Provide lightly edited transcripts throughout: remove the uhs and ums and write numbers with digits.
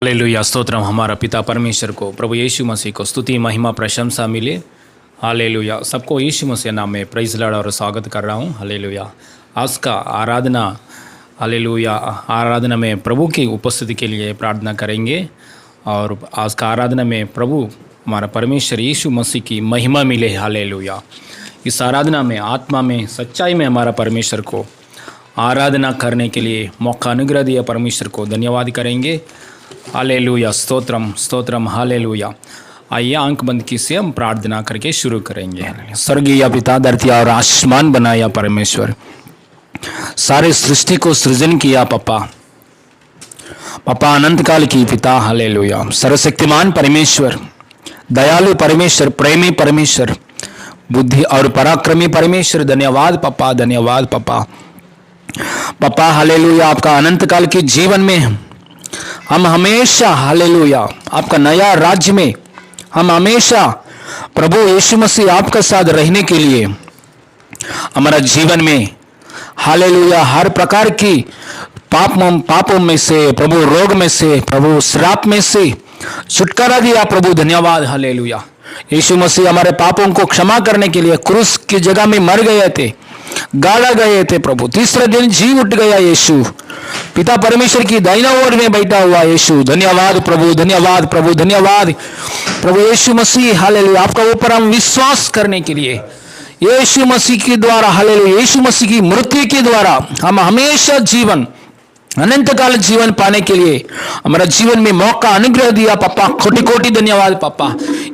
Hallelujah. Stotram हमारा पिता परमेश्वर को, प्रभु यीशु मसीह को स्तुति महिमा प्रशंसा मिले। हालेलुया। सबको यीशु मसीह नाम में प्रेज़ लॉर्ड और स्वागत कर रहा हूँ। हालेलुया। आज का आराधना, हालेलुया, आराधना में प्रभु की उपस्थिति के लिए प्रार्थना करेंगे। और आज का आराधना में प्रभु हमारा परमेश्वर यीशु मसीह की महिमा मिले। हालेलुया। इस आराधना में आत्मा में सच्चाई में हमारा परमेश्वर को आराधना करने के लिए मौका अनुग्रह दिया परमेश्वर को धन्यवाद करेंगे। हालेलुया। स्तोत्रम स्तोत्रम। हालेलुया। आइए आंख बंद की से हम प्रार्थना करके शुरू करेंगे। स्वर्गीय पिता, धरती और आसमान बनाया परमेश्वर, सारे सृष्टि को सृजन किया पापा अनंत काल की पिता। हालेलुया। सर्वशक्तिमान परमेश्वर, दयालु परमेश्वर, प्रेमी परमेश्वर, बुद्धि और पराक्रमी परमेश्वर, धन्यवाद पापा, धन्यवाद पापा। हालेलुया। आपका अनंत काल के जीवन में हम हमेशा, हालेलुया, आपका नया राज्य में हम हमेशा प्रभु यीशु मसीह आपके साथ रहने के लिए हमारा जीवन में, हालेलुया, हर प्रकार की पापों में से प्रभु, रोग में से प्रभु, श्राप में से छुटकारा दिया प्रभु। धन्यवाद। हालेलुया। यीशु मसीह हमारे पापों को क्षमा करने के लिए क्रूस की जगह में मर गए थे, गाड़ा गए थे प्रभु। तीसरे दिन जी उठ गया यीशु, पिता परमेश्वर की दाहिना ओर में बैठा हुआ यीशु। धन्यवाद प्रभु, धन्यवाद प्रभु, धन्यवाद प्रभु यीशु मसीह। हालेलुया। आपका ऊपर हम विश्वास करने के लिए यीशु मसीह के द्वारा, हालेलुया, यीशु मसीह की मृत्यु के द्वारा हम हमेशा जीवन, अनंत काल जीवन पाने के लिए हमारा जीवन में मौका अनुग्रह दिया पापा। कोटि कोटि धन्यवाद पापा।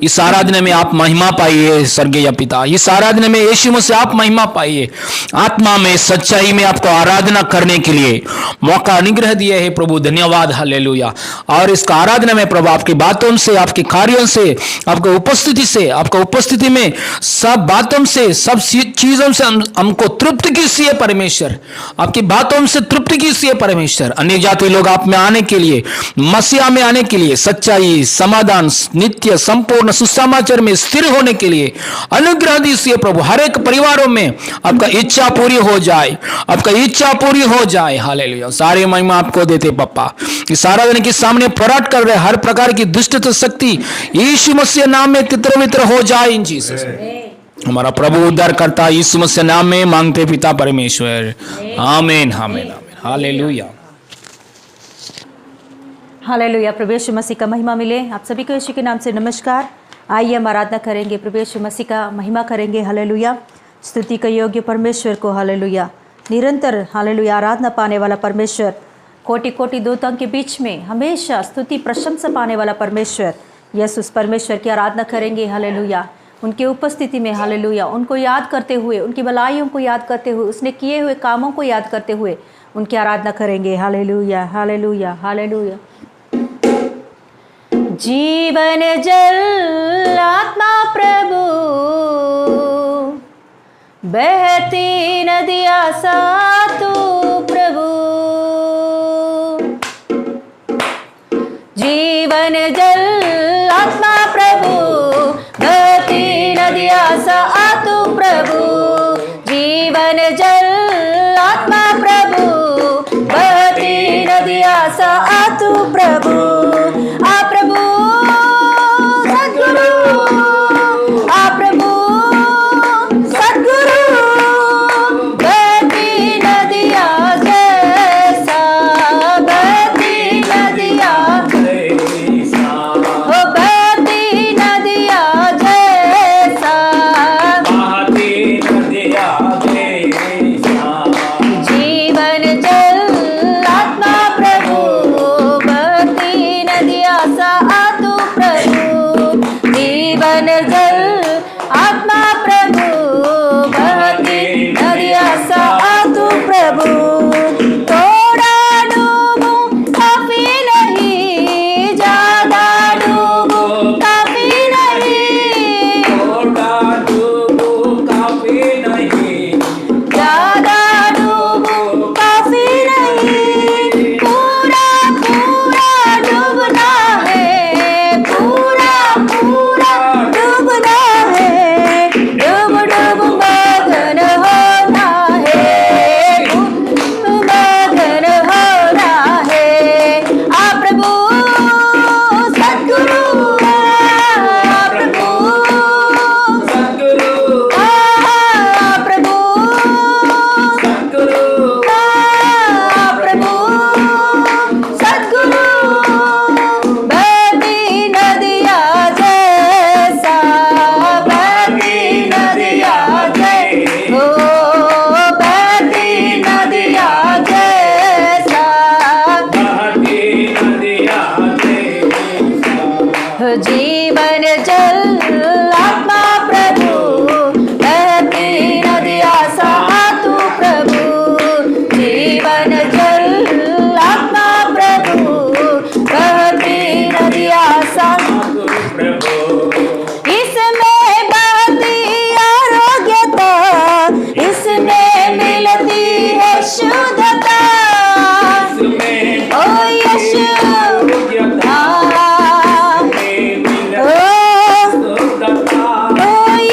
इस आराधना में आप महिमा पाइए स्वर्गीय पिता। इस आराधना में यीशु मसीह आप महिमा पाइए। आत्मा में सच्चाई में आपको आराधना करने के लिए मौका अनुग्रह दिए है प्रभु। धन्यवाद। हालेलुया। और इसका आराधना में प्रभु आपकी बातों से, आपके कार्यों से, आपकी उपस्थिति से, आपका उपस्थिति में सब बातों से, सब चीजों से हमको तृप्त कीजिए परमेश्वर। आपकी बातों से तृप्त कीजिए परमेश्वर। अन्य जाति लोग आप में आने के लिए, मसीहा में आने के लिए, सच्चाई, समाधान, नित्य संपूर्ण सुसमाचार में स्थिर होने के लिए अनुग्रह दीजिए प्रभु। हर एक परिवारों में आपका इच्छा पूरी हो जाए, आपका इच्छा पूरी हो जाए। हालेलुया। सारी महिमा आपको देते पापा। इस आराधना के सामने प्रकट कर रहे हर प्रकार की दुष्ट शक्ति यीशु मसीह नाम में तितर बितर हो जाए इन जीसस। हमारा प्रभु उद्धार करता यीशु मसीह नाम में मांगते पिता परमेश्वर। आमीन, आमीन, हालेलुया। हालेलुया। प्रभु यीशु मसीह का महिमा मिले। आप सभी को यीशु के नाम से नमस्कार। आइए हम आराधना करेंगे, प्रभु यीशु मसीह का महिमा करेंगे। हालेलुया। स्तुति का योग्य परमेश्वर को, हालेलुया, निरंतर, हालेलुया, आराधना पाने वाला परमेश्वर, कोटि कोटि दूतों के बीच में हमेशा स्तुति प्रशंसा पाने वाला परमेश्वर, यस, उस परमेश्वर की आराधना करेंगे। हालेलुया। उनकी उपस्थिति में, हालेलुया, उनको याद करते हुए, उनकी भलाइयों को याद करते हुए, उसने किए हुए कामों को याद करते हुए उनकी आराधना करेंगे। Hallelujah, hallelujah, hallelujah. जीवन जल आत्मा प्रभु, बहती नदियाँ सातु प्रभु। जीवन जल आत्मा प्रभु, बहती नदियाँ सातु प्रभु। जीवन जल आत्मा प्रभु, बहती नदियाँ सातु प्रभु। जीवन जल आत्मा प्रभु बहती नदियाँ सा तू प्रभु जीवन जल आत्मा प्रभु बहती नदियाँ सा इसमें बहती आरोग्यता इसमें मिलती है शुद्धता ओ यीशु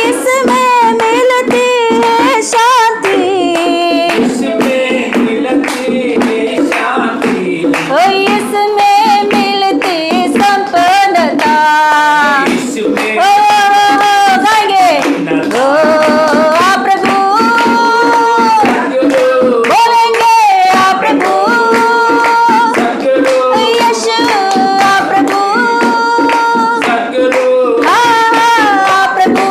इसमें मिलती है शांति ओ इसमें मिलती संपन्नता ओ गाएंगे ओ आ प्रभु बोलेंगे आ प्रभु यीशु आ प्रभु आ प्रभु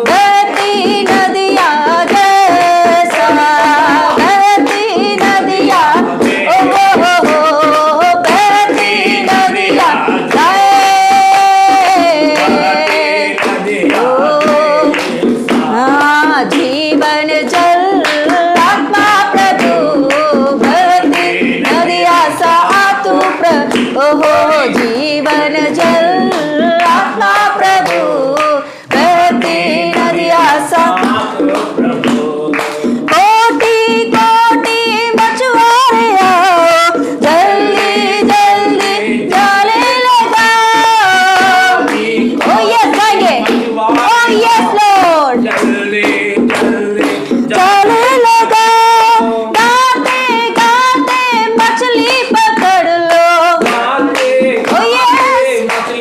बहती नदियाँ जैसा बहती नदियाँ ओ बहती नदियाँ हाँ जीवन जल आत्मा प्रभु बहती नदियाँ सा तू प्रभु जीवन जल आत्मा प्रभु बहती नदियाँ सा कोटि कोटि मछुआरे आओ जल्दी जल्दी जाले लगाओ ओ यस गाएंगे ओ यस लॉर्ड जाले लगाओ गाते गाते मछली पकड़ लो ओ यस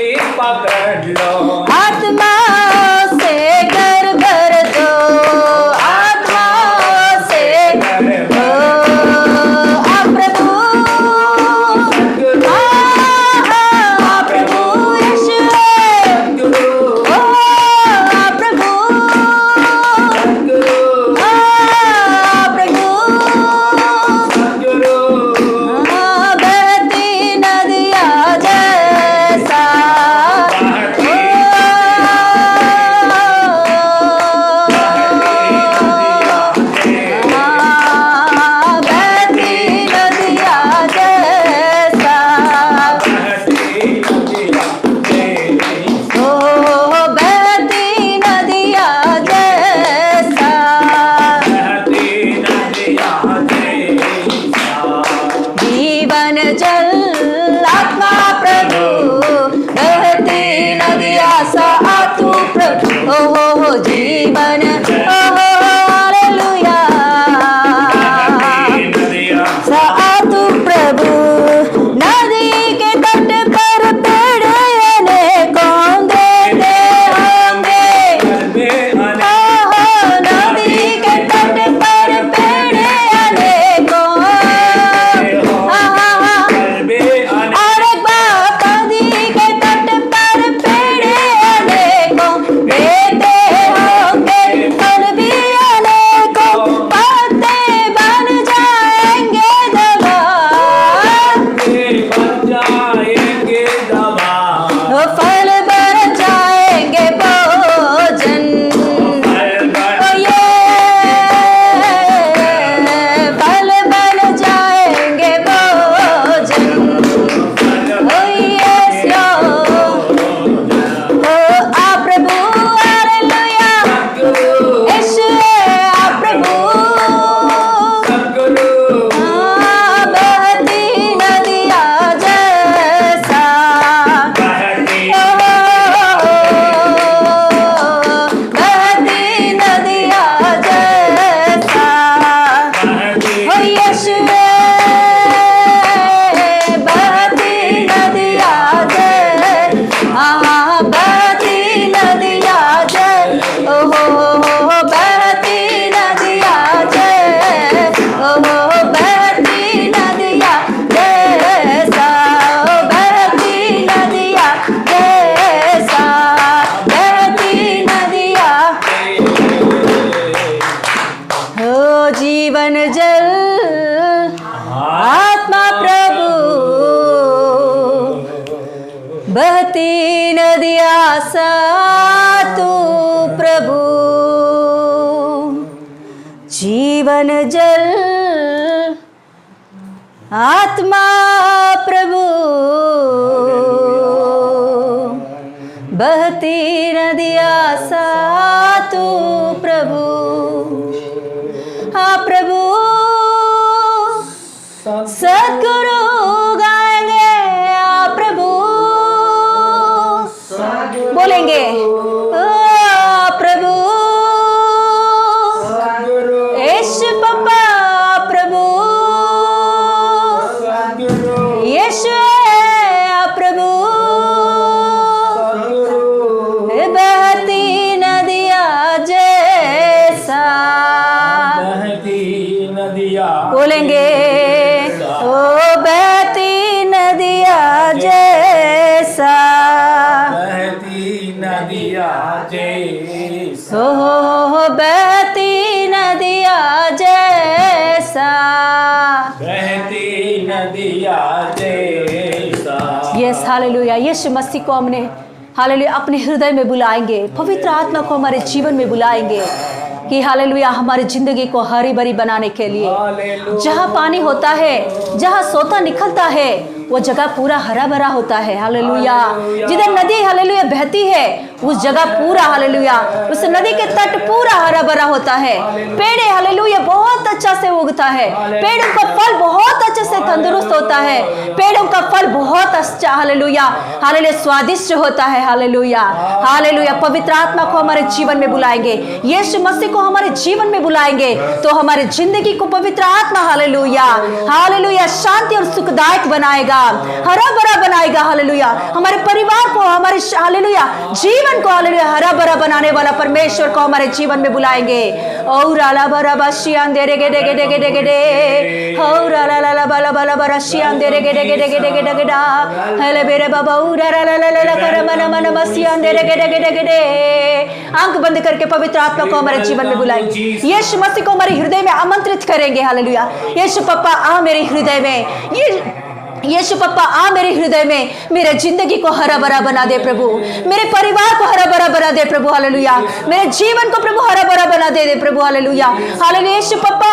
बहती नदियाँ सा तू प्रभु, जीवन जल आत्मा प्रभु, बहती नदियाँ सा तू प्रभु। हाँ प्रभु, सद्गुरु गाएंगे प्रभु, बोलेंगे प्रभु, यीशु पप्पा प्रभु, यीशु प्रभु, बहती नदियाँ जैसा, बहती नदियाँ बोलेंगे ओ बहती नदियाँ जैसा, बहती नदियाँ जैसा, ओ बहती नदियाँ जैसा, बहती नदियाँ जैसा। Yes hallelujah. यीशु मसीह को हमने हालेलुया अपने हृदय में बुलाएंगे, पवित्र आत्मा को हमारे जीवन में बुलाएंगे कि हालेलुया हमारी जिंदगी को हरी भरी बनाने के लिए। जहाँ पानी होता है, जहाँ सोता निकलता है, वो जगह पूरा हरा भरा होता है। हालेलुया। जिधर नदी हालेलुया बहती है, उस जगह पूरा हालेलुया, उस नदी के तट पूरा हरा भरा होता है। पेड़ हालेलुया बहुत अच्छा से उगता है, पेड़ों का फल बहुत अच्छे से तंदुरुस्त होता है, पेड़ों का फल बहुत अच्छा हालेलुया हालेलुया स्वादिष्ट होता है। Hallelujah hallelujah. पवित्र आत्मा को हमारे जीवन में बुलाएंगे, यीशु मसीह को हमारे जीवन में बुलाएंगे तो हमारे जिंदगी को पवित्र आत्मा हालेलुया हालेलुया शांति और सुखदायक बनाएगा, हरा भरा बनाएगा। हालेलुया। हमारे परिवार को, हमारे हालेलुया जीवन को हालेलुया हरा भरा बनाने वाला परमेश्वर को हमारे जीवन में बुलाएंगे। और आला बरा बशियां दे रे गे डे गे डे गे डे गे डे, और आला ला ला बला बला बरा शियां दे रे गे डे गे डे गे डे गे डे डा, हेले बेरे बाबा उरा ला ला ला ला कर मन मन बसियां दे रे गे डे गे डे गे डे। आंख बंद करके पवित्र आत्मा को हमारे जीवन में बुलाएंगे, यीशु मसीह को हमारे हृदय में आमंत्रित करेंगे। हालेलुया। यीशु पप्पा आ मेरे हृदय में, यीशु पप्पा आ मेरे हृदय में, मेरे जिंदगी को हरा भरा बना दे प्रभु, मेरे परिवार को हरा भरा बना दे प्रभु। हालेलुया। मेरे जीवन को प्रभु हरा भरा बना दे प्रभु। Hallelujah hallelujah. यीशु पप्पा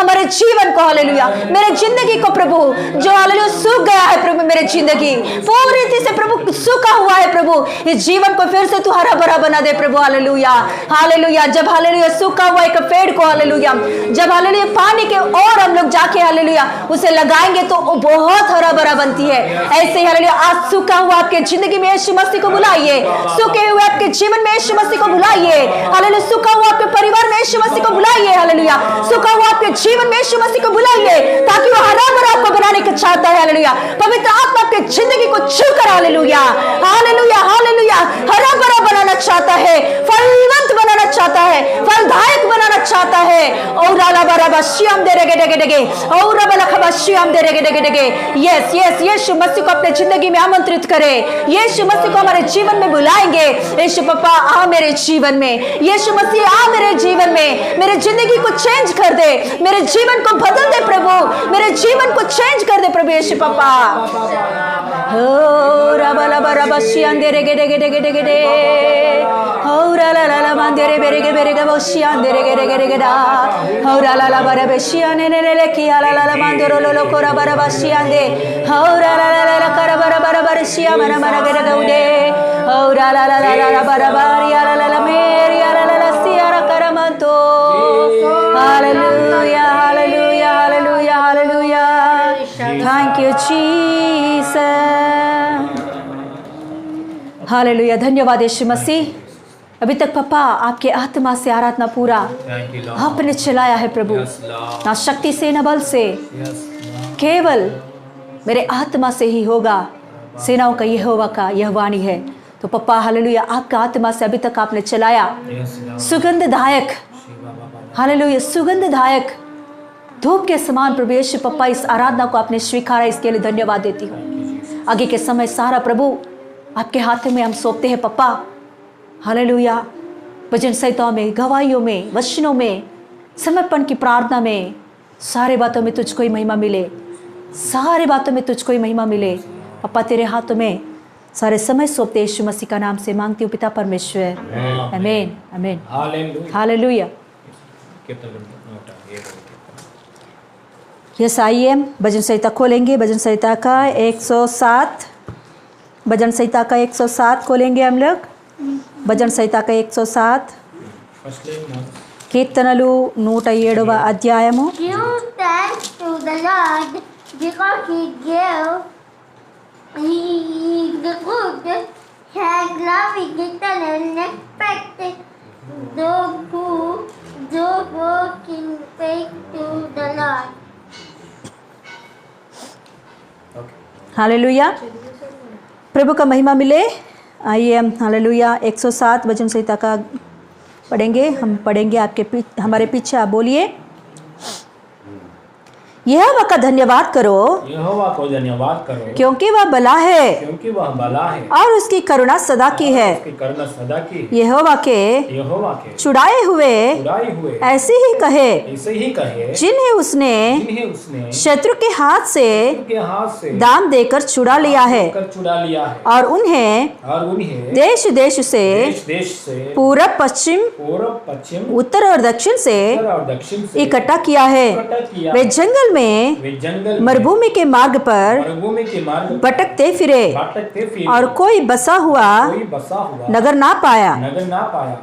हमारे जीवन को हालेलुया, मेरे जिंदगी को प्रभु जो हालेलुया सूख गया है प्रभु, मेरे जिंदगी पूरी रीति से प्रभु सूखा हुआ है प्रभु, इस जीवन को फिर से तू हरा भरा बना दे प्रभु। Hallelujah hallelujah. जब हालेलुया सूखा हुआ एक पेड़ को हालेलुया, जब हालेलुया पानी के और हम लोग जाके हालेलुया उसे लगाएंगे तो वो बहुत हरा भरा बनती है। ऐसे ही हालेलुया आज सूखा हुआ आपके जिंदगी में यीशु मसीह को बुलाइए, सूखे हुए आपके जीवन में यीशु मसीह को बुलाइए। हालेलुया। सूखा हुआ आपके परिवार में यीशु मसीह को बुलाइए। हालेलुया। सूखा हुआ आपके जीवन में यीशु मसीह को बुलाइए ताकि वो हरा भरा आपको बनाने का चाहता है। हालेलुया। पवित्र आत्मा आपके जिंदगी को छूकर हालेलुया हालेलुया हालेलुया हरा भरा बनाना चाहता है, फलवंत बनाना चाहता है, फलदायक बनाना चाहता है। और आला बरा बशियाम दे रे गे डे गे डे, और बला खबशियाम दे रे गे डे गे। Yes yes. यीशु मसीह को अपने जिंदगी में आमंत्रित करें, यीशु मसीह को हमारे जीवन में बुलाएंगे। यीशु पप्पा आ मेरे जीवन में, यीशु मसीह आ मेरे जीवन में, मेरे जिंदगी को चेंज कर दे, मेरे जीवन को बदल दे प्रभु, मेरे जीवन को चेंज कर दे प्रभु। यीशु पप्पा हो रबला बरबशियां दे रे गे डे गे डे गे डे, हो ला ला ला मंदे रे बेरे गे बशियां दे रे गे गे डा, हो ला ला बरबशियां ने ले की ला ला मंदरो लो कोरा बरबशियां दे, हो ला ला कर बरबशियां मन मन गे गे उडे, हो ला ला बरबरिया ला मेरी ला सिया कर मंतो। Hallelujah hallelujah hallelujah hallelujah. Thank you Jesus. Hallelujah. धन्यवाद यीशु मसीह। अभी तक पापा आपके आत्मा से आराधना पूरा आपने चलाया है प्रभु, ना शक्ति से ना बल से, केवल मेरे आत्मा से ही होगा, सेनाओं का यहोवा का यह वाणी है। तो पप्पा हालेलुया आपका आत्मा से अभी तक आपने चलाया, सुगंधदायक हालेलुया सुगंधदायक धूप के समान प्रभु यीशु पप्पा इस आराधना को आपने स्वीकारा, इसके लिए धन्यवाद देती हूँ। आगे के समय सारा प्रभु आपके हाथों में हम सौंपते हैं पप्पा। हालेलुया। भजन संहिताओं में, गवाहियों में, वचनों में, समर्पण की प्रार्थना में, सारे बातों में तुझको ही महिमा मिले, सारे बातों में तुझको ही महिमा मिले। पप्पा तेरे हाथों में सारे समय सौंपते यीशु मसीह का नाम से मांगती हूँ पिता परमेश्वर, आमीन आमीन हालेलुया। यस आइए भजन संहिता खोलेंगे, भजन संहिता का 107, भजन संहिता का 107 खोलेंगे हम लोग, भजन संहिता का 107 కీర్తనలు 107వ అధ్యాయము. Give thanks to the Lord because He gave the good and loving eternal unexpected those who walk in faith to the Lord. Hallelujah, प्रभु का महिमा मिले. आइए हम हालेलुया 107 भजन संहिता का पढ़ेंगे. हम पढ़ेंगे हमारे पीछे. आप बोलिए, यहोवा का धन्यवाद करो, यहोवा को धन्यवाद करो, क्योंकि वह भला है, क्योंकि वह भला है, और उसकी करुणा सदा की है. उसकी करुणा सदा की. यहोवा के चुड़ाए हुए ऐसे ही कहे, जिन्हें उसने शत्रु के हाथ से दाम देकर छुड़ा लिया है, और उन्हें देश देश से, पूरब पश्चिम, उत्तर और दक्षिण से इकट्ठा किया है. वे जंगल में मरुभूमि के मार्ग पर भटकते फिरे, और कोई बसा हुआ नगर ना पाया.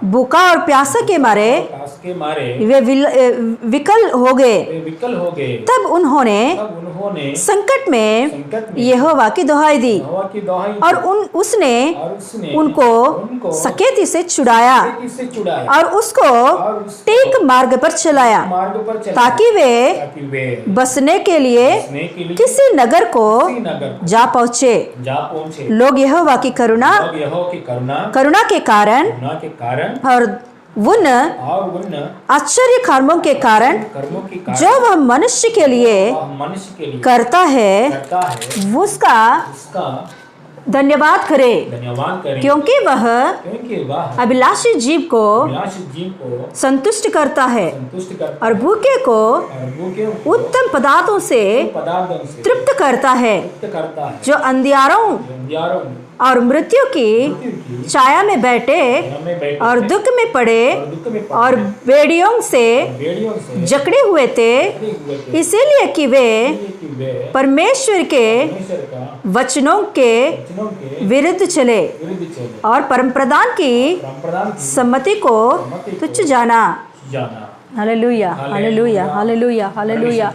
भूखा और प्यासा के मारे वे विकल हो गए. तब उन्होंने संकट में यहोवा की दुहाई दी, और उसने उनको सकेती से छुड़ाया, और उसको ठीक मार्ग पर चलाया, ताकि वे बसने के लिए किसी नगर को जा पहुँचे. लोग यहोवा की करुणा के कारण और उन आश्चर्य कर्मों के कारण जो वह मनुष्य के लिए करता है, उसका धन्यवाद करे, क्योंकि वह अभिलाषी जीव को संतुष्ट करता है, और भूखे को उत्तम पदार्थों से तृप्त करता है. जो अंधियारों और मृत्यु की छाया में बैठे और दुख में पड़े और बेड़ियों से जकड़े हुए थे, इसीलिए कि वे परमेश्वर के वचनों के विरुद्ध चले और परम प्रधान की सम्मति को तुच्छ जाना. Hallelujah hallelujah hallelujah hallelujah.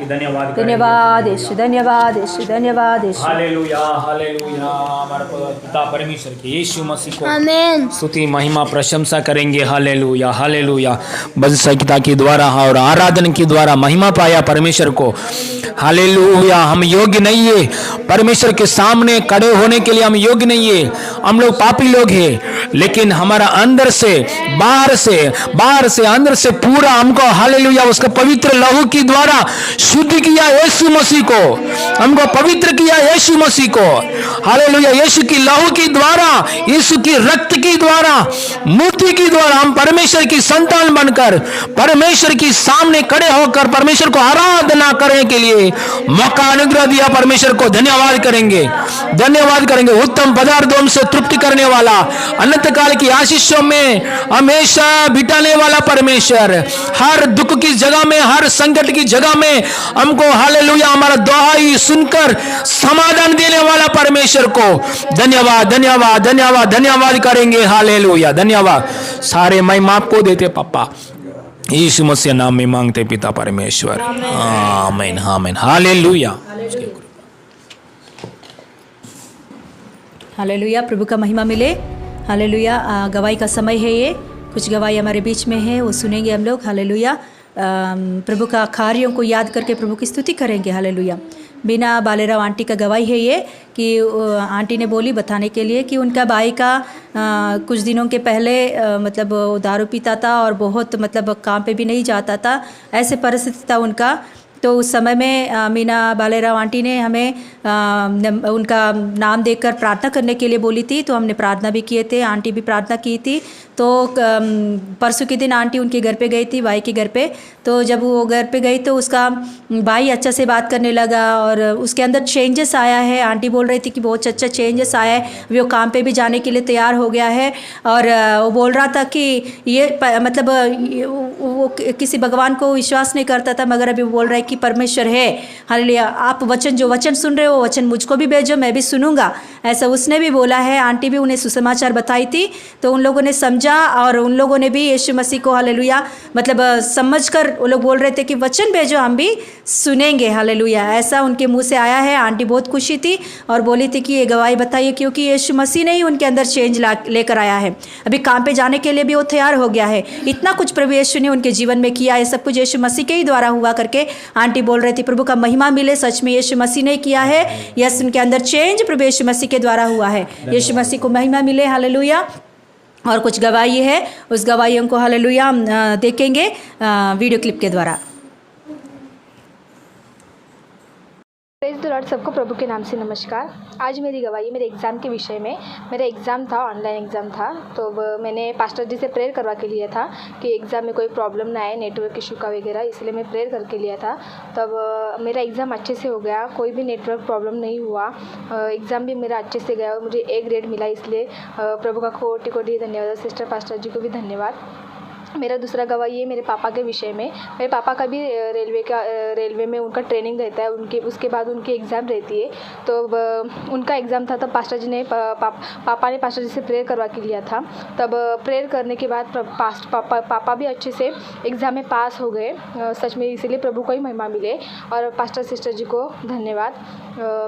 धन्यवाद यीशु, धन्यवाद यीशु, धन्यवाद यीशु. Hallelujah hallelujah. हमारे पिता परमेश्वर के यीशु मसीह को Amen. स्तुति महिमा प्रशंसा करेंगे. Hallelujah hallelujah. भजन संहिता के द्वारा और आराधना के द्वारा महिमा पाया परमेश्वर को. हालेलुया. हम योग्य नहीं है परमेश्वर के सामने खड़े होने के लिए, हम योग्य नहीं है. हम लोग पापी लोग हैं, लेकिन हमारा अंदर से बाहर से अंदर से पूरा हमको हालेलुया उसका पवित्र लहू की द्वारा शुद्ध किया यीशु मसीह को. हमको पवित्र किया यीशु मसीह को. हालेलुया. यीशु की लहू की द्वारा, यीशु की रक्त की द्वारा, मूर्ति की द्वारा हम परमेश्वर की संतान बनकर परमेश्वर की सामने खड़े होकर परमेश्वर को आराधना करने के लिए मौका अनुग्रह दिया. परमेश्वर को धन्यवाद करेंगे, धन्यवाद करेंगे. उत्तम पदार्थों से तृप्ति करने वाला, अनंत काल की आशीषों में हमेशा बिताने वाला परमेश्वर, हर दुख की जगह में, हर संकट की जगह में हमको हालेलुया हमारा दुहाई सुनकर समाधान देने वाला परमेश्वर को धन्यवाद धन्यवाद धन्यवाद धन्यवाद करेंगे. हालेलुया. धन्यवाद. सारे महिमा आपको देते पापा, यीशु मसीह नाम में मांगते पिता परमेश्वर. आमीन आमीन. हालेलुया. हालेलुया. प्रभु का महिमा मिले. हालेलुया. गवाही का समय है. ये कुछ गवाही हमारे बीच में है, वो सुनेंगे हम लोग. हालेलुया. प्रभु का कार्यों को याद करके प्रभु की स्तुति करेंगे. हालेलुया. बिना बालेराव आंटी का गवाही है ये, कि आंटी ने बोली बताने के लिए कि उनका भाई का कुछ दिनों के पहले मतलब दारू पीता था और बहुत मतलब काम पे भी नहीं जाता था. ऐसे परिस्थिति था उनका. तो उस समय में मीना बालेराव आंटी ने हमें उनका नाम देखकर प्रार्थना करने के लिए बोली थी। तो हमने प्रार्थना भी किए थे, आंटी भी प्रार्थना की थी। तो परसों के दिन आंटी उनके घर पे गई थी, भाई के घर पे। तो जब वो घर पे गई तो उसका भाई अच्छा से बात करने लगा और उसके अंदर चेंजेस आया है। आंटी बोल रही थी कि बहुत अच्छा चेंजेस आया है, वो काम पे भी जाने के लिए तैयार हो गया है। और वो बोल रहा था कि ये मतलब वो किसी भगवान को विश्वास नहीं करता था, मगर अभी वो बोल रहा है कि परमेश्वर है। हालेलुया, आप जो वचन सुन रहे हो वचन मुझको भी भेजो, मैं भी सुनूंगा, ऐसा उसने भी बोला है। आंटी भी उन्हें सुसमाचार बताई थी, तो उन लोगों ने समझा और उन लोगों ने भी यीशु मसीह को हालेलुया मतलब समझकर वो लोग बोल रहे थे कि वचन भेजो, हम भी सुनेंगे। हालेलुया, ऐसा उनके मुंह से आया है। आंटी बहुत खुशी थी और बोली थी कि ये गवाही बताइए, क्योंकि यीशु मसीह ने ही उनके अंदर चेंज लेकर आया है। अभी काम पे जाने के लिए भी वो तैयार हो गया है। इतना कुछ प्रभु यीशु ने उनके जीवन में किया है, सब कुछ यीशु मसीह के ही द्वारा हुआ करके आंटी बोल रही थी। प्रभु का महिमा मिले, सच में यीशु मसीह ने किया है। यस, उनके अंदर चेंज प्रभु यीशु मसीह के द्वारा हुआ है। यीशु मसीह को महिमा मिले। हालेलुया। और कुछ गवाही है, उस गवाहियों को हालेलुया देखेंगे वीडियो क्लिप के द्वारा। Praise the Lord. सबको प्रभु के नाम से नमस्कार। आज मेरी गवाही मेरे एग्ज़ाम के विषय में। मेरा एग्ज़ाम था, ऑनलाइन एग्ज़ाम था। तो मैंने पास्टर जी से प्रेयर करवा के लिया था कि एग्ज़ाम में कोई प्रॉब्लम ना आए, नेटवर्क इशू का वगैरह, इसलिए मैं प्रेयर करके लिया था। तब मेरा एग्ज़ाम अच्छे से हो गया, कोई भी नेटवर्क प्रॉब्लम नहीं हुआ। एग्ज़ाम भी मेरा अच्छे से गया और मुझे A ग्रेड मिला, इसलिए प्रभु का कोटि कोटि धन्यवाद। सिस्टर पास्टर जी को भी धन्यवाद। मेरा दूसरा गवाही है मेरे पापा के विषय में। मेरे पापा का भी रेलवे में उनका ट्रेनिंग रहता है, उसके बाद उनकी एग्ज़ाम रहती है। तो उनका एग्ज़ाम था, तब पास्टर जी ने पापा ने पास्टर जी से प्रेयर करवा के लिया था। तब प्रेयर करने के बाद पापा भी अच्छे से एग्ज़ाम में पास हो गए। सच में इसलिए प्रभु को ही महिमा मिले और पास्टर सिस्टर जी को धन्यवाद।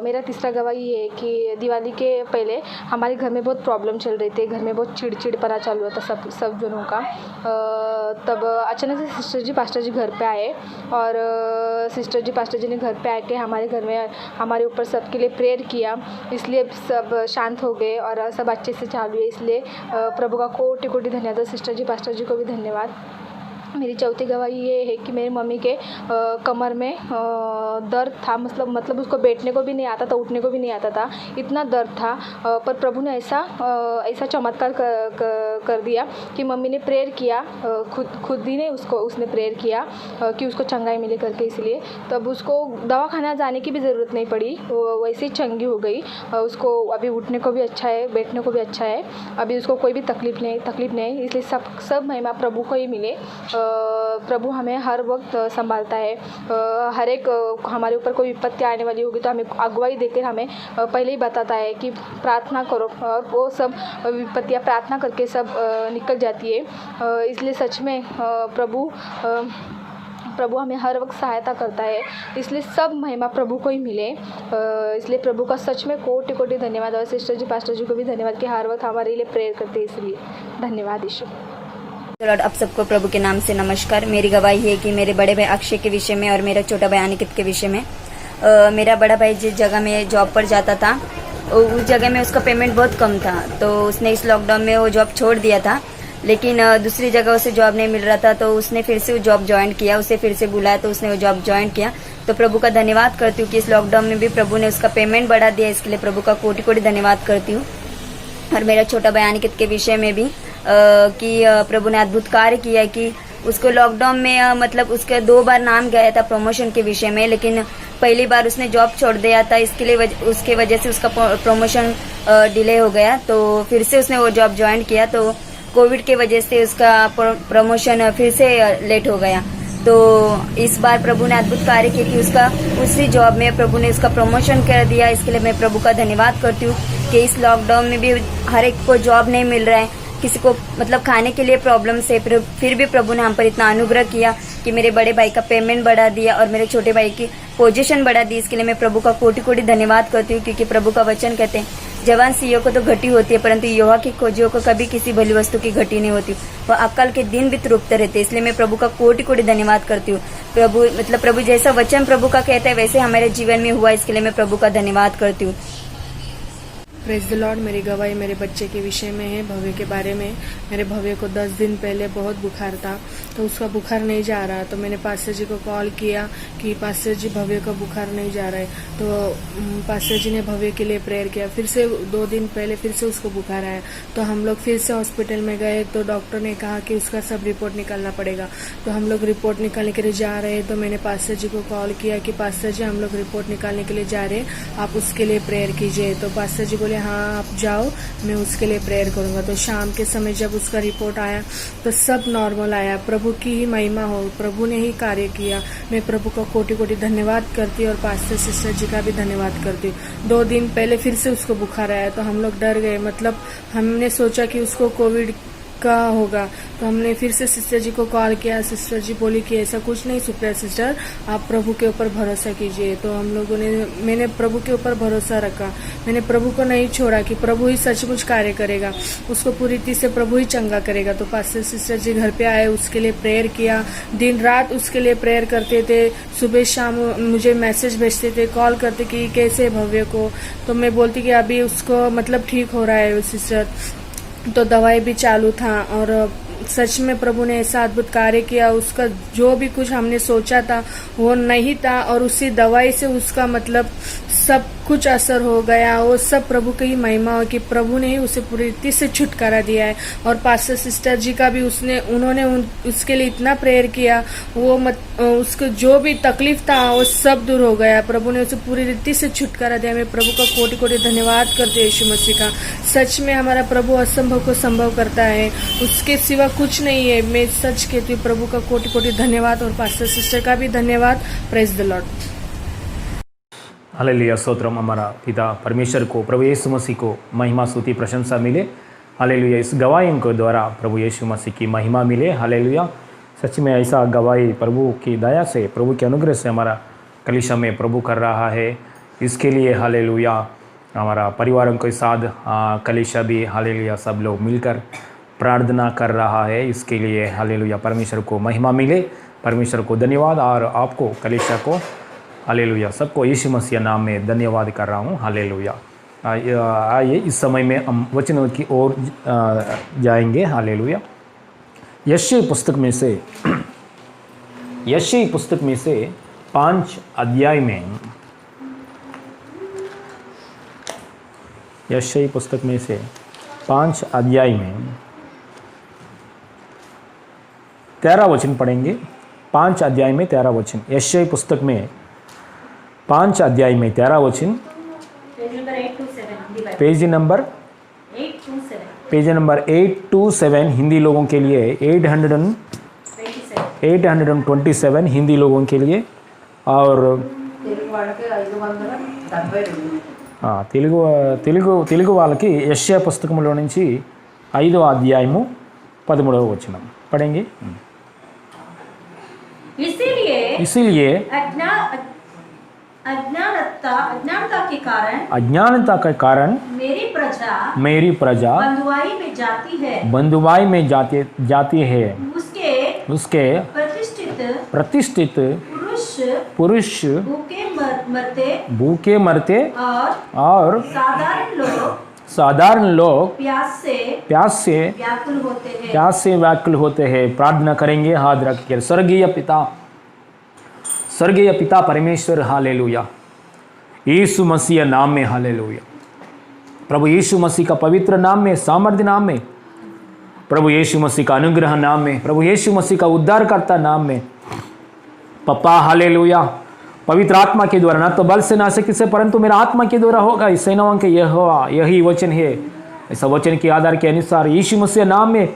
मेरा तीसरा गवाही ये है कि दिवाली के पहले हमारे घर में बहुत प्रॉब्लम चल रही थी, घर में बहुत चिड़चिड़पना चालू हुआ था सब जनों का। तब अचानक से सिस्टर जी पास्टर जी घर पे आए और सिस्टर जी पास्टर जी ने घर पे आके हमारे घर में हमारे ऊपर सबके लिए प्रेयर किया, इसलिए सब शांत हो गए और सब अच्छे से चालू है। इसलिए प्रभु का कोटि कोटि धन्यवाद। सिस्टर जी पास्टर जी को भी धन्यवाद। मेरी चौथी गवाही ये है कि मेरी मम्मी के कमर में दर्द था, मतलब उसको बैठने को भी नहीं आता था, उठने को भी नहीं आता था, इतना दर्द था। पर प्रभु ने ऐसा चमत्कार कर दिया कि मम्मी ने प्रेयर किया, खुद ही ने उसने प्रेयर किया कि उसको चंगाई मिले करके। इसलिए तब उसको दवाखाना जाने की भी ज़रूरत नहीं पड़ी, वैसे ही चंगी हो गई। उसको अभी उठने को भी अच्छा है, बैठने को भी अच्छा है, अभी उसको कोई भी तकलीफ नहीं। इसलिए सब महिमा प्रभु को ही मिले। प्रभु हमें हर वक्त संभालता है। हर एक हमारे ऊपर कोई विपत्ति आने वाली होगी तो हमें अगुवाई देकर हमें पहले ही बताता है कि प्रार्थना करो, और वो सब विपत्तियाँ प्रार्थना करके सब निकल जाती है। इसलिए सच में प्रभु हमें हर वक्त सहायता करता है, इसलिए सब महिमा प्रभु को ही मिले। इसलिए प्रभु का सच में कोटि कोटि धन्यवाद। और सिस्टर जी पास्टर जी को भी धन्यवाद कि हर वक्त हमारे लिए प्रेयर करते हैं, इसलिए धन्यवाद यीशु। लॉर्ड, आप सबको प्रभु के नाम से नमस्कार। मेरी गवाही है कि मेरे बड़े भाई अक्षय के विषय में और मेरा छोटा भाई अनिकेत के विषय में। मेरा बड़ा भाई जिस जगह में जॉब पर जाता था उस जगह में उसका पेमेंट बहुत कम था, तो उसने इस लॉकडाउन में वो जॉब छोड़ दिया था। लेकिन दूसरी जगह उसे जॉब नहीं मिल रहा था, तो उसने फिर से वो जॉब ज्वाइन किया। उसे फिर से बुलाया तो उसने वो जॉब ज्वाइन किया। तो प्रभु का धन्यवाद करती हूँ कि इस लॉकडाउन में भी प्रभु ने उसका पेमेंट बढ़ा दिया, इसके लिए प्रभु का कोटि कोटि धन्यवाद करती हूँ। और मेरा छोटा भाई अनिकेत के विषय में भी कि प्रभु ने अद्भुत कार्य किया है कि उसको लॉकडाउन में मतलब उसके 2 बार नाम गया था प्रमोशन के विषय में, लेकिन पहली बार उसने जॉब छोड़ दिया था, इसके लिए उसके वजह से उसका प्रमोशन डिले हो गया। तो फिर से उसने वो जॉब ज्वाइन किया, तो कोविड के वजह से उसका प्रमोशन फिर से लेट हो गया। तो इस बार प्रभु ने अद्भुत कार्य किया कि उसका उसी जॉब में प्रभु ने उसका प्रमोशन कर दिया। इसके लिए मैं प्रभु का धन्यवाद करती हूँ कि इस लॉकडाउन में भी हर एक को जॉब नहीं मिल रहा है, किसी को मतलब खाने के लिए प्रॉब्लम से, फिर भी प्रभु ने हम पर इतना अनुग्रह किया कि मेरे बड़े भाई का पेमेंट बढ़ा दिया और मेरे छोटे भाई की पोजीशन बढ़ा दी। इसके लिए मैं प्रभु का कोटि कोटि धन्यवाद करती हूँ, क्योंकि प्रभु का वचन कहते हैं जवान सिंहों को तो घटी होती है, परंतु यहोवा की खोजियों को कभी किसी भली वस्तु की घटी नहीं होती। वह अकाल के दिन भी तृप्त रहते। इसलिए मैं प्रभु का कोटि कोटि धन्यवाद करती हूँ। प्रभु जैसा वचन प्रभु का कहता है वैसे हमारे जीवन में हुआ, इसके लिए मैं प्रभु का धन्यवाद करती हूँ। Praise the Lord. मेरी गवाही मेरे बच्चे के विषय में है, भव्य के बारे में। मेरे भव्य को 10 दिन पहले बहुत बुखार था, तो उसका बुखार नहीं जा रहा, तो मैंने पास्टर जी को कॉल किया कि पास्टर जी भव्य का बुखार नहीं जा रहा है। तो पास्टर जी ने भव्य के लिए प्रेयर किया। फिर से 2 दिन पहले फिर से उसको बुखार आया, तो हम लोग फिर से हॉस्पिटल में गए, तो डॉक्टर ने कहा कि उसका सब रिपोर्ट निकालना पड़ेगा। तो हम लोग रिपोर्ट निकालने के लिए जा रहे हैं, तो मैंने पास्टर जी को कॉल किया कि पास्टर जी हम लोग रिपोर्ट निकालने के लिए जा रहे हैं, आप उसके लिए प्रेयर कीजिए। तो पास्टर जी बोले हाँ आप जाओ, मैं उसके लिए प्रेयर करूंगा। तो शाम के समय जब उसका रिपोर्ट आया तो सब नॉर्मल आया। प्रभु की ही महिमा हो, प्रभु ने ही कार्य किया। मैं प्रभु का कोटि कोटि धन्यवाद करती हूँ और पास्टर सिस्टर जी का भी धन्यवाद करती हूँ। 2 दिन पहले फिर से उसको बुखार आया, तो हम लोग डर गए, मतलब हमने सोचा कि उसको कोविड का होगा। तो हमने फिर से सिस्टर जी को कॉल किया। सिस्टर जी बोली कि ऐसा कुछ नहीं सुप्रिया सिस्टर, आप प्रभु के ऊपर भरोसा कीजिए। तो हम लोगों ने मैंने प्रभु के ऊपर भरोसा रखा, मैंने प्रभु को नहीं छोड़ा कि प्रभु ही सचमुच कार्य करेगा, उसको पूरी रीति से प्रभु ही चंगा करेगा। तो पास्टर सिस्टर जी घर पे आए, उसके लिए प्रेयर किया, दिन रात उसके लिए प्रेयर करते थे। सुबह शाम मुझे मैसेज भेजते थे, कॉल करते कि कैसे भव्य को। तो मैं बोलती कि अभी उसको मतलब ठीक हो रहा है सिस्टर। तो दवाई भी चालू था और सच में प्रभु ने ऐसा अद्भुत कार्य किया। उसका जो भी कुछ हमने सोचा था वो नहीं था, और उसी दवाई से उसका मतलब सब कुछ असर हो गया। वो सब प्रभु की ही महिमा हो कि प्रभु ने ही उसे पूरी रीति से छुटकारा दिया है। और पास्टर सिस्टर जी का भी उन्होंने उसके लिए इतना प्रेयर किया, वो उसको जो भी तकलीफ था वो सब दूर हो गया। प्रभु ने उसे पूरी रीति से छुटकारा दिया। मैं प्रभु का कोटि कोटि धन्यवाद करती हूँ यीशु मसीह का। सच में हमारा प्रभु असंभव को संभव करता है, उसके सिवा कुछ नहीं है। मैं सच कहती हूँ, प्रभु का कोटि कोटि धन्यवाद और पास्टर सिस्टर का भी धन्यवाद। Praise the Lord. Hallelujah, stotram. हमारा पिता परमेश्वर को, प्रभु यीशु मसीह को महिमा स्तुति प्रशंसा मिले। हालेलुया, इस गवाही के द्वारा प्रभु यीशु मसीह की महिमा मिले। हालेलुया, सच में ऐसा गवाही प्रभु की दया से, प्रभु के अनुग्रह से हमारा कलीसिया में प्रभु कर रहा है। इसके लिए हालेलुया हमारा परिवारों के साथ कलीसिया भी हालेलुया सब लोग मिलकर प्रार्थना कर रहा है। इसके लिए हालेलुया परमेश्वर को महिमा मिले, परमेश्वर को धन्यवाद। और आपको कलीसिया को हालेलुया सबको यीशु मसीह नाम में धन्यवाद कर रहा हूँ। हालेलुया। आइए इस समय में हम वचनों की ओर जाएंगे। हालेलुया। यशायाह पुस्तक में से 5 अध्याय में, यशायाह पुस्तक में से 5 अध्याय में 13 वचन पढ़ेंगे। 5 अध्याय में 13 वचन, यशायाह पुस्तक में 5 अध्याय में 13 वचन। पेज नंबर 827 हिंदी लोगों के लिए, 827 हिंदी लोगों के लिए। और తెలుగు వాళ్ళకి యెషయా పుస్తకంలో నుంచి 5వ అధ్యాయము 13వ వచనం పढ़ेंगे। इसीलिए अज्ञानता के कारण मेरी प्रजा बंधुआई में जाती है। उसके प्रतिष्ठित पुरुष भूखे मरते और साधारण लोग प्यास से व्याकुल होते हैं। प्रार्थना करेंगे हाथ रख कर। स्वर्गीय पिता परमेश्वर, हालेलुया, यीशु मसीह नाम में, हालेलुया, प्रभु यीशु मसीह का पवित्र नाम में, सामर्थ्य नाम में, प्रभु यीशु मसीह का अनुग्रह नाम में, प्रभु यीशु मसीह का उद्धारकर्ता नाम में पप्पा, हालेलुया, पवित्र आत्मा के द्वारा, ना तो बल से ना शक्ति से परंतु मेरा आत्मा के द्वारा होगा। इस सेनाओं के यही वचन है। इस वचन के आधार के अनुसार यीशु मसीह नाम में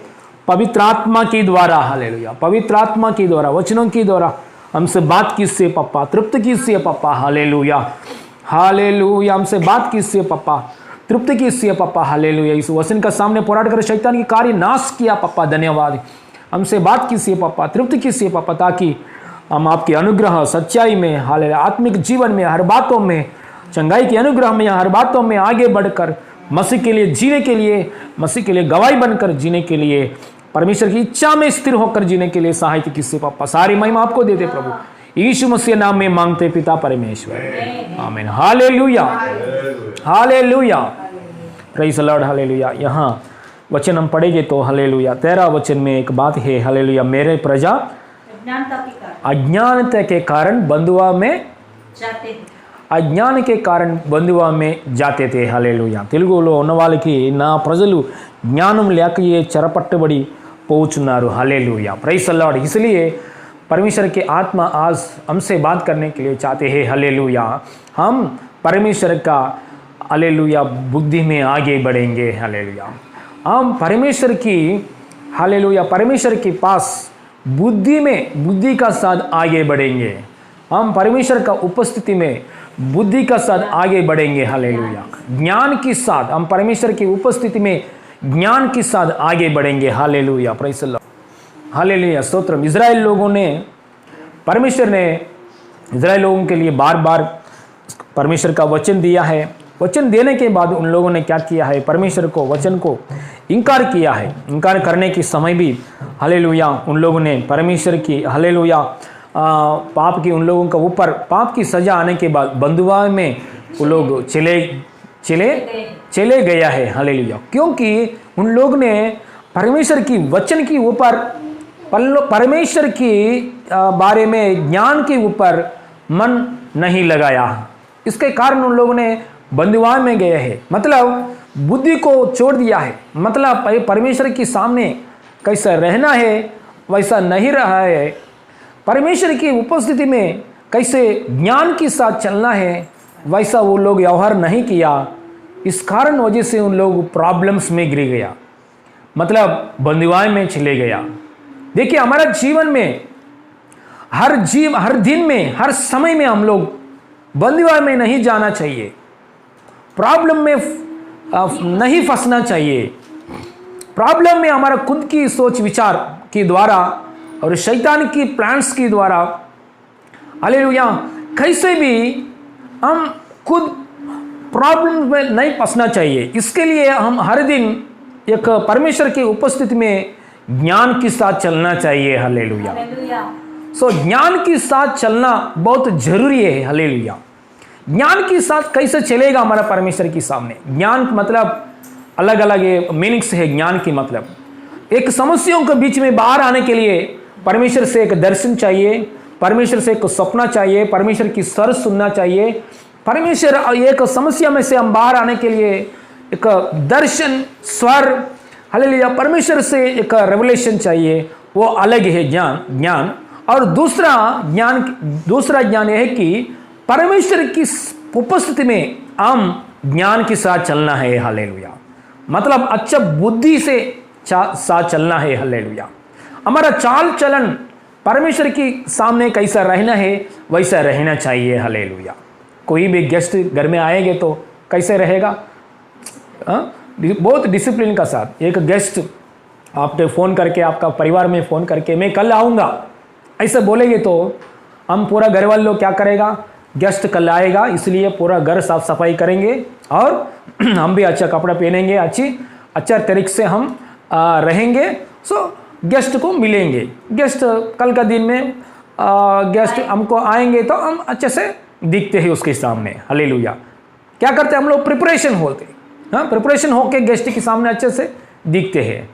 पवित्र आत्मा के द्वारा, हालेलुया, पवित्र आत्मा के द्वारा, वचनों के द्वारा हमसे बात कीजिए पप्पा, तृप्त कीजिए पप्पा, हालेलुया, हालेलुया, हमसे बात कीजिए पप्पा, तृप्त कीजिए पप्पा, हालेलुया। इस वचन का सामने पोराट कर शैतान की कार्य नाश किया पप्पा, धन्यवाद। हमसे बात कीजिए पप्पा, तृप्त कीजिए पप्पा, ताकि हम आपके अनुग्रह सच्चाई में, हालेलुया, आत्मिक जीवन में, हर बातों में, चंगाई के अनुग्रह में, हर बातों में आगे बढ़कर मसीह के लिए जीने के लिए, मसीह के लिए गवाही बनकर जीने के लिए, परमेश्वर की इच्छा में स्थिर होकर जीने के लिए सहायता कीजिए पप्पा। सारी महिमा आपको देते प्रभु, यीशु मसीह नाम में मांगते पिता परमेश्वर, आमीन। Hallelujah, hallelujah, praise the Lord, hallelujah. यहाँ वचन हम पढ़ेंगे तो हालेलुया 13 वचन में एक बात है, हालेलुया, मेरे प्रजा अज्ञानता के कारण बंधुआ में जाते हैं। అజ్ఞాన के कारण బంధువా में जाते थे హల్లెలూయా। తెలుగులో ఉన్న వాళ్ళకి నా ప్రజలు జ్ఞానం లేక ఏ చెరపట్టబడి పోచున్నారు, హల్లెలూయా, प्रेज़ द लॉर्ड। इसलिए परमेश्वर की आत्मा आज हमसे बात करने के लिए चाहते हैं, हल्लेलुया। हम परमेश्वर का हल्लेलुया बुद्धि में आगे बढ़ेंगे, हल्लेलुया। हम परमेश्वर की हल्लेलुया परमेश्वर के पास बुद्धि का साथ आगे बढ़ेंगे। हम परमेश्वर का उपस्थिति में बुद्धि का साथ आगे बढ़ेंगे, हल्लेलुया। ज्ञान के साथ हम परमेश्वर की उपस्थिति में ज्ञान के साथ आगे बढ़ेंगे, hallelujah, praise the Lord, hallelujah, stotram. Israel लोगों ने परमेश्वर ने इज़राइल लोगों के लिए बार बार परमेश्वर का वचन दिया है। वचन देने के बाद उन लोगों ने क्या किया है, परमेश्वर को वचन को इनकार किया है। इनकार करने के समय भी हालेलुया उन लोगों ने परमेश्वर की हालेलुया पाप की उन लोगों का ऊपर पाप की सजा आने के बाद बंधुआ में वो लोग चले गया है, हालेलुया। क्योंकि उन लोग ने परमेश्वर की वचन के ऊपर परमेश्वर की बारे में ज्ञान के ऊपर मन नहीं लगाया। इसके कारण उन लोगों ने बंधुआ में गए हैं, मतलब बुद्धि को छोड़ दिया है। मतलब परमेश्वर के सामने कैसा रहना है वैसा नहीं रहा है। परमेश्वर की उपस्थिति में कैसे ज्ञान के साथ चलना है वैसा वो लोग व्यवहार नहीं किया। इस कारण वजह से उन लोग प्रॉब्लम्स में गिर गया, मतलब बंधुआई में चले गया। देखिए हमारा जीवन में हर दिन में हर समय में हम लोग बंधुआई में नहीं जाना चाहिए, प्रॉब्लम में नहीं फंसना चाहिए। प्रॉब्लम में हमारा खुद की सोच विचार के द्वारा और शैतान की प्लान्स के द्वारा हालेलुया कैसे भी हम खुद प्रॉब्लम में नहीं फंसना चाहिए। इसके लिए हम हर दिन एक परमेश्वर की उपस्थिति में ज्ञान के साथ चलना चाहिए, हालेलुया। सो ज्ञान के साथ चलना बहुत जरूरी है, हालेलुया। ज्ञान के साथ कैसे चलेगा हमारा परमेश्वर के सामने? ज्ञान मतलब अलग अलग मीनिंग्स है। ज्ञान की मतलब एक समस्याओं के बीच में बाहर आने के लिए परमेश्वर से एक दर्शन चाहिए, परमेश्वर से एक सपना चाहिए, परमेश्वर की स्वर सुनना चाहिए। परमेश्वर एक समस्या में से हम बाहर आने के लिए एक दर्शन स्वर हालेलुया परमेश्वर से एक रेवलेशन चाहिए, वो अलग है ज्ञान। और दूसरा ज्ञान यह है कि परमेश्वर की उपस्थिति में हम ज्ञान के साथ चलना है, हालेलुया। मतलब अच्छा बुद्धि से साथ चलना है, हालेलुया। हमारा चाल चलन परमेश्वर के सामने कैसा रहना है वैसा रहना चाहिए, हालेलुया। कोई भी गेस्ट घर में आएंगे तो कैसे रहेगा? बहुत डिसिप्लिन का साथ। एक गेस्ट आपने फ़ोन करके आपका परिवार में फ़ोन करके मैं कल आऊँगा ऐसे बोलेंगे तो हम पूरा घर वाले लोग क्या करेगा? गेस्ट कल आएगा इसलिए पूरा घर साफ सफाई करेंगे और हम भी अच्छा कपड़ा पहनेंगे, अच्छा तरीके से हम रहेंगे। सो गेस्ट को मिलेंगे। गेस्ट कल का दिन में गेस्ट हमको आएंगे तो हम अच्छे से दिखते हैं उसके सामने, हालेलुया। क्या करते हैं हम लोग? प्रिपरेशन होते, हाँ, प्रिपरेशन होके गेस्ट के सामने अच्छे से दिखते हैं।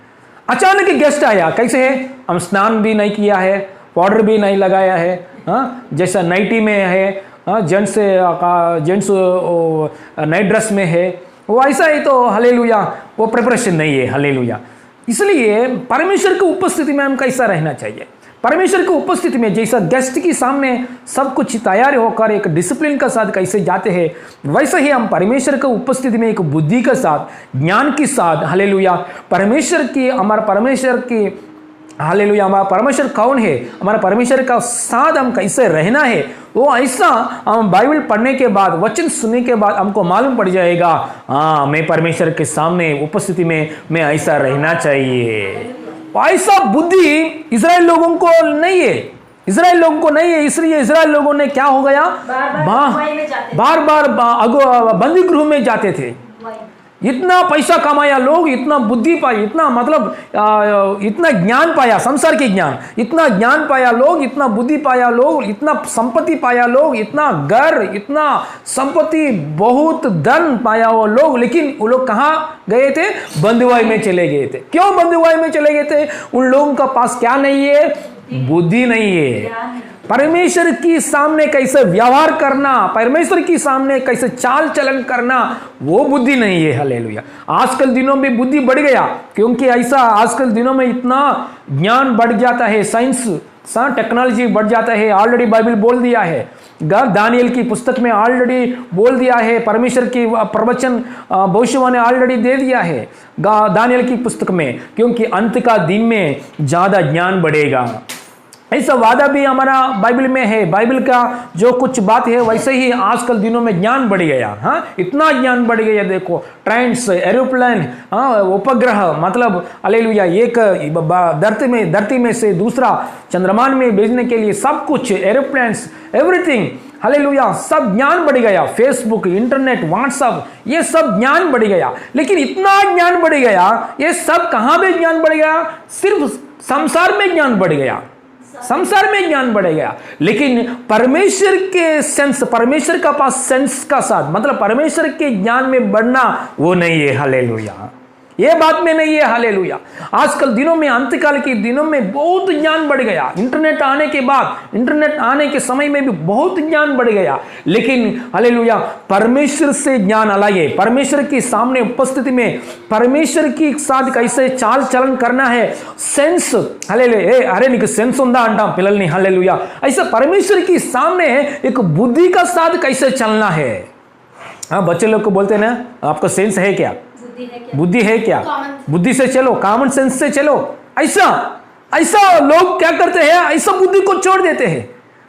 अचानक गेस्ट आया, कैसे है? हम स्नान भी नहीं किया है, पाउडर भी नहीं लगाया है, हाँ, जैसा नाइटी में है, हाँ, जेंट्स नाइट ड्रेस में है, वो ऐसा ही तो हालेलुया वो प्रिपरेशन नहीं है, हालेलुया। इसलिए परमेश्वर की उपस्थिति में हम कैसा रहना चाहिए? परमेश्वर की उपस्थिति में जैसा गेस्ट के सामने सब कुछ तैयार होकर एक डिसिप्लिन के साथ कैसे जाते हैं वैसे ही हम परमेश्वर की उपस्थिति में एक बुद्धि के साथ ज्ञान के साथ हालेलुया हमारा परमेश्वर कौन है, हमारा परमेश्वर का साथ हम कैसे रहना है वो ऐसा हम बाइबल पढ़ने के बाद वचन सुनने के बाद हमको मालूम पड़ जाएगा। हाँ, मैं परमेश्वर के सामने उपस्थिति में मैं ऐसा रहना चाहिए। ऐसा बुद्धि इजराइल लोगों को नहीं है, इसलिए इजराइल लोगों ने क्या हो गया? बार बार बंदी गृह में जाते थे। इतना पैसा कमाया लोग, इतना बुद्धि पाई, इतना मतलब इतना ज्ञान पाया, संसार के ज्ञान, इतना ज्ञान पाया लोग, इतना बुद्धि पाया लोग, इतना संपत्ति पाया लोग, इतना घर, इतना संपत्ति, बहुत धन पाया वो लोग, लेकिन वो लोग कहाँ गए थे? बंधुआई में चले गए थे। क्यों बंधुआई में चले गए थे? उन लोगों का पास क्या नहीं है? बुद्धि नहीं है। परमेश्वर की सामने कैसे व्यवहार करना, परमेश्वर की सामने कैसे चाल चलन करना, वो बुद्धि नहीं है। हालेलुया। आजकल दिनों में बुद्धि बढ़ गया, क्योंकि ऐसा आजकल दिनों में इतना ज्ञान बढ़ जाता है, साइंस टेक्नोलॉजी बढ़ जाता है। ऑलरेडी बाइबल बोल दिया है, दानियल की पुस्तक में ऑलरेडी बोल दिया है, परमेश्वर की प्रवचन भविष्यवाणी ऑलरेडी दे दिया है दानियल की पुस्तक में, क्योंकि अंत का दिन में ज्यादा ज्ञान बढ़ेगा। ऐसा वादा भी हमारा बाइबल में है। बाइबल का जो कुछ बात है वैसे ही आजकल दिनों में ज्ञान बढ़ गया। हाँ, इतना ज्ञान बढ़ गया, देखो ट्रेन्स, एरोप्लेन, हाँ, उपग्रह, मतलब हालेलुया, एक धरती में से दूसरा चंद्रमान में भेजने के लिए सब कुछ, एरोप्लेन्स, एवरीथिंग, हालेलुया, सब ज्ञान बढ़ गया। फेसबुक, इंटरनेट, व्हाट्सएप, ये सब ज्ञान बढ़ गया। लेकिन इतना ज्ञान बढ़ गया, ये सब कहाँ पे ज्ञान बढ़ गया? सिर्फ संसार में ज्ञान बढ़ गया, संसार में ज्ञान बढ़ गया। लेकिन परमेश्वर के सेंस, परमेश्वर का पास सेंस का साथ, मतलब परमेश्वर के ज्ञान में बढ़ना, वो नहीं है। हालेलुया, ये बात में नहीं है। हालेलुया। आजकल दिनों में, अंतकाल के दिनों में बहुत ज्ञान बढ़ गया। इंटरनेट आने के बाद, इंटरनेट आने के समय में भी बहुत ज्ञान बढ़ गया। लेकिन हालेलुया, परमेश्वर से ज्ञान अलग है। परमेश्वर के सामने उपस्थिति में परमेश्वर के साथ कैसे चाल चलन करना है, सेंस, हालेलुया, अरे नीకు सेंस ఉందా అంటాం పిల్లల్ని। हालेलुया, ऐसा परमेश्वर के सामने एक बुद्धि का साथ कैसे चलना है। हाँ, बच्चे लोग को बोलते हैं ना, आपका सेंस है क्या? बुद्धि है क्या? बुद्धि से चलो, कॉमन सेंस से चलो। ऐसा लोग क्या करते हैं? ऐसा बुद्धि को छोड़ देते हैं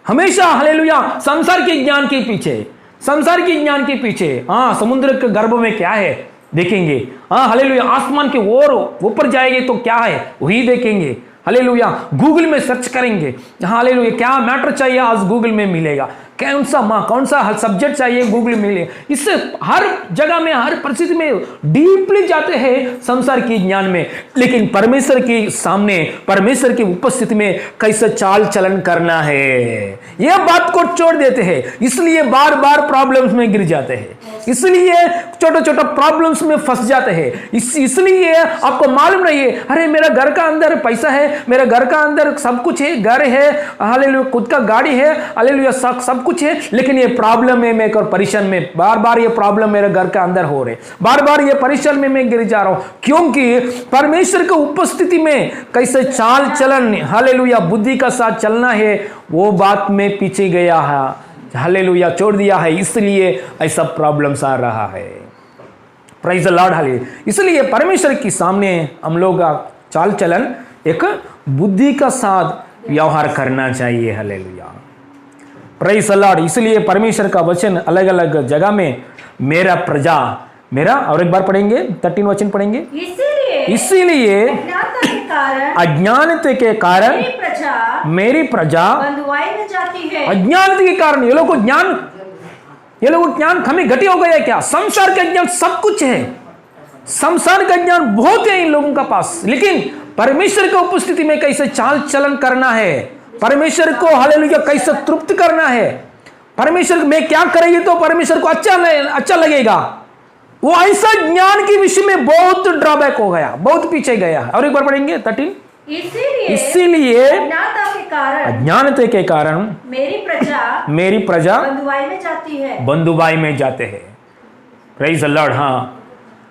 हमेशा। हालेलुया, संसार के ज्ञान के पीछे, संसार के ज्ञान के पीछे। हाँ, समुद्र के गर्भ में क्या है देखेंगे। हाँ, हालेलुया, आसमान के और ऊपर जाएंगे तो क्या है वही देखेंगे। हालेलुया, गूगल में सर्च करेंगे। हालेलुया, क्या मैटर चाहिए आज गूगल में मिलेगा, कौन सा सब्जेक्ट चाहिए गूगल में मिलेगा। इससे हर जगह में, हर परिस्थिति में डीपली जाते हैं संसार के ज्ञान में। लेकिन परमेश्वर के सामने, परमेश्वर की उपस्थिति में कैसे चाल चलन करना है, यह बात को छोड़ देते हैं। इसलिए बार बार प्रॉब्लम्स में गिर जाते हैं, इसलिए छोटा छोटा प्रॉब्लम्स में फंस जाते हैं। इसलिए आपको मालूम नहीं है, अरे मेरा घर का अंदर पैसा है, मेरा घर का अंदर सब कुछ है, घर है, हालेलुया, खुद का गाड़ी है, हालेलुया, सब कुछ है, लेकिन ये प्रॉब्लम में मैं और परेशान में, बार बार ये प्रॉब्लम मेरे घर के अंदर हो रहे, बार बार ये परेशान में मैं गिर जा रहा हूं, क्योंकि परमेश्वर की उपस्थिति में कैसे चाल चलन, हालेलुया, बुद्धि का साथ चलना है, वो बात में पीछे गया है, हालेलुया, छोड़ दिया है। इसलिए ऐसा प्रॉब्लम्स आ रहा है। Praise the Lord, hallelujah. इसलिए परमेश्वर के सामने हम लोग का चाल चलन एक बुद्धि का साथ व्यवहार करना चाहिए। Hallelujah, praise the Lord. इसलिए परमेश्वर का वचन अलग अलग जगह में मेरा प्रजा, मेरा, और एक बार पढ़ेंगे 13 वचन पढ़ेंगे। इसीलिए अज्ञानता के कारण मेरी प्रजा बंधुआई में जाती है। अज्ञानता के कारण ये लोग को ज्ञान कमी घटी हो गया क्या? संसार का ज्ञान सब कुछ है, संसार का ज्ञान बहुत है इन लोगों का पास, लेकिन परमेश्वर की उपस्थिति में कैसे चाल चलन करना है, परमेश्वर को हालेलुया कैसे तृप्त करना है, परमेश्वर में क्या करेंगे तो परमेश्वर को अच्छा लगेगा, वो ऐसा ज्ञान के विषय में बहुत ड्रॉबैक हो गया, बहुत पीछे गया है। और एक बार पढ़ेंगे 13। इसीलिए अज्ञानता के कारण मेरी प्रजा बंधुआई में जाते हैं। Praise the Lord. हाँ,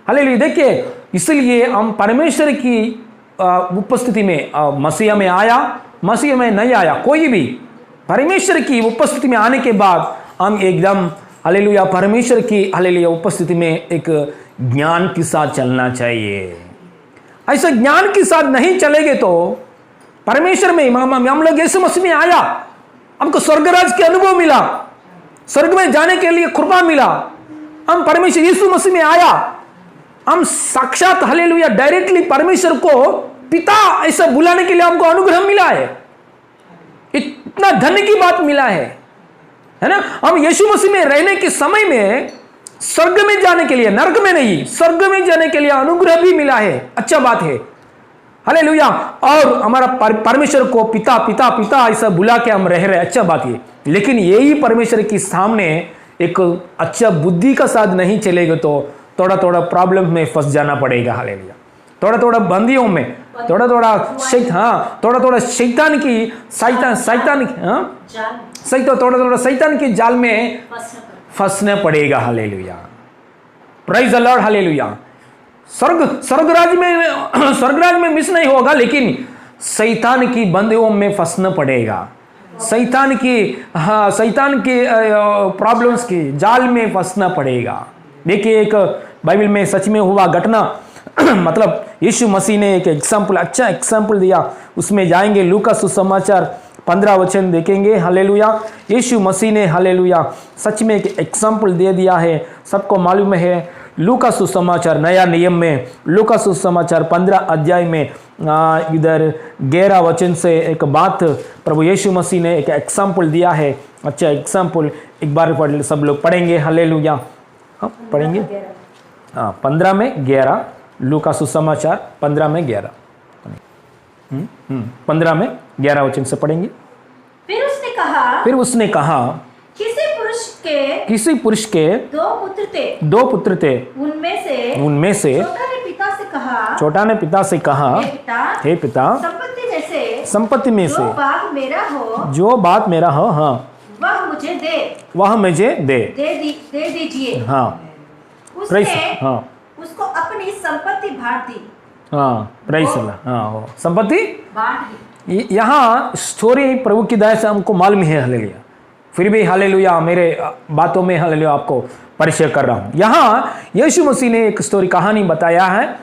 हालेलुया। देखिए, इसलिए हम परमेश्वर की उपस्थिति में, मसीह में आया, मसीह में नहीं आया, कोई भी परमेश्वर की उपस्थिति में आने के बाद हम एकदम हालेलुया परमेश्वर की हालेलुया उपस्थिति में एक ज्ञान के साथ चलना चाहिए। ऐसा ज्ञान के साथ नहीं चलेंगे तो परमेश्वर में हम लोग यीशु मसीह में आया, हमको स्वर्गराज के अनुभव मिला, स्वर्ग में जाने के लिए कृपा मिला, हम परमेश्वर यीशु मसीह में आया, हम साक्षात हालेलुया डायरेक्टली परमेश्वर को पिता ऐसा बुलाने के लिए हमको अनुग्रह मिला है, इतना धन्य की बात मिला है ना। हम यीशु मसीह में रहने के समय में स्वर्ग में जाने के लिए, नरक में नहीं, स्वर्ग में जाने के लिए अनुग्रह भी मिला है, अच्छा बात है, हालेलुया। और हमारा परमेश्वर को पिता पिता पिता ऐसा बुला के हम रह रहे, अच्छा बात है। लेकिन यही परमेश्वर के सामने एक अच्छा बुद्धि का साथ नहीं चलेगा तो थोड़ा थोड़ा प्रॉब्लम में फंस जाना पड़ेगा, हालेलुया। थोड़ा थोड़ा बंदियों में, थोड़ा थोड़ा शैतान की थोड़ा थोड़ा शैतान की जाल में फंसना पड़ेगा, hallelujah. Praise the Lord, hallelujah. स्वर्गराज में मिस नहीं होगा, लेकिन शैतान की बंदियों में फंसना पड़ेगा, शैतान की प्रॉब्लम्स की जाल में फंसना पड़ेगा। देखिए एक बाइबल में सच में हुआ घटना, मतलब यीशु मसीह ने एक एग्जाम्पल, अच्छा एग्जाम्पल दिया। उसमें जाएंगे लूका सुसमाचार 15 वचन देखेंगे, हालेलुया। यीशु मसीह ने, हालेलुया, सच में एक एग्जाम्पल दे दिया है। सबको मालूम है लूका सुसमाचार नया नियम में लूका सुसमाचार 15 अध्याय में इधर 11 वचन से एक बात प्रभु यीशु मसीह ने एक एग्जाम्पल दिया है, अच्छा एग्जाम्पल। एक बार पढ़, सब लोग पढ़ेंगे, हालेलुया। हाँ पढ़ेंगे, 15 में 11, लूका सुसमाचार 15 में 11, 15 में 11 वचन से पढ़ेंगे। फिर उसने कहा किसी पुरुष के दो पुत्र थे। उनमें से छोटा ने पिता से कहा, हे पिता, संपत्ति में से जो बात मेरा हो, हाँ, वह मुझे दे दीजिए। हाँ, उसने उसको अपनी संपत्ति बांट दी। हाँ, प्राइस, हाँ, संपत्ति बांट दी। यहाँ स्टोरी प्रभु की दया से हमको मालूम है, हालेलुया। फिर भी हालेलुया मेरे बातों में, हालेलुया, आपको परिचय कर रहा हूँ। यहाँ यीशु मसीह ने एक स्टोरी, कहानी बताया है।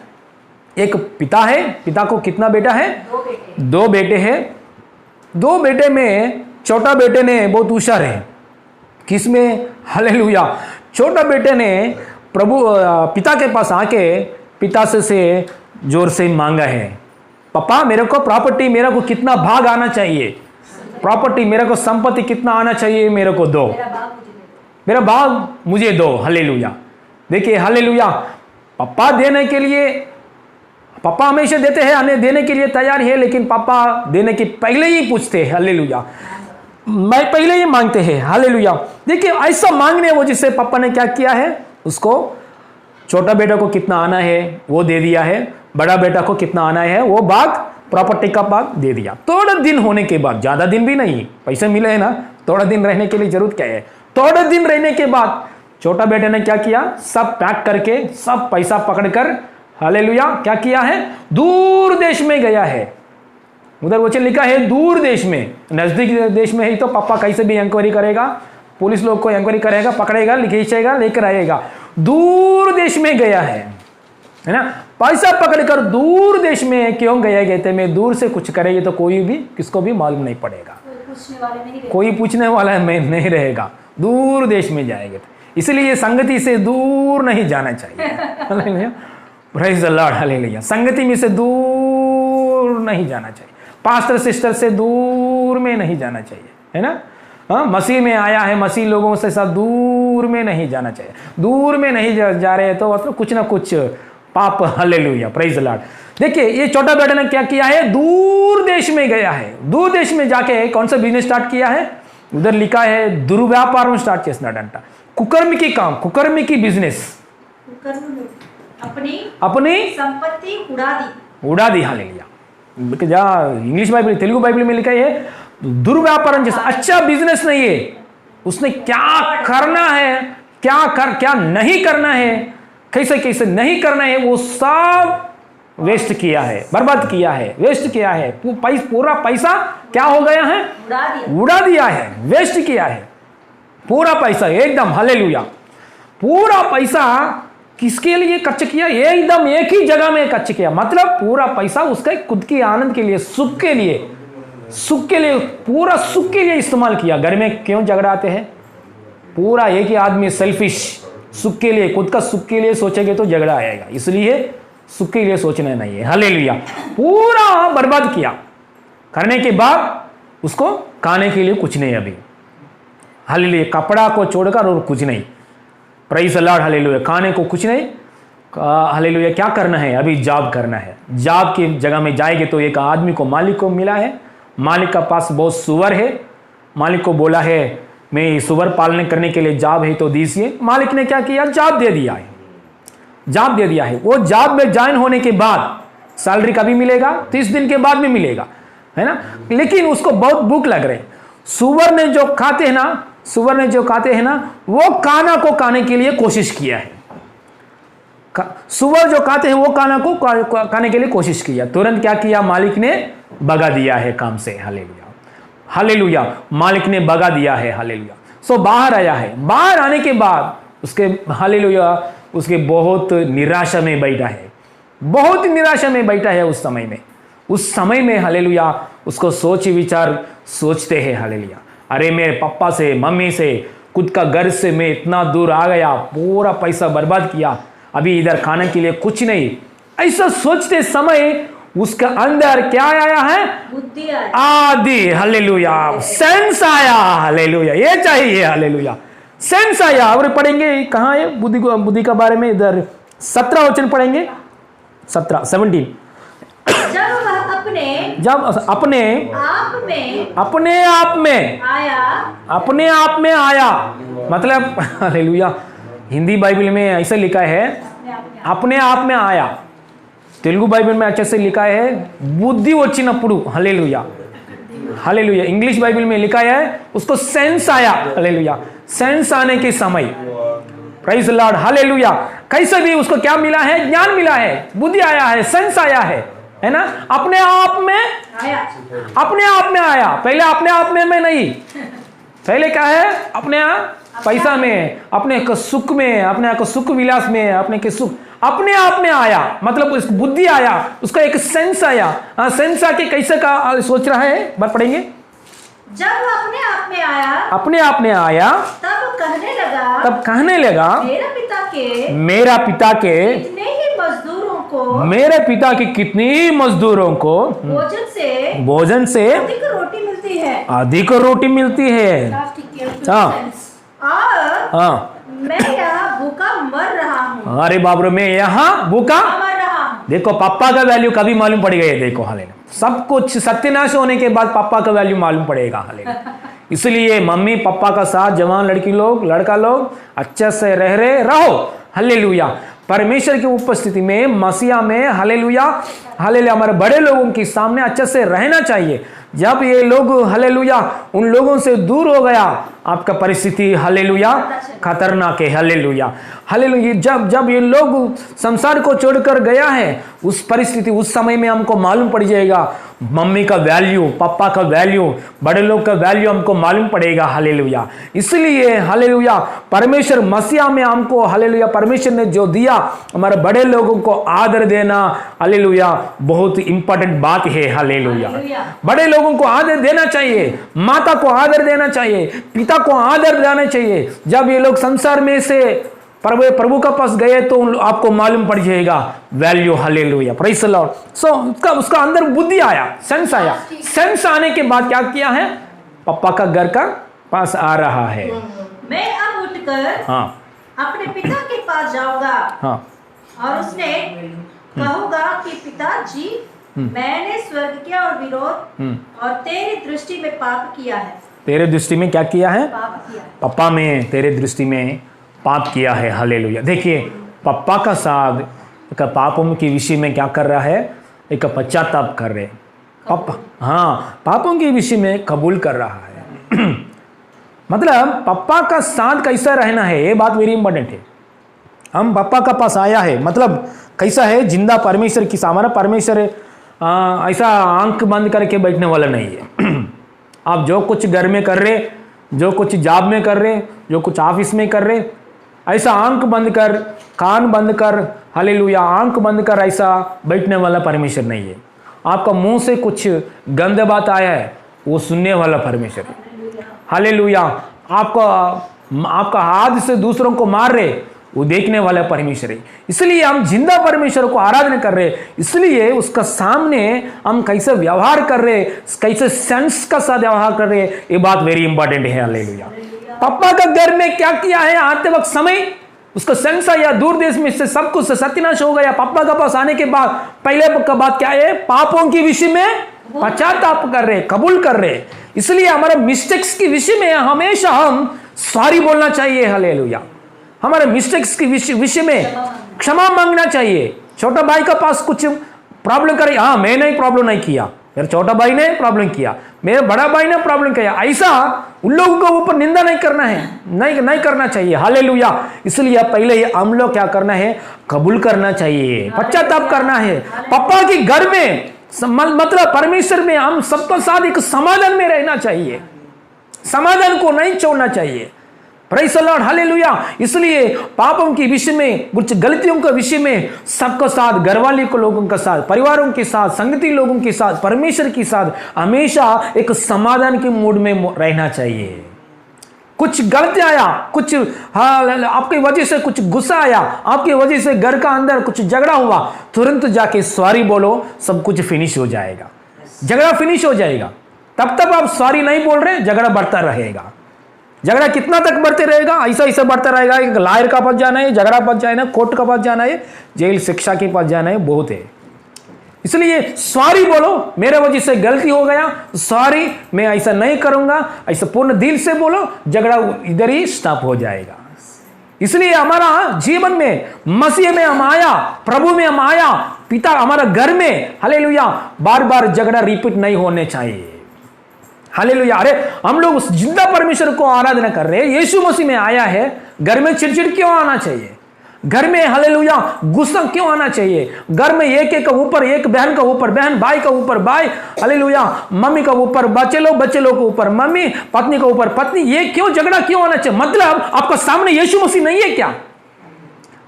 एक पिता है, पिता को कितना बेटा है? 2 बेटे हैं। 2 बेटे में छोटा बेटे ने बहुत होशियार है। किसमें? हालेलुया। छोटा बेटे ने प्रभु पिता के पास आके पिता से जोर से मांगा है, पापा मेरे को प्रॉपर्टी, मेरे को कितना भाग आना चाहिए, प्रॉपर्टी मेरे को संपत्ति कितना आना चाहिए, मेरे को दो, मेरा भाग मुझे दो, हालेलुया। देखिए हालेलुया, पापा देने के लिए, पापा हमेशा देते हैं, देने के लिए तैयार है, लेकिन पापा देने के पहले ही पूछते हैं, हालेलुया, मैं पहले ही मांगते हैं, हालेलुया। देखिए ऐसा मांगने वजह से पापा ने क्या किया है, उसको छोटा बेटा को कितना आना है वो दे दिया है, बड़ा बेटा को कितना आना है वो भाग, प्रॉपर्टी का भाग दे दिया। थोड़ा दिन होने के बाद, ज्यादा दिन भी नहीं, पैसे मिले है ना, थोड़ा दिन रहने के लिए जरूरत क्या है, थोड़ा दिन रहने के बाद छोटा बेटे ने क्या किया, सब पैक करके, सब पैसा पकड़कर, हालेलुया, क्या किया है, दूर देश में गया है। उधर वचन लिखा है दूर देश में, नजदीक देश में ही तो पापा कैसे भी इंक्वायरी करेगा, पुलिस लोग को इंक्वायरी करेगा, पकड़ेगा, लिखेगा, लेकर आएगा। दूर देश में गया है ना, पैसा पकड़कर दूर देश में क्यों गया, कहते मैं दूर से कुछ करेगी तो कोई भी किसको भी मालूम नहीं पड़ेगा, कोई पूछने वाला नहीं रहेगा, दूर देश में जाएंगे। इसलिए संगति से दूर नहीं जाना चाहिए। Praise the Lord, hallelujah. संगति में से दूर नहीं जाना चाहिए, पास्टर सिस्टर से दूर में नहीं जाना चाहिए, है ना। हाँ, मसीह में आया है, मसीह लोगों से साथ दूर में नहीं जाना चाहिए। दूर में नहीं जा रहे हैं तो मतलब कुछ ना कुछ पाप, हालेलुया, प्रेज़ द लॉर्ड। देखिए ये छोटा बेटा ने क्या किया है, दूर देश में गया है, दूर देश में जाके कौन सा बिजनेस स्टार्ट किया है, उधर लिखा है दुर्व्यापार स्टार्ट చేసినాడంట, कुकर्मी काम, कुकर्मी की बिजनेस, अपनी संपत्ति उड़ा दी, हालेलुया। जहाँ इंग्लिश बाइबल, तेलुगु बाइबल में लिखा है दुर्व्यापार जैसा, अच्छा बिजनेस नहीं है, उसने क्या करना है, क्या नहीं करना है, कैसे कैसे नहीं करना है, वो सब वेस्ट किया है, बर्बाद किया है, वेस्ट किया है। पूरा पैसा क्या हो गया है, उड़ा दिया है, वेस्ट किया है पूरा पैसा एकदम, हालेलुया। पूरा पैसा किसके लिए खर्च किया, एकदम एक ही जगह में खर्च किया, मतलब पूरा पैसा उसके खुद की आनंद के लिए, सुख के लिए, पूरा सुख के लिए इस्तेमाल किया। घर में क्यों झगड़ा आते हैं, पूरा एक ही आदमी सेल्फिश, सुख के लिए, खुद का सुख के लिए सोचेंगे तो झगड़ा आएगा, इसलिए सुख के लिए सोचना नहीं है, हालेलुया। पूरा बर्बाद किया, करने के बाद उसको खाने के लिए कुछ नहीं अभी, हालेलुया, कपड़ा को छोड़कर और कुछ नहीं, प्रेज़ द लॉर्ड, हालेलुया। खाने को कुछ नहीं, हालेलुया। क्या करना है? अभी जॉब करना है। जॉब की जगह में जाएंगे तो एक आदमी को, मालिक को मिला है। मालिक का पास बहुत सुअर है। मालिक को बोला है मैं सुअर पालने करने के लिए जॉब है तो दीजिए। मालिक ने क्या किया? जॉब दे दिया है, जॉब दे दिया है। वो जॉब में ज्वाइन होने के बाद सैलरी कभी मिलेगा? 30 दिन के बाद में मिलेगा, है ना। लेकिन उसको बहुत भूख लग रही। सुअर ने जो खाते हैं ना, वो खाना को खाने के लिए कोशिश किया है। सुअर जो खाते हैं वो खाना को खाने के लिए कोशिश किया। तुरंत क्या किया? मालिक ने भगा दिया है काम से। Hallelujah, hallelujah. मालिक ने भगा दिया है। हालेलुया। सो बाहर आया है। बाहर आने के बाद उसके, हालेलुया, उसके बहुत निराशा में बैठा है, बहुत निराशा में बैठा है। उस समय में हालेलुया उसको सोच विचार सोचते हैं। हालेलुया, अरे मेरे पापा से, मम्मी से, खुद का घर से मैं इतना दूर आ गया, पूरा पैसा बर्बाद किया, अभी इधर खाने के लिए कुछ नहीं। ऐसा सोचते समय उसका अंदर क्या आया है? बुद्धि आया, आदि, हालेलुया, सेंस आया। हालेलुया, ये चाहिए। हालेलुया, सेंस आया। और पढ़ेंगे कहाँ है बुद्धि का बारे में? इधर 17 वचन पढ़ेंगे, 17 जब वह अपने आप में आया, मतलब हालेलुया, हिंदी बाइबल में ऐसा लिखा है अपने आप में आया। तेलुगु बाइबल में अच्छे से लिखा है बुद्धि वच्चिनप्पुडु। Hallelujah, hallelujah. इंग्लिश बाइबल में लिखा है उसको सेंस आया। हालेलुया, सेंस आने के समय, प्रेज़ द लॉर्ड, हालेलुया। कैसे भी उसको क्या मिला है? ज्ञान मिला है, बुद्धि आया है, सेंस आया है ना। अपने आप में आया। पहले अपने आप में नहीं, पहले क्या है? अपने पैसा में, अपने सुख में, अपने सुख विलास में, अपने के सुख, अपने आप में आया। मतलब उसको बुद्धि आया, उसका एक सेंस आया। सेंस आके कैसे का सोच रहा है? बात पढ़ेंगे। जब वो अपने आप में आया तब कहने लगा मेरा पिता के मेरे पिता के कितनी मजदूरों को भोजन से अधिक रोटी मिलती है। हाँ, मैं यहाँ भूखा मर रहा हूँ। अरे बाप रे, मैं यहाँ भूखा मर रहा हूँ। देखो पापा का वैल्यू कभी मालूम पड़ गया। देखो हालेलुया, सब कुछ सत्यानाश होने के बाद पापा का वैल्यू मालूम पड़ेगा। हालेलुया, इसलिए मम्मी पापा का साथ, जवान लड़का लोग अच्छे से रहो। हालेलुया, परमेश्वर की उपस्थिति में, मसीहा में, हालेलुया, हालेलुया, हमारे बड़े लोगों के सामने अच्छे से रहना चाहिए। जब ये लोग, हालेलुया, उन लोगों से दूर हो गया, आपका परिस्थिति, हालेलुया, खतरनाक है। Hallelujah, hallelujah. जब ये लोग संसार को छोड़कर गया है, उस परिस्थिति, उस समय में हमको मालूम पड़ जाएगा मम्मी का वैल्यू, पापा का वैल्यू, बड़े लोग का वैल्यू हमको मालूम पड़ेगा। हालेलुया, इसलिए हालेलुया, परमेश्वर मसीहा में हमको, हालेलुया, परमेश्वर ने जो दिया, हमारे बड़े लोगों को आदर देना, हालेलुया, बहुत इंपॉर्टेंट बात है। हालेलुया, बड़े लोगों को आदर देना चाहिए, माता को आदर देना चाहिए, पिता को आदर देना चाहिए। जब ये लोग संसार में से प्रभु का पास गए तो आपको मालूम पड़ जाएगा value. Hallelujah, praise the Lord. So उसका अंदर बुद्धि आया, सेंस आया। सेंस आने के बाद क्या किया है? पापा का घर का पास आ रहा है। मैं अब उठकर अपने पिता के पास जाऊंगा और उसने कहूंगा कि पिताजी, मैंने स्वर्ग के और विरोध और तेरी दृष्टि में पाप किया है। तेरे दृष्टि में क्या किया है? पाप किया है। पापा में, तेरे दृष्टि में पाप किया है। हालेलुया, देखिए पापा का साथ एक पापों के विषय में क्या कर रहा है? एक पश्चाताप कर रहे पापा। हाँ, पापों के विषय में कबूल कर रहा है। मतलब पापा का साथ कैसा रहना है, ये बात वेरी इंपॉर्टेंट है। हम पापा का पास आया है, मतलब कैसा है? जिंदा परमेश्वर की, हमारा परमेश्वर ऐसा आंख बंद करके बैठने वाला नहीं है। आप जो कुछ घर में कर रहे, जो कुछ जॉब में कर रहे, जो कुछ ऑफिस में कर रहे, ऐसा आंख बंद कर, कान बंद कर, हालेलुया, आंख बंद कर ऐसा बैठने वाला परमेश्वर नहीं है। आपका मुंह से कुछ गंद बात आया है, वो सुनने वाला परमेश्वर है। हालेलुया, आपका हाथ से दूसरों को मार रहे, वो देखने वाला परमेश्वर है। इसलिए हम जिंदा परमेश्वर को आराधना कर रहे, इसलिए उसका सामने हम कैसे व्यवहार कर रहे, कैसे सेंस का साथ व्यवहार कर रहे, ये बात वेरी इंपॉर्टेंट है। हालेलुया, पापा का घर में क्या किया है? आते वक्त समय उसका सेंस आया दूर देश में से सब कुछ सत्यानाश हो गया। पापा के पास आने के बाद पहले का बात क्या है, पापों के विषय में पश्चाताप कर रहे, कबूल कर रहे। इसलिए हमारे मिस्टेक्स के विषय में हमेशा हम सॉरी बोलना चाहिए। हालेलुया। हमारे मिस्टेक्स के विषय में क्षमा मांगना चाहिए। छोटा भाई के पास कुछ प्रॉब्लम करे, हाँ मैंने प्रॉब्लम नहीं किया, मेरे छोटा भाई ने प्रॉब्लम किया, मेरे बड़ा भाई ने प्रॉब्लम किया, ऐसा उन लोगों के ऊपर निंदा नहीं करना है, नहीं करना चाहिए। हालेलुया। इसलिए पहले हम लोग क्या करना है, कबूल करना चाहिए, पश्चाताप करना है। पापा के घर में मतलब परमेश्वर में हम सबके साथ एक समाधान में रहना चाहिए, समाधान को नहीं छोड़ना चाहिए। Praise the Lord, hallelujah. इसलिए पापों के विषय में, कुछ गलतियों के विषय में सबके साथ, घरवाले को लोगों के साथ, परिवारों के साथ, संगति लोगों के साथ, परमेश्वर के साथ हमेशा एक समाधान के मूड में रहना चाहिए। कुछ गलती आया, कुछ आपकी वजह से कुछ गुस्सा आया, आपकी वजह से घर का अंदर कुछ झगड़ा हुआ, तुरंत जाके सॉरी बोलो, सब कुछ फिनिश हो जाएगा, झगड़ा फिनिश हो जाएगा। तब तक आप सॉरी नहीं बोल रहे, झगड़ा बढ़ता रहेगा। झगड़ा कितना तक बढ़ते रहेगा, ऐसा बढ़ता रहेगा। एक लायर का पास जाना है, झगड़ा पास जाना है, कोर्ट का पास जाना है, जेल शिक्षा के पास जाना है, बहुत है। इसलिए सॉरी बोलो, मेरे वजह से गलती हो गया, सॉरी, मैं ऐसा नहीं करूंगा, ऐसा पूर्ण दिल से बोलो, झगड़ा इधर ही स्टॉप हो जाएगा। इसलिए हमारा जीवन में, मसीह में हम आया, प्रभु में हम आया, पिता हमारा घर में, हालेलुया, बार बार झगड़ा रिपीट नहीं होने चाहिए। हालेलुया। अरे हम लोग उस जिंदा परमेश्वर को आराधना कर रहे हैं, यीशु मसीह में आया है, घर में चिड़चिड़ क्यों आना चाहिए, घर में हालेलुया गुस्सा क्यों आना चाहिए, घर में एक के ऊपर एक, बहन का ऊपर बहन, भाई का ऊपर भाई, हालेलुया, मम्मी का ऊपर बच्चे लोग के ऊपर मम्मी, पत्नी का ऊपर पत्नी, ये क्यों झगड़ा क्यों आना चाहिए? मतलब आपका सामने यीशु मसीह नहीं है क्या?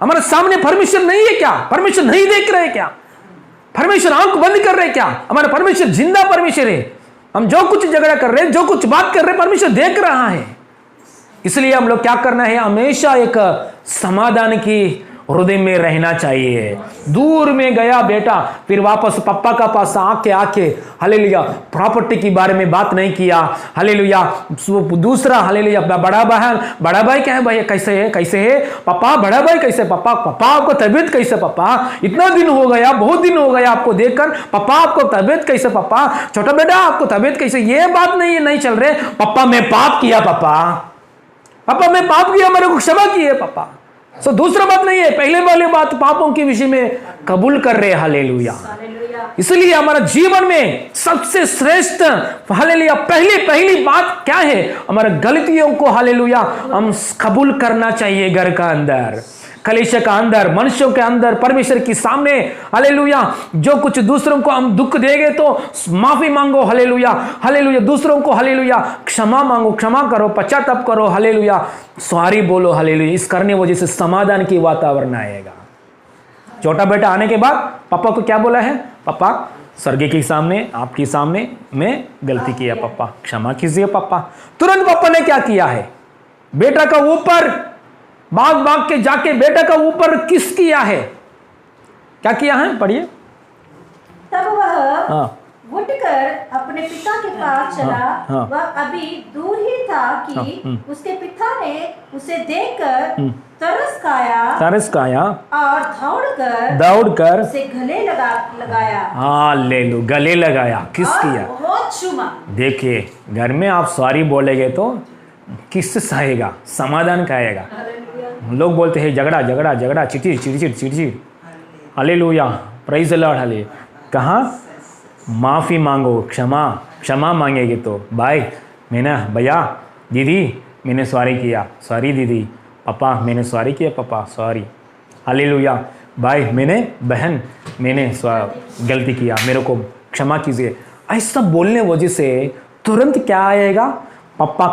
हमारे सामने परमेश्वर नहीं है क्या? परमेश्वर नहीं देख रहे क्या? परमेश्वर आंख बंद कर रहे क्या? हमारा परमेश्वर जिंदा परमेश्वर है। हम जो कुछ झगड़ा कर रहे हैं, जो कुछ बात कर रहे हैं, परमेश्वर देख रहा है। इसलिए हम लोग क्या करना है, हमेशा एक समाधान की हृदय में रहना चाहिए। दूर में गया बेटा, फिर वापस पापा का पास आके हालेलुया प्रॉपर्टी के बारे में बात नहीं किया, हालेलुया दूसरा, हालेलुया बड़ा बहन, बड़ा भाई क्या है भाई, कैसे है पापा, बड़ा भाई कैसे पापा, आपको तबीयत कैसे पापा, इतना दिन हो गया, बहुत दिन हो गया आपको देखकर, पापा आपको तबीयत कैसे पापा, छोटा बेटा आपको तबीयत कैसे, ये बात नहीं चल रहे। पापा मैं पाप किया, पापा मैं पाप किया, मेरे को क्षमा किए पापा। सो दूसरा बात नहीं है, पहले वाली बात पापों के विषय में कबूल कर रहे। हालेलुया। इसलिए हमारा जीवन में सबसे श्रेष्ठ हालेलुया पहली बात क्या है, हमारे गलतियों को हालेलुया हम कबूल करना चाहिए। घर का अंदर, कलीसिया का अंदर, मनुष्यों के अंदर, परमेश्वर के सामने हालेलुया जो कुछ दूसरों को हम दुख देंगे तो माफी मांगो, हालेलुया दूसरों को हालेलुया क्षमा मांगो, क्षमा करो, पश्चाताप करो, हालेलुया सॉरी बोलो, हालेलुया। इस करने वजह से समाधान की वातावरण आएगा। छोटा बेटा आने के बाद पापा को क्या बोला है, पापा स्वर्ग के सामने, आपके सामने मैं गलती किया पापा, क्षमा कीजिए पापा। तुरंत पापा ने क्या किया है, बेटा का ऊपर भाग के जाके बेटा का ऊपर किस किया है, क्या किया है, पढ़िए। तब वह उठकर अपने पिता के पास चला। वह अभी दूर ही था कि उसके पिता ने उसे देखकर तरस खाया और दौड़कर उसे गले लगाया। हालेलुया, गले लगाया, किस किया, बहुत चूमा। देखिए घर में आप सॉरी बोलेगे तो किससे सहेगा, समाधान का आएगा। लोग बोलते हैं झगड़ा चिड़चिड़। Hallelujah, praise the Lord, hallelujah. कहाँ माफ़ी मांगो, क्षमा मांगेगे तो भाई मैंने, भैया दीदी मैंने सॉरी किया, सॉरी दीदी, पापा मैंने सॉरी किया, पापा सॉरी, हालेलुया भाई बहन मैंने गलती किया, मेरे को क्षमा कीजिए। ऐसा बोलने वजह से तुरंत क्या आएगा, पापा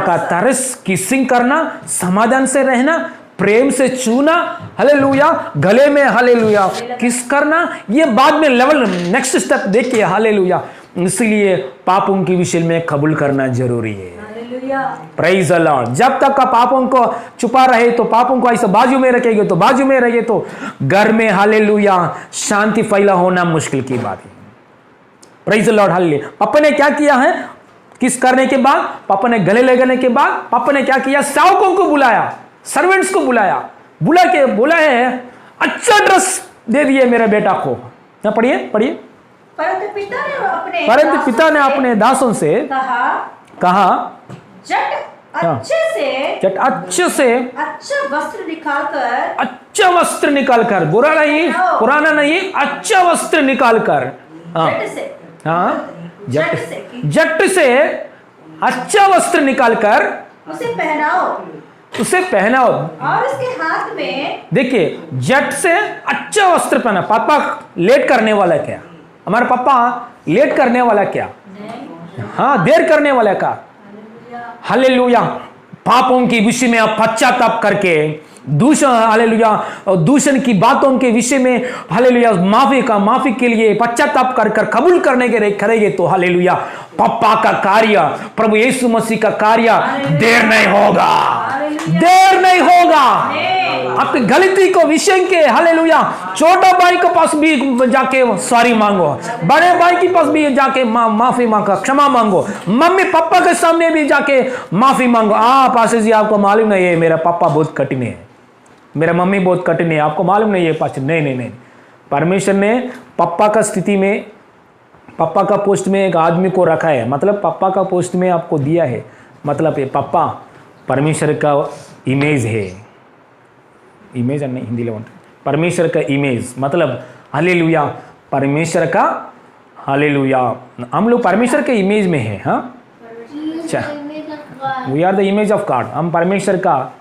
का तरस, किसिंग करना, समाधान से रहना, प्रेम से छूना, हालेलुया गले में, हालेलुया किस करना, ये बाद में लेवल नेक्स्ट स्टेप देखिए, हालेलुया। इसलिए पापों के विषय में कबूल करना जरूरी है। Praise the Lord. जब तक का पापों को छुपा रहे तो, पापों को ऐसा बाजू में रखेंगे तो, घर में हालेलुया शांति फैला होना मुश्किल की बात है। Praise the Lord, hallelujah. पापा ने क्या किया है, किस करने के बाद, पापा ने गले लगाने के बाद पापा ने क्या किया, सेवकों को बुलाया। सर्वेंट्स को बुलाया, बुला के बोला है अच्छा ड्रेस दे दिए मेरे बेटा को। ना पढ़िए पढ़िए। परंतु पिता ने अपने दासों से कहा झट अच्छे से अच्छा वस्त्र निकालकर बुरा नहीं, पुराना नहीं, अच्छा वस्त्र निकालकर, झट से अच्छा वस्त्र निकालकर उसे पहनाओ और उसके हाथ में, देखिए झट से अच्छा वस्त्र पहना। पापा लेट करने वाला क्या? हमारे पापा लेट करने वाला क्या? हाँ, देर करने वाला का? हालेलुया। पापों के विषय में आप पश्चाताप करके दूषण, हालेलुया, दूषण की बातों के विषय में हालेलुया माफी के लिए पश्चाताप कर कबूल करने के करेंगे तो हालेलुया पापा का कार्य, प्रभु यीशु मसीह का कार्य देर नहीं होगा, देर नहीं होगा। आपकी गलती को विषय के हालेलुया छोटा भाई के पास भी जाके सॉरी मांगो, बड़े भाई के पास भी जाके माफी मांगो, क्षमा मांगो, मम्मी पापा के सामने भी जाके माफी मांगो। पास्टर जी आपको मालूम नहीं है मेरा पापा बहुत कठिन है, मेरा मम्मी बहुत कठिन है, आपको मालूम नहीं है पास्टर। नहीं, परमेश्वर ने पापा का स्थिति में, पापा का पोस्ट में एक आदमी को रखा है, मतलब पापा का पोस्ट में आपको दिया है, मतलब ये पापा परमेश्वर का इमेज है। इमेज नहीं, हिंदी में परमेश्वर का इमेज, मतलब हालेलुया परमेश्वर का, हालेलुया हम लोग परमेश्वर के इमेज में है। हाँ, अच्छा, we are the image of God. हम परमेश्वर का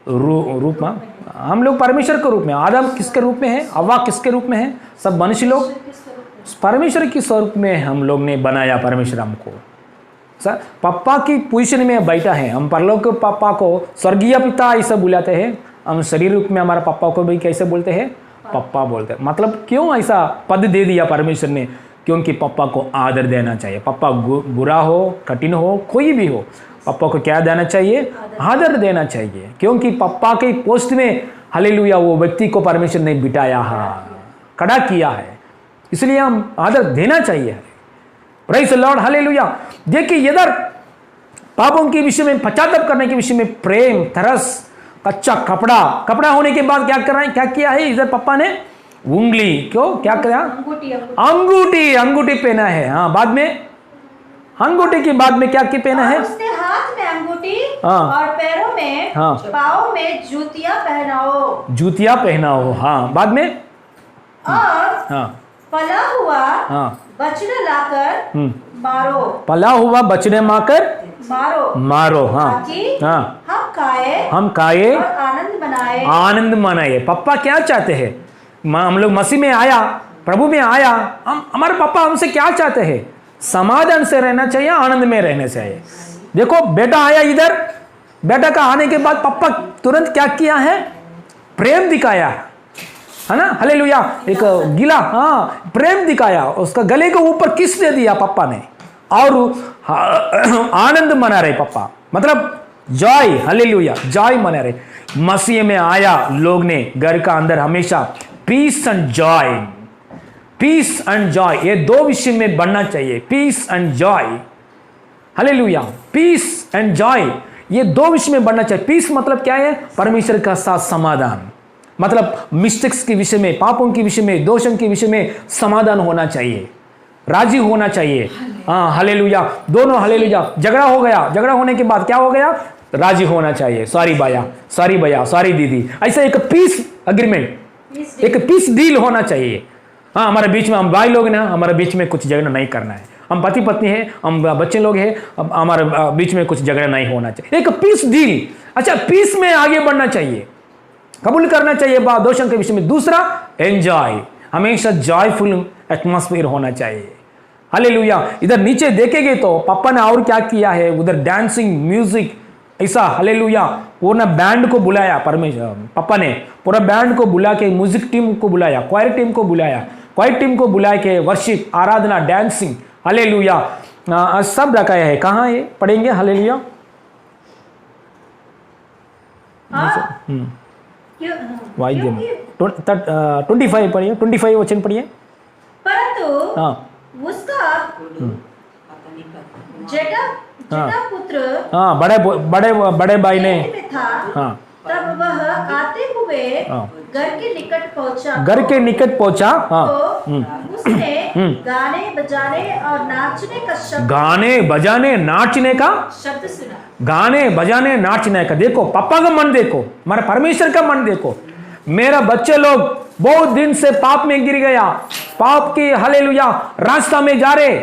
रूप में, हम लोग परमेश्वर के रूप में। आदम किसके रूप में है? हव्वा किसके रूप में है? सब मनुष्य लोग परमेश्वर के स्वरूप में हम लोग ने बनाया परमेश्वर हमको। सर पापा की पोजीशन में बैठा है। हम परलोक के पापा को स्वर्गीय पिता ऐसा बुलाते हैं, हम शरीर रूप में हमारा पापा को भी कैसे बोलते हैं? पापा बोलते हैं। मतलब क्यों ऐसा पद दे दिया परमेश्वर ने? क्योंकि पापा को आदर देना चाहिए। पापा बुरा हो, कठिन हो, कोई भी हो, पापा को क्या देना चाहिए? आदर देना चाहिए। क्योंकि पापा के पोस्ट में हालेलुया वो व्यक्ति को परमेश्वर ने बिठाया है, खड़ा किया है, इसलिए हम आदर देना चाहिए। Praise the Lord, hallelujah. देखिए इधर पापों के विषय में, पश्चाताप करने के विषय में प्रेम, तरस, कच्चा कपड़ा होने के बाद क्या कर रहे हैं? क्या किया है इधर पापा ने? उंगली, क्यों क्या किया? अंगूठी पहना है। हाँ, बाद में अंगूठी के बाद में क्या की पहना है? उसने हाथ में अंगूठी हाँ, और पैरों में, हाँ, पाँव में जूतियां पहनाओ। हाँ, बाद में और हाँ, पला हुआ हाँ, बछड़ा लाकर मारो। पला हुआ बछड़े मारो। हाँ, हाँ, हम खाए और आनंद मनाए। पापा क्या चाहते हैं? हम लोग मसीह में आया, प्रभु में आया, हमारे पापा हमसे क्या चाहते हैं? समाधान से रहना चाहिए, आनंद में रहना चाहिए। देखो बेटा आया इधर, बेटा का आने के बाद पापा तुरंत क्या किया है? प्रेम दिखाया है ना, हालेलुया। एक गिला, हाँ, प्रेम दिखाया, उसका गले के ऊपर किस दे दिया पापा ने, और आनंद मना रहे पापा, मतलब जॉय, हालेलुया, जॉय मना रहे। मसीह में आया लोग ने घर का अंदर हमेशा पीस एंड जॉय, ये दो विषय में बनना चाहिए, peace and joy, hallelujah. Peace and joy ये दो विषय में बनना चाहिए। पीस मतलब क्या है? परमेश्वर का साथ समाधान, मतलब मिस्टेक्स के विषय में, पापों के विषय में, दोषों के विषय में समाधान होना चाहिए, राजी होना चाहिए। हाँ, हालेलुया। दोनों, हालेलुया। झगड़ा हो गया, झगड़ा होने के बाद क्या हो गया? राजी होना चाहिए, सॉरी भैया, सॉरी दीदी, ऐसा एक पीस एग्रीमेंट, एक पीस डील होना चाहिए। हाँ, हमारे बीच में, हम भाई लोग ना, हमारे बीच में कुछ झगड़ा नहीं करना है। हम पति पत्नी हैं, हम बच्चे लोग हैं, हमारे बीच में कुछ झगड़ा नहीं होना चाहिए, एक पीस डील। अच्छा, पीस में आगे बढ़ना चाहिए, कबूल करना चाहिए दोषों के विषय में। दूसरा, एंजॉय, हमेशा जॉयफुल एटमॉस्फेयर होना चाहिए, हालेलुया। इधर नीचे देखेंगे तो पापा ने और क्या किया है? उधर डांसिंग, म्यूजिक, ऐसा, हालेलुया। पूरा बैंड को बुलाया, परमेश्वर पापा ने पूरा बैंड को बुला के, म्यूजिक टीम को बुलाया, क्वायर टीम को बुला के वर्शिप, आराधना, डांसिंग, हालेलुया, सब रखाया है। कहाँ है? पढ़ेंगे, हालेलुया। वाइद्य 25 पढ़िए, 25 वचन पढ़िए। परंतु हाँ, उसका जेठा पुत्र, हाँ, बड़े भाई ने, हाँ, तब वह आते हुए घर के निकट पहुंचा। घर के निकट पहुंचा। हाँ, तो उसने गाने बजाने और नाचने का गाने बजाने नाचने का शब्द सुना। गाने बजाने नाचने का। देखो पापा का मन, देखो हमारे परमेश्वर का मन। देखो मेरा बच्चे लोग बहुत दिन से पाप में गिर गया, पाप की हालेलुया रास्ता में जा रहे,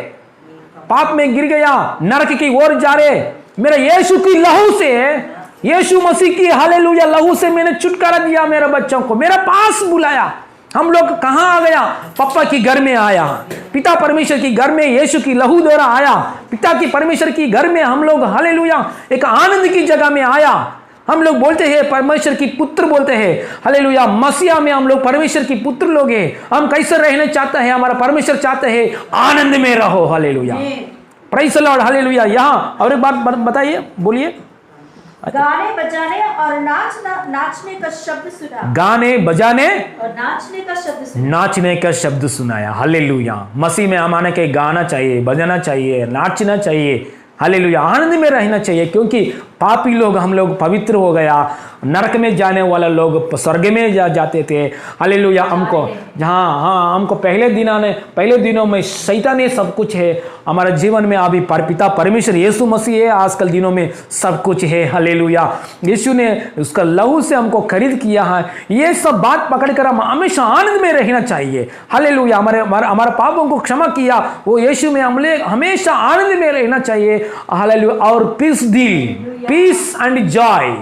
पाप में गिर गया, नरक की ओर जा रहे। मेरा यीशु की लहू से, यीशु मसीह की हालेलुया लहू से मैंने छुटकारा दिया मेरे बच्चों को, मेरा पास बुलाया। हम लोग कहां आ गया? पापा की घर में आया, पिता परमेश्वर की घर में यीशु की लहू द्वारा आया। पिता की परमेश्वर की घर में हम लोग हालेलुया एक आनंद की जगह में आया। हम लोग बोलते हैं परमेश्वर की पुत्र बोलते हैं, हालेलुया मसीहा में हम लोग परमेश्वर की पुत्र लोग हैं। हम कैसे रहना चाहते हैं? हमारा परमेश्वर चाहते हैं आनंद में रहो। Hallelujah, praise the Lord, hallelujah. यहां और एक बात बताइए, बोलिए। गाने बजाने और नाचने का शब्द सुना। गाने बजाने और नाचने का शब्द सुना। नाचने का शब्द सुनाया। हालेलुया, मसीह में हम आने के गाना चाहिए, बजाना चाहिए, नाचना चाहिए, हालेलुया आनंद में रहना चाहिए। क्योंकि पापी लोग हम लोग पवित्र हो गया, नरक में जाने वाला लोग स्वर्ग में जाते थे। हालेलुया, हमको जहाँ हाँ हमको पहले दिनों में शैतान ने सब कुछ है हमारे जीवन में। अभी पिता परमेश्वर यीशु मसीह है, आजकल दिनों में सब कुछ है। हालेलुया, यीशु ने उसका लहू से हमको खरीद किया है। ये सब बात पकड़कर हम हमेशा आनंद में रहना चाहिए। हालेलुया, हमारे पापों को क्षमा किया वो यीशु में, हमने हमेशा आनंद में रहना चाहिए। हालेलुया, और पीस एंड जॉय,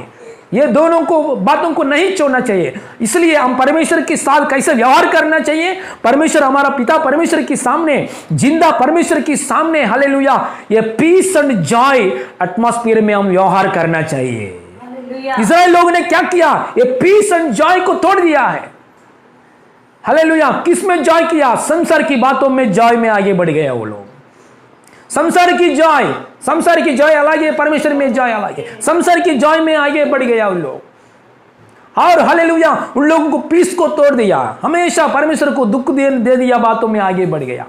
ये दोनों को बातों को नहीं छोड़ना चाहिए। इसलिए हम परमेश्वर के साथ कैसे व्यवहार करना चाहिए? परमेश्वर हमारा पिता परमेश्वर के सामने, जिंदा परमेश्वर के सामने, हालेलुया ये पीस एंड जॉय एटमॉस्फेयर में हम व्यवहार करना चाहिए। इस्राएल लोगों ने क्या किया? ये पीस एंड जॉय को तोड़ दिया है। हालेलुया, किस में जॉय किया? संसार की बातों में जॉय में आगे बढ़ गया वो लोग। संसार की जॉय अलग है, परमेश्वर में जॉय अलग है। संसार की जॉय में आगे बढ़ गया उन लोग, और हालेलुया उन लोगों को पीस को तोड़ दिया, हमेशा परमेश्वर को दुख दे दिया, बातों में आगे बढ़ गया,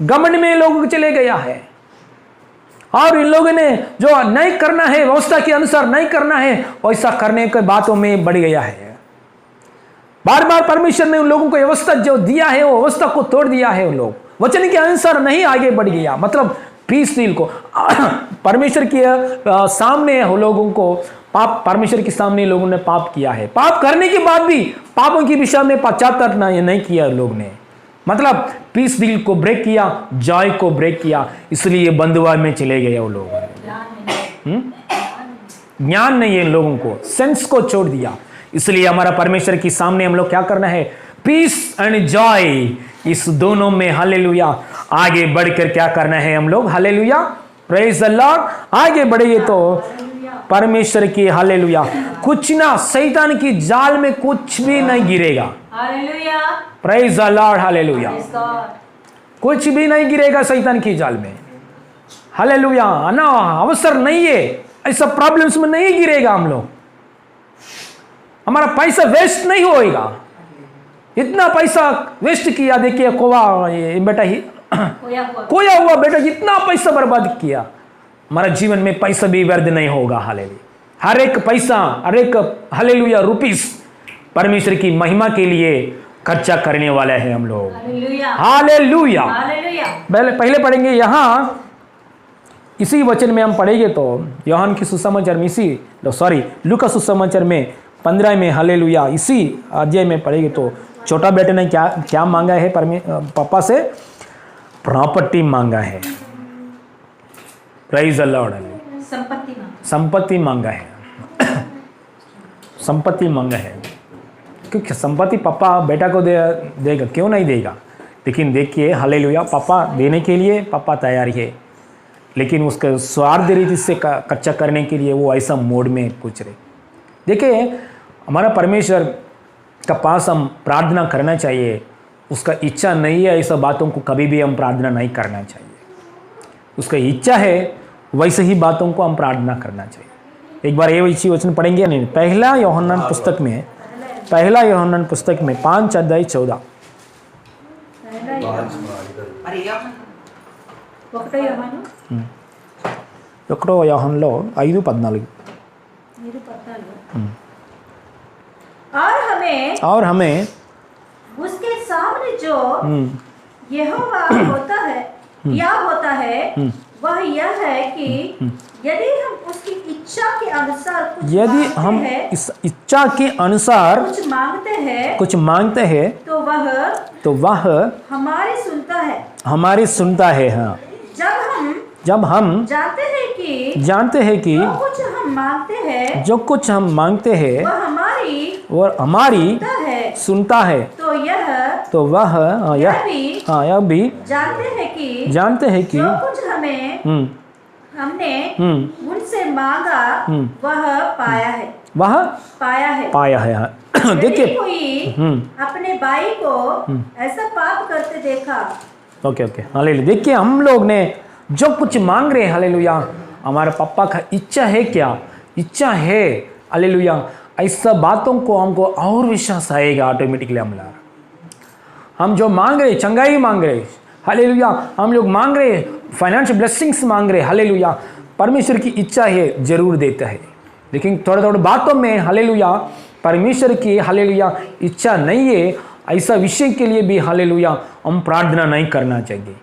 घमंड में लोगों को चले गया है। और इन लोगों ने जो नहीं करना है, व्यवस्था के अनुसार नहीं करना है, वैसा करने के बातों में बढ़ गया है। बार बार परमेश्वर ने उन लोगों को व्यवस्था जो दिया है वो व्यवस्था को तोड़ दिया है। उन लोग वचन के अनुसार नहीं आगे बढ़ गया, मतलब पीस दिल को परमेश्वर के सामने लोगों को पाप, परमेश्वर के सामने लोगों ने पाप किया है। पाप करने के बाद भी पापों की विषय में पश्चाताप नहीं किया लोग ने, मतलब पीस दिल को ब्रेक किया, जॉय को ब्रेक किया, इसलिए बंधुआ में चले गए वो लोग। ज्ञान नहीं है लोगों को, सेंस को छोड़ दिया। इसलिए हमारा परमेश्वर के सामने हम लोग क्या करना है? पीस एंड जॉय, इस दोनों में हालेलुया आगे बढ़कर क्या करना है हम लोग? Hallelujah, praise the Lord. आगे बढ़ेंगे तो परमेश्वर की हालेलुया कुछ ना, शैतान की जाल में कुछ भी नहीं गिरेगा। Hallelujah, praise the Lord, hallelujah कुछ भी नहीं गिरेगा शैतान की जाल में। हालेलुया ना, अवसर नहीं है, ऐसा प्रॉब्लम्स में नहीं गिरेगा हम लोग। हमारा पैसा वेस्ट नहीं होएगा। इतना पैसा वेस्ट किया, देखिए बेटा ही खोया हुआ बेटा, इतना पैसा बर्बाद किया। हमारा जीवन में पैसा भी व्यर्थ नहीं होगा। हालेलुया, हर एक पैसा, हर एक हालेलुया रुपीस परमेश्वर की महिमा के लिए खर्चा करने वाले हैं हम लोग। हालेलुया, पहले पढ़ेंगे यहाँ इसी वचन में हम पढ़ेंगे तो यूहन्ना की सुसमाचार में लूका सुसमाचार में 15 में हालेलुया इसी अध्याय में पढ़ेंगे तो छोटा बेटे ने क्या मांगा है? पापा से प्रॉपर्टी मांगा है। प्रेज द लॉर्ड, संपत्ति मांगा है। संपत्ति मांगा है, क्योंकि संपत्ति पापा बेटा को देगा, क्यों नहीं देगा? लेकिन देखिए हालेलुया, पापा देने के लिए पापा तैयार है, लेकिन उसके स्वार्थ रीति से कच्चा करने के लिए वो ऐसा मोड में पूछ रहे। देखिए हमारा परमेश्वर का पास हम प्रार्थना करना चाहिए, उसका इच्छा नहीं है ऐसा बातों को कभी भी हम प्रार्थना नहीं करना चाहिए। उसका इच्छा है वैसे ही बातों को हम प्रार्थना करना चाहिए। एक बार ये इसी वचन पढ़ेंगे नहीं, पहला यूहन्ना पुस्तक में 5 अध्याय 14। ఒకటో యోహానులో 5:14 हमें उसके सामने जो यहोवा होता है या होता है वह यह है कि यदि हम उसकी इच्छा के अनुसार कुछ यदि मांगते हम हैं, इस इच्छा के अनुसार कुछ मांगते हैं तो वह हमारी सुनता है। हाँ, जब हम जानते हैं कि जो कुछ हम मांगते हैं वह हमारी सुनता है तो वह यह भी जानते हैं कि हमने उनसे मांगा वह पाया है। हाँ। देखिए अपने भाई को ऐसा पाप करते देखा। Okay hallelujah. देखिए हम लोग ने जो कुछ मांग रहे हैं हालेलुया, हमारे पापा का इच्छा है क्या? इच्छा है हालेलुया। ऐसा बातों को हमको और विश्वास आएगा ऑटोमेटिकली। हम जो मांग रहे, चंगाई मांग रहे हालेलुया, हम लोग मांग रहे फाइनेंशियल ब्लेसिंग्स मांग रहे हालेलुया, परमेश्वर की इच्छा है जरूर देता है। लेकिन थोड़े बातों में हालेलुया परमेश्वर की हालेलुया इच्छा नहीं है, ऐसा विषय के लिए भी हालेलुया हम प्रार्थना नहीं करना चाहिए।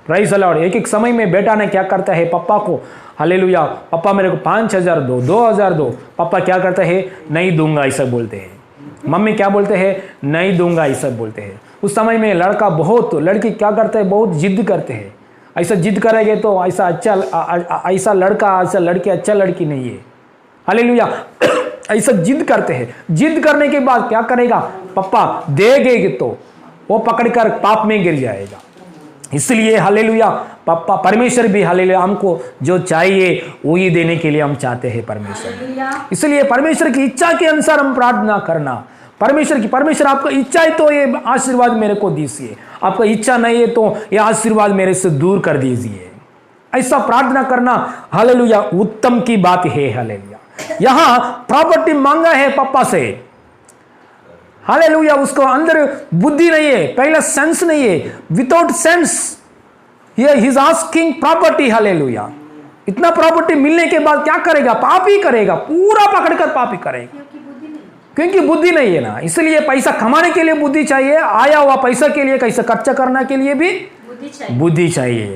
Praise the Lord. एक समय में बेटा ने क्या करता है, पापा को हालेलुया, पापा मेरे को 5,000 दो, 2,000 दो। पापा क्या करता है, नहीं दूंगा ऐसा बोलते हैं। मम्मी क्या बोलते हैं, नहीं दूंगा ऐसा बोलते हैं। उस समय में लड़की क्या करते हैं, बहुत जिद करते हैं। ऐसा जिद करेंगे तो ऐसा लड़का ऐसा लड़की अच्छा लड़की नहीं है हालेलुया। ऐसा जिद करते हैं। जिद करने के बाद क्या करेगा, पापा देंगे तो वो पकड़कर पाप में गिर जाएगा। इसलिए हालेलुया पापा परमेश्वर भी हालेलुया हमको जो चाहिए वही देने के लिए हम चाहते हैं परमेश्वर। इसलिए परमेश्वर की इच्छा के अनुसार हम प्रार्थना करना। परमेश्वर आपका इच्छा है तो ये आशीर्वाद मेरे को दीजिए, आपका इच्छा नहीं है तो ये आशीर्वाद मेरे से दूर कर दीजिए। ऐसा प्रार्थना करना हालेलुया उत्तम की बात है हालेलुया। यहां प्रॉपर्टी मांगा है पापा से हालेलुया, उसको अंदर बुद्धि नहीं है, पहला सेंस नहीं है, without sense he is asking property hallelujah. इतना प्रॉपर्टी मिलने के बाद क्या करेगा, पाप ही करेगा, पूरा पकड़कर पाप ही करेगा, क्योंकि बुद्धि नहीं है ना। इसलिए पैसा कमाने के लिए बुद्धि चाहिए, आया हुआ पैसा के लिए कैसे खर्चा करने के लिए भी बुद्धि चाहिए।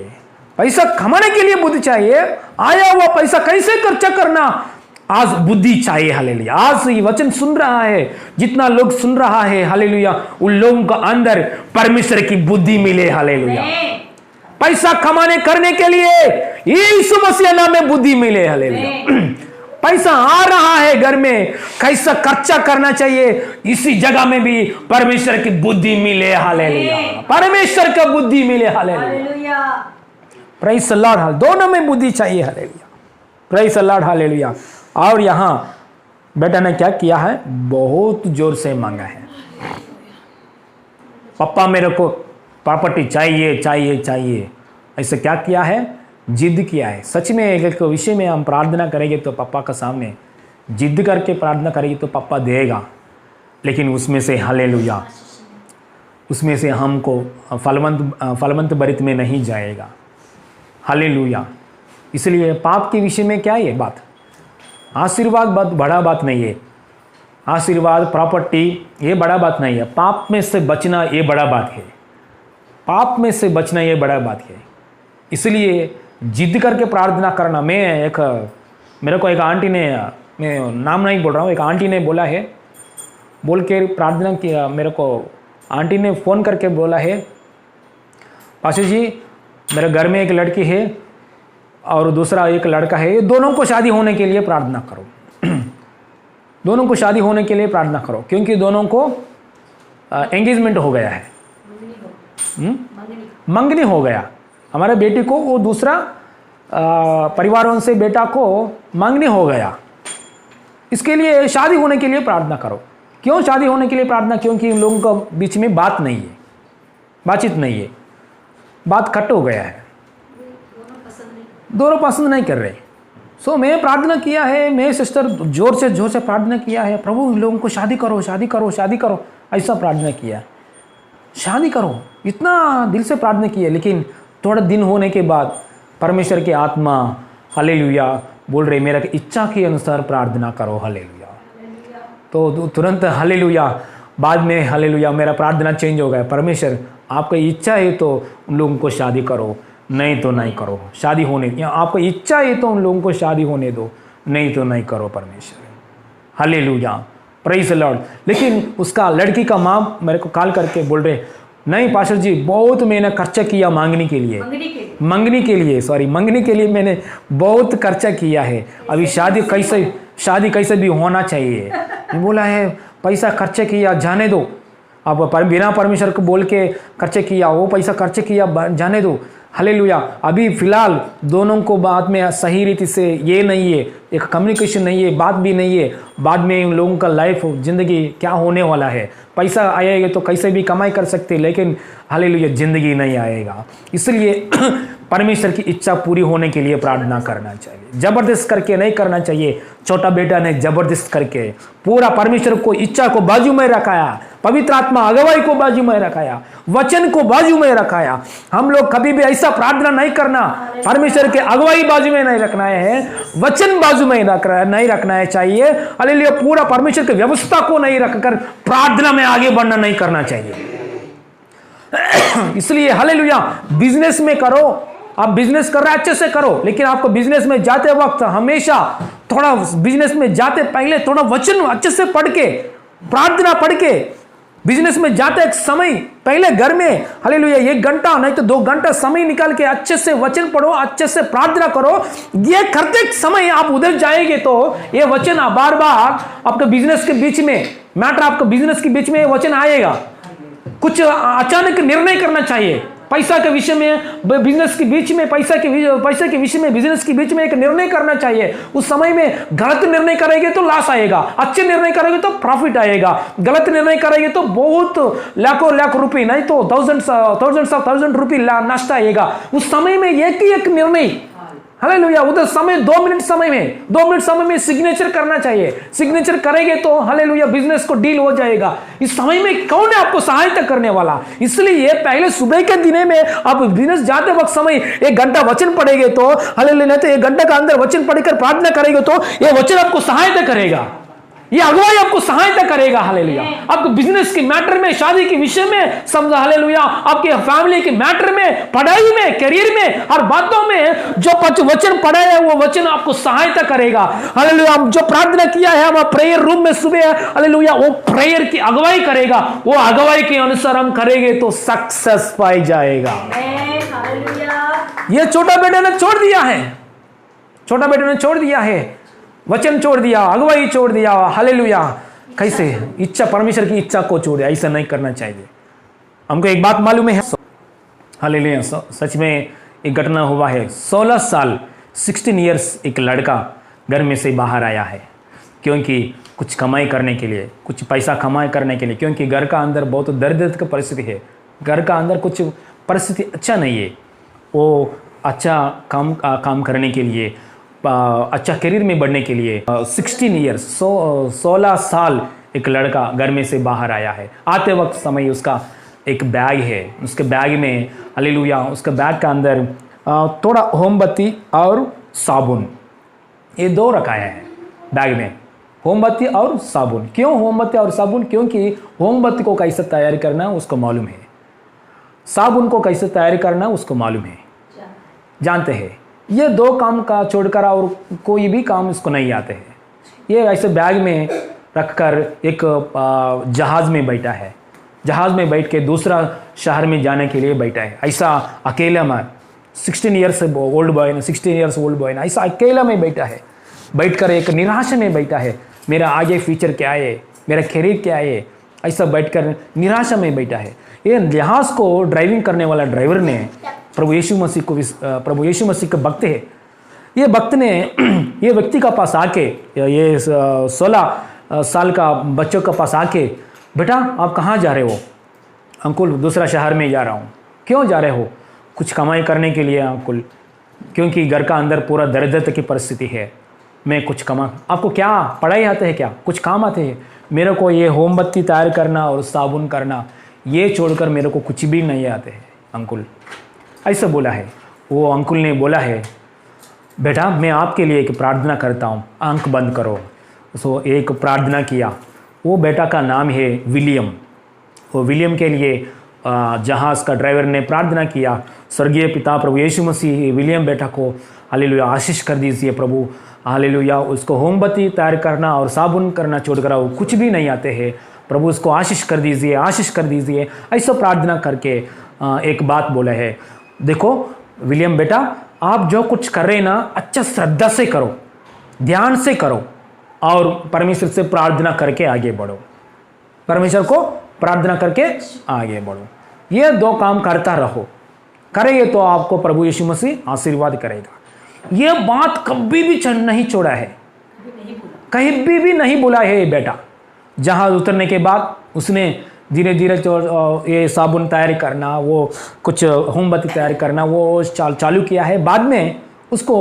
पैसा कमाने के लिए बुद्धि चाहिए, आया हुआ पैसा कैसे खर्चा करना आज बुद्धि चाहिए हालेलुया। आज ये वचन सुन रहा है, जितना लोग सुन रहा है हालेलुया, उन लोगों का अंदर परमेश्वर की बुद्धि मिले हालेलुया। पैसा कमाने करने के लिए यीशु मसीह नाम में बुद्धि मिले हालेलुया। पैसा आ रहा है घर में, कैसा खर्चा करना चाहिए, इसी जगह में भी परमेश्वर की बुद्धि मिले हालेलुया। परमेश्वर का बुद्धि मिले हालेलुया। Praise the Lord. दोनों में बुद्धि चाहिए hallelujah. Praise the Lord hallelujah. और यहां बेटा ने क्या किया है, बहुत जोर से मांगा है, पापा मेरे को प्रॉपर्टी चाहिए। ऐसे क्या किया है, जिद किया है। सच में एक विषय में हम प्रार्थना करेंगे तो पापा का सामने जिद करके प्रार्थना करेंगे तो पापा देगा, लेकिन उसमें से हालेलुया उसमें से हमको फलवंत भरित में नहीं जाएगा हालेलुया। इसलिए पाप के विषय में क्या है बात, आशीर्वाद बड़ा बात नहीं है, आशीर्वाद प्रॉपर्टी ये बड़ा बात नहीं है, पाप में से बचना ये बड़ा बात है, पाप में से बचना ये बड़ा बात है। इसलिए जिद करके प्रार्थना करना। मेरे को एक आंटी ने, मैं नाम नहीं बोल रहा हूँ, एक आंटी ने बोला है, बोल के प्रार्थना किया, मेरे को आंटी ने फ़ोन करके बोला है, पाशा जी मेरे घर में एक लड़की है और दूसरा एक लड़का है, ये दोनों को शादी होने के लिए प्रार्थना करो। दोनों को शादी होने के लिए प्रार्थना करो, क्योंकि दोनों को एंगेजमेंट हो गया है, मंगनी हो गया। हमारे बेटी को वो दूसरा परिवारों से बेटा को मंगनी हो गया, इसके लिए शादी होने के लिए प्रार्थना करो। क्यों शादी होने के लिए प्रार्थना, क्योंकि इन लोगों के बीच में बातचीत नहीं है, बात कट हो गया है, दोनों पसंद नहीं कर रहे। सो मैं प्रार्थना किया है, मैं सिस्टर जोर से प्रार्थना किया है, प्रभु इन लोगों को शादी करो, ऐसा प्रार्थना किया, शादी करो, इतना दिल से प्रार्थना की है। लेकिन थोड़ा दिन होने के बाद परमेश्वर की आत्मा हालेलुया बोल रहे मेरा इच्छा के अनुसार प्रार्थना करो हालेलुया। तो तुरंत हालेलुया, बाद में हालेलुया मेरा प्रार्थना चेंज हो गया, परमेश्वर आपकी इच्छा है तो उन लोगों को शादी करो, नहीं तो नहीं करो, शादी होने, आपकी इच्छा है तो उन लोगों को शादी होने दो, नहीं तो नहीं करो परमेश्वर। Hallelujah, praise the Lord. लेकिन उसका लड़की का माँ मेरे को कॉल करके बोल रहे, नहीं पास्टर जी बहुत मैंने खर्चा किया मंगनी के लिए मैंने बहुत खर्चा किया है, अभी शादी कैसे भी होना चाहिए। मैं बोला है पैसा खर्चा किया जाने दो, अब बिना परमेश्वर को बोल के खर्चे किया, वो पैसा खर्चे किया जाने दो। हालेलुया, अभी फिलहाल दोनों को बात में सही रीति से ये नहीं है, एक कम्युनिकेशन नहीं है, बात भी नहीं है, बाद में उन लोगों का लाइफ ज़िंदगी क्या होने वाला है। पैसा आएगा तो कैसे भी कमाई कर सकते, लेकिन हालेलुया ज़िंदगी नहीं आएगा। इसलिए परमेश्वर की इच्छा पूरी होने के लिए प्रार्थना करना चाहिए, ज़बरदस्त करके नहीं करना चाहिए। छोटा बेटा ने ज़बरदस्त करके पूरा परमेश्वर को इच्छा को बाजू में रखाया, पवित्र आत्मा अगुवाई को बाजू में रखाया, वचन को बाजू में रखाया। हम लोग कभी भी ऐसा प्रार्थना नहीं करना, परमेश्वर के अगुवाई बाजू में नहीं रखना है, वचन बाजू में नहीं रखना है चाहिए। हालेलुया, पूरा परमेश्वर की व्यवस्था को नहीं रखकर प्रार्थना में आगे बढ़ना नहीं करना चाहिए। इसलिए हालेलुया, बिजनेस में करो, आप बिजनेस कर रहे अच्छे से करो, लेकिन आपको बिजनेस में जाते वक्त हमेशा थोड़ा बिजनेस में जाते पहले थोड़ा वचन अच्छे से पढ़ के, प्रार्थना पढ़ के, बिजनेस में जाते एक समय पहले घर में हालेलुया 1 घंटा नहीं तो 2 घंटा समय निकाल के अच्छे से वचन पढ़ो, अच्छे से प्रार्थना करो। ये करते समय आप उधर जाएंगे तो ये वचन बार बार आपके बिजनेस के बीच में मैटर, आपके बिजनेस के बीच में ये वचन आएगा। कुछ अचानक निर्णय करना चाहिए, पैसा के विषय में, बिजनेस के बीच में, पैसे के विषय में, बिजनेस के बीच में एक निर्णय करना चाहिए। उस समय में गलत निर्णय करेंगे तो लॉस आएगा, अच्छे निर्णय करेंगे तो प्रॉफिट आएगा, गलत निर्णय करेंगे तो बहुत लाख रुपए नहीं तो थाउजेंड रुपए नष्ट आएगा। उस समय में एक ही एक निर्णय, हालेलुया, उधर समय 2 मिनट समय में सिग्नेचर करना चाहिए। सिग्नेचर करेंगे तो हालेलुया बिजनेस को डील हो जाएगा। इस समय में कौन है आपको सहायता करने वाला? इसलिए पहले सुबह के दिने में आप बिजनेस जाते वक्त समय 1 घंटा वचन पढ़ेंगे तो हालेलुया, नहीं तो 1 घंटा का अंदर वचन पढ़कर प्रार्थना करेंगे तो ये वचन आपको सहायता करेगा, ये अगुवाई आपको सहायता करेगा। हालेलुया, आपको बिजनेस के मैटर में, शादी के विषय में समझा, हालेलुया, आपके फैमिली के मैटर में, पढ़ाई में, करियर में, हर बातों में जो वचन पढ़ा है वो वचन आपको सहायता करेगा। हालेलुया, हम जो प्रार्थना किया है हम प्रेयर रूम में सुबह, हालेलुया, वो प्रेयर की अगुवाई करेगा, वो अगुवाई के अनुसार हम करेंगे तो सक्सेस पाई जाएगा। ये छोटा बेटे ने छोड़ दिया है, वचन छोड़ दिया, अगुवाई छोड़ दिया। हालेलुया, कैसे इच्छा, परमेश्वर की इच्छा को छोड़ दिया, ऐसा नहीं करना चाहिए। हमको एक बात मालूम है, हालेलुया, सच में एक घटना हुआ है। 16 साल 16 इयर्स एक लड़का घर में से बाहर आया है, क्योंकि कुछ कमाई करने के लिए, कुछ पैसा कमाई करने के लिए, क्योंकि घर का अंदर बहुत दर्द की परिस्थिति है, घर का अंदर कुछ परिस्थिति अच्छा नहीं है। वो अच्छा काम करने के लिए, अच्छा करियर में बढ़ने के लिए 16 साल एक लड़का घर में से बाहर आया है। आते वक्त समय उसका एक बैग है, उसके बैग में हालेलुया, उसके बैग का अंदर थोड़ा मोमबत्ती और साबुन, ये 2 रखाया है बैग में, मोमबत्ती और साबुन। क्यों मोमबत्ती और साबुन? क्योंकि मोमबत्ती को कैसे तैयारी करना उसको मालूम है, साबुन को कैसे तैयारी करना उसको मालूम है, जानते हैं। ये 2 काम का छोड़कर और कोई भी काम इसको नहीं आते हैं। ये ऐसे बैग में रखकर एक जहाज़ में बैठा है, जहाज़ में बैठ के दूसरा शहर में जाने के लिए बैठा है। ऐसा अकेला में 16 इयर्स ओल्ड बॉय ने ऐसा अकेला में बैठा है, बैठकर एक निराशा में बैठा है। मेरा आगे फ्यूचर क्या है, मेरा करियर क्या है, ऐसा बैठकर निराशा में बैठा है। ये जहाज़ को ड्राइविंग करने वाला ड्राइवर ने प्रभु यीशु मसीह का भक्त है। ये भक्त ने ये व्यक्ति का पास आके, ये 16 साल का बच्चों का पास आके, बेटा आप कहाँ जा रहे हो? अंकुल दूसरा शहर में जा रहा हूँ। क्यों जा रहे हो? कुछ कमाई करने के लिए अंकुल, क्योंकि घर का अंदर पूरा दर्द की परिस्थिति है, मैं कुछ कमा। आपको क्या पढ़ाई आते हैं क्या? कुछ काम आते हैं? मेरे को ये मोमबत्ती तैयार करना और साबुन करना, ये छोड़कर मेरे को कुछ भी नहीं आते हैं अंकुल, ऐसा बोला है। वो अंकुल ने बोला है, बेटा मैं आपके लिए एक प्रार्थना करता हूँ, आंख बंद करो। सो एक प्रार्थना किया, वो बेटा का नाम है विलियम। वो विलियम के लिए जहाज़ का ड्राइवर ने प्रार्थना किया, स्वर्गीय पिता प्रभु यीशु मसीह विलियम बेटा को हालेलुया आशीष कर दीजिए प्रभु, हालेलुया। उसको मोमबत्ती तैयार करना और साबुन करना छोड़कर वो कुछ भी नहीं आते हैं प्रभु, उसको आशीष कर दीजिए, आशीष कर दीजिए। ऐसा प्रार्थना करके एक बात बोला है, देखो विलियम बेटा, आप जो कुछ कर रहे हैं ना, अच्छा श्रद्धा से करो, ध्यान से करो और परमेश्वर से प्रार्थना करके आगे बढ़ो, परमेश्वर को प्रार्थना करके आगे बढ़ो। ये 2 काम करता रहो, करेंगे तो आपको प्रभु यीशु मसीह आशीर्वाद करेगा। ये बात कभी भी नहीं छोड़ा है, कहीं भी नहीं बोला है ये बेटा। जहाज उतरने के बाद उसने धीरे धीरे जो ये साबुन तैयार करना, वो कुछ मोमबत्ती तैयार करना, वो चालू किया है। बाद में उसको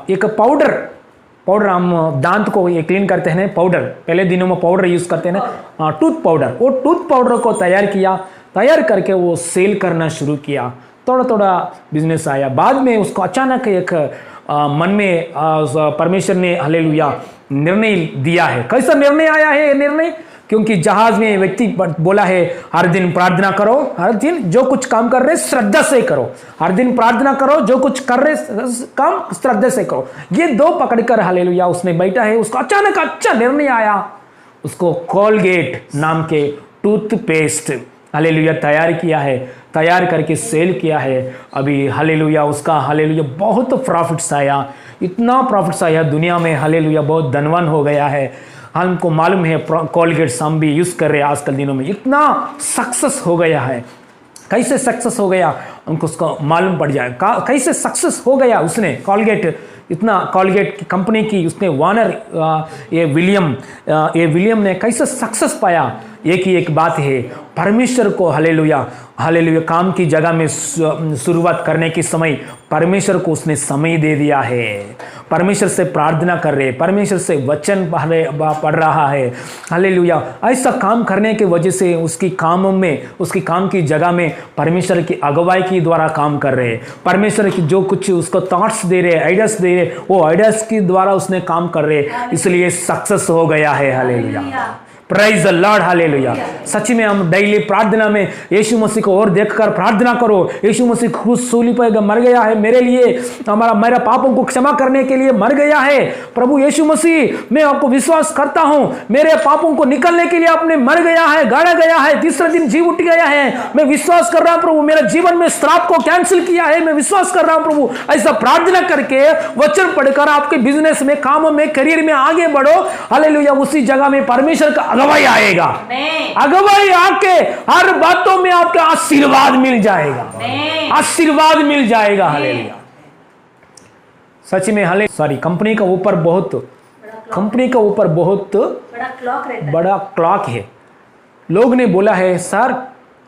एक पाउडर हम दांत को ये क्लीन करते हैं पाउडर, पहले दिनों में पाउडर यूज़ करते हैं ना, टूथ पाउडर, वो टूथ पाउडर को तैयार किया, तैयार करके वो सेल करना शुरू किया। थोड़ा थोड़ा बिजनेस आया। बाद में उसको अचानक एक मन में परमेश्वर ने हालेलुया निर्णय दिया है। कैसा निर्णय आया है ये निर्णय? क्योंकि जहाज में व्यक्ति बोला है हर दिन प्रार्थना करो, हर दिन जो कुछ काम कर रहे श्रद्धा से करो, हर दिन प्रार्थना करो, जो कुछ कर रहे काम श्रद्धा से करो। ये 2 पकड़कर हालेलुया उसने बैठा है। उसको अचानक अच्छा निर्णय आया, उसको कोलगेट नाम के टूथपेस्ट हालेलुया तैयार किया है, तैयार करके सेल किया है। अभी हालेलुया उसका हालेलुया बहुत प्रॉफिट्स आया, इतना प्रॉफिट्स आया दुनिया में, हालेलुया बहुत धनवान हो गया है। हमको मालूम है कोलगेट हम भी यूज़ कर रहे हैं आजकल दिनों में, इतना सक्सेस हो गया है। कैसे सक्सेस हो गया उनको उसको मालूम पड़ जाए, कैसे सक्सेस हो गया उसने कोलगेट, इतना कोलगेट की कंपनी की उसने वानर ये विलियम ने कैसे सक्सेस पाया। एक ही एक बात है, परमेश्वर को हालेलुया काम की जगह में शुरुआत करने के समय परमेश्वर को उसने समय दे दिया है। परमेश्वर से प्रार्थना कर रहे, परमेश्वर से वचन पढ़ रहा है, हालेलुया। ऐसा काम करने की वजह से उसकी काम में, उसकी काम की जगह में परमेश्वर की अगुवाई के द्वारा काम कर रहे, परमेश्वर की जो कुछ उसको थॉट्स दे रहे, आइडियाज दे रहे, वो आइडियाज के द्वारा उसने काम कर रहे, इसलिए सक्सेस हो गया है। Hallelujah, praise the Lord, hallelujah. सच में हम डेली प्रार्थना में यीशु मसीह को और देखकर प्रार्थना करो। यीशु मसीह क्रूस सूली पर मर गया है मेरे लिए, मेरा पापों को क्षमा करने के लिए मर गया है। प्रभु यीशु मसीह, मैं आपको विश्वास करता हूं, मेरे पापों को निकलने के लिए आपने मर गया है, गाड़ा गया है, तीसरे दिन जी उठ गया है। मैं विश्वास कर रहा हूं प्रभु, मेरे जीवन में श्राप को कैंसिल किया है, मैं विश्वास कर रहा हूं प्रभु। ऐसा प्रार्थना करके वचन पढ़कर आपके बिजनेस में, कामों में, करियर में आगे बढ़ो। हालेलुया, उसी जगह में परमेश्वर का अगुवाई आएगा, अगुवाई आके हर बातों में आपका आशीर्वाद मिल जाएगा, आशीर्वाद मिल जाएगा। हालेलुया, सच में हाले सॉरी कंपनी का ऊपर बहुत बड़ा क्लॉक है। लोग ने बोला है सर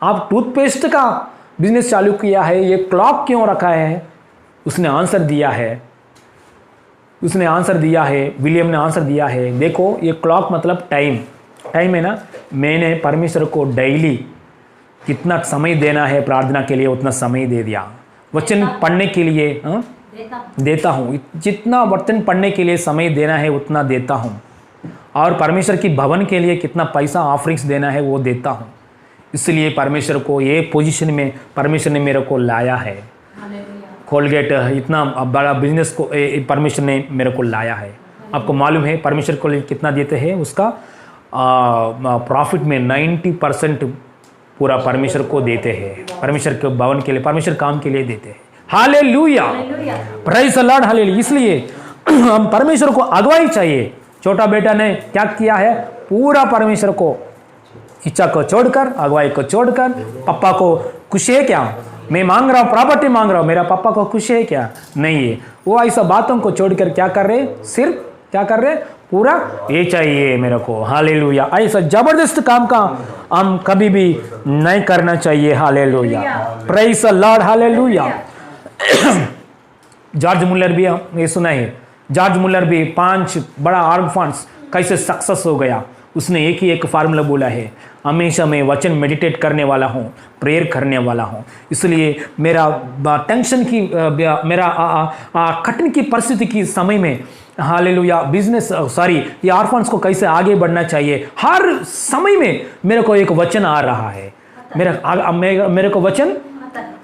आप टूथपेस्ट का बिजनेस चालू किया है, ये क्लॉक क्यों रखा है? उसने आंसर दिया है, विलियम ने आंसर दिया है, देखो ये क्लॉक मतलब टाइम है ना। मैंने परमेश्वर को डेली कितना समय देना है प्रार्थना के लिए उतना समय दे दिया, वचन पढ़ने के लिए देता हूँ, जितना वचन पढ़ने के लिए समय देना है उतना देता हूँ, और परमेश्वर की भवन के लिए कितना पैसा ऑफरिंग्स देना है वो देता हूँ। इसलिए परमेश्वर को ये पोजीशन में परमेश्वर ने मेरे को लाया है। कोलगेट इतना बड़ा बिजनेस को परमेश्वर ने मेरे को लाया है। आपको मालूम है परमेश्वर को कितना देते हैं, उसका प्रॉफिट में 90% पूरा परमेश्वर को देते हैं, परमेश्वर के भवन के लिए, परमेश्वर काम के लिए देते हैं। Hallelujah, praise the Lord, hallelujah. इसलिए हम परमेश्वर को अगुवाई चाहिए। छोटा बेटा ने क्या किया है, पूरा परमेश्वर को इच्छा को छोड़कर, अगुवाई को छोड़कर, पापा को खुश है क्या, मैं मांग रहा हूँ प्रॉपर्टी मांग रहा हूँ, मेरा पापा को खुश है क्या, नहीं है। वो ऐसा बातों को छोड़कर क्या कर रहे, सिर्फ क्या कर रहे, पूरा ये चाहिए मेरे को। हालेलुया, ऐसा जबरदस्त काम का हम कभी भी नहीं करना चाहिए। Hallelujah, praise the Lord, hallelujah. George Muller भी ये सुना है, जॉर्ज मुलर भी 5 बड़ा आर्म फंड्स कैसे सक्सेस हो गया। उसने एक ही एक फार्मूला बोला है, हमेशा मैं वचन मेडिटेट करने वाला हूँ, प्रेयर करने वाला हूँ। इसलिए मेरा टेंशन की, मेरा कठिन की परिस्थिति की समय में हालेलुया बिजनेस ये ऑर्फन्स को कैसे आगे बढ़ना चाहिए। हर समय में मेरे को एक वचन आ रहा है, मेरे को वचन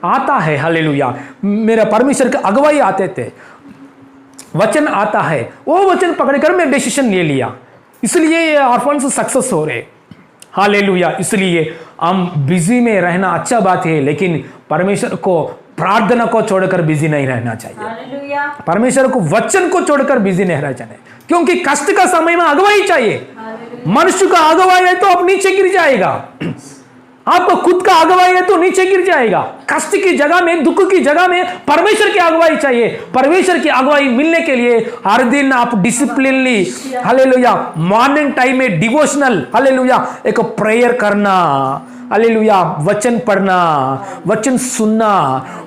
आता है। हालेलुया मेरा परमेश्वर के अगुवाई आते थे, वचन आता है, वो वचन पकड़कर मैं डिसीजन ले लिया, इसलिए ये ऑर्फन्स सक्सेस हो रहे। हालेलुया इसलिए हम बिजी में रहना अच्छा बात है, लेकिन परमेश्वर को प्रार्थना को छोड़कर बिजी नहीं रहना चाहिए। परमेश्वर को वचन को छोड़कर बिजी नहीं रहना चाहिए, क्योंकि कष्ट का समय में अगुवाई चाहिए। मनुष्य का अगुवाई है तो आप नीचे गिर जाएगा, आपको खुद का अगुवाई है तो नीचे गिर जाएगा। कष्ट की जगह में, दुख की जगह में परमेश्वर की अगुवाई चाहिए। परमेश्वर की अगुवाई मिलने के लिए हर दिन आप डिसिप्लिनली हालेलुया मॉर्निंग टाइम में डिवोशनल हालेलुया एक प्रेयर करना, हालेलुया वचन पढ़ना, वचन सुनना,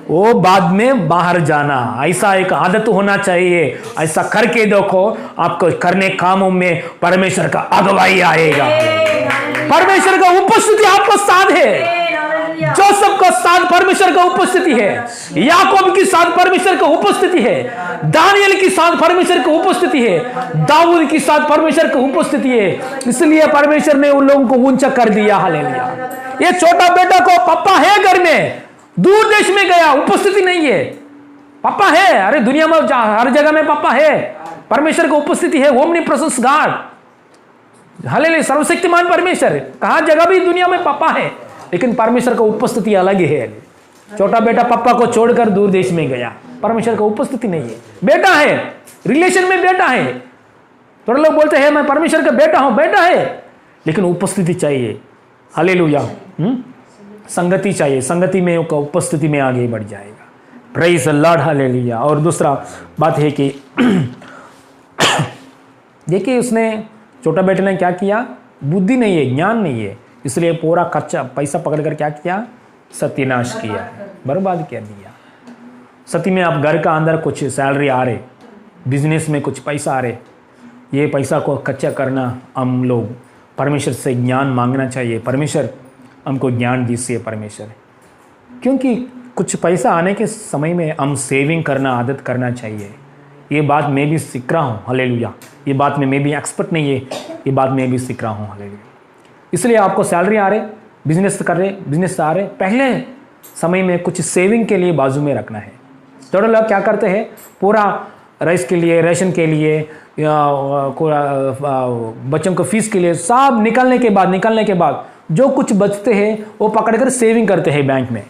वो बाद में बाहर जाना, ऐसा एक आदत होना चाहिए। ऐसा करके देखो, आपको करने कामों में परमेश्वर का अगुवाई आएगा, परमेश्वर का उपस्थिति आपको साथ है। जोसेफ का साथ परमेश्वर का उपस्थिति है, याकूब की साथ परमेश्वर का उपस्थिति है, दानियल की साथ परमेश्वर की उपस्थिति है, दाऊद की साथ परमेश्वर की उपस्थिति है। इसलिए परमेश्वर ने उन लोगों को ऊंचा कर दिया। हालेलुया ये छोटा बेटा को पापा है घर में, दूर देश में गया, उपस्थिति नहीं है, पापा है। अरे दुनिया में हर जगह में पापा है, परमेश्वर की उपस्थिति है, ओमनी प्रेजेंस गॉड। हालेलुया सर्वशक्तिमान परमेश्वर, कहाँ जगह भी दुनिया में पापा है, लेकिन परमेश्वर का उपस्थिति अलग है। छोटा बेटा पापा को छोड़कर दूर देश में गया, परमेश्वर का उपस्थिति नहीं है। बेटा है, रिलेशन में बेटा है, थोड़े लोग बोलते हैं मैं परमेश्वर का बेटा हूं, बेटा है, लेकिन उपस्थिति चाहिए। हालेलुया संगति चाहिए, संगति में उपस्थिति में आगे बढ़ जाएगा। Praise the Lord hallelujah. और दूसरा बात है कि देखिए उसने छोटा बेटे ने क्या किया, बुद्धि नहीं है, ज्ञान नहीं है, इसलिए पूरा खर्चा पैसा पकड़कर क्या किया, सत्यानाश किया, बर्बाद कर दिया। सती में आप घर का अंदर कुछ सैलरी आ रहे, बिजनेस में कुछ पैसा आ रहे, ये पैसा को खर्चा करना, हम लोग परमेश्वर से ज्ञान मांगना चाहिए। परमेश्वर हमको ज्ञान दीजिए परमेश्वर, क्योंकि कुछ पैसा आने के समय में हम सेविंग करना आदत करना चाहिए। ये बात मैं भी सीख रहा हूँ। हालेलुया ये बात में मैं भी एक्सपर्ट नहीं है, ये बात मैं भी सीख रहा हूँ। हालेलुया इसलिए आपको सैलरी आ रहे, बिजनेस कर रहे, बिजनेस आ रहे, पहले समय में कुछ सेविंग के लिए बाजू में रखना है। थोड़े लोग क्या करते हैं, पूरा राइस के लिए, रेशन के लिए, बच्चों को फीस के लिए सब निकलने के बाद जो कुछ बचते हैं वो पकड़कर सेविंग करते हैं बैंक में।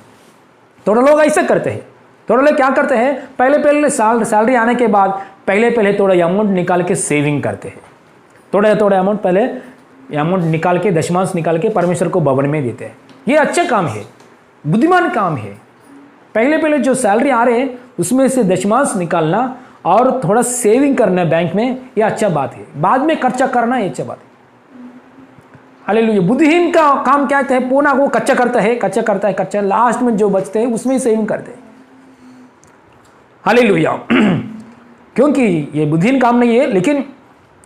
थोड़े लोग ऐसा करते हैं। थोड़े लोग क्या करते हैं, पहले सैलरी आने के बाद पहले थोड़ा अमाउंट निकाल के सेविंग करते हैं। थोड़ा अमाउंट पहले अमाउंट निकाल के, दशमांश निकाल के परमेश्वर को भवन में देते हैं। ये अच्छा काम है, बुद्धिमान काम है। पहले जो सैलरी आ रहे हैं उसमें से दशमांश निकालना और थोड़ा सेविंग करना बैंक में, ये अच्छा बात है। बाद में खर्चा करना ये अच्छा बात है। हालेलुया बुद्धिहीन का काम क्या है, पूरा वो कच्चा करता है, लास्ट में जो बचते हैं उसमें ही सेविंग करते हैं। हालेलुया क्योंकि ये बुद्धिहीन काम नहीं है, लेकिन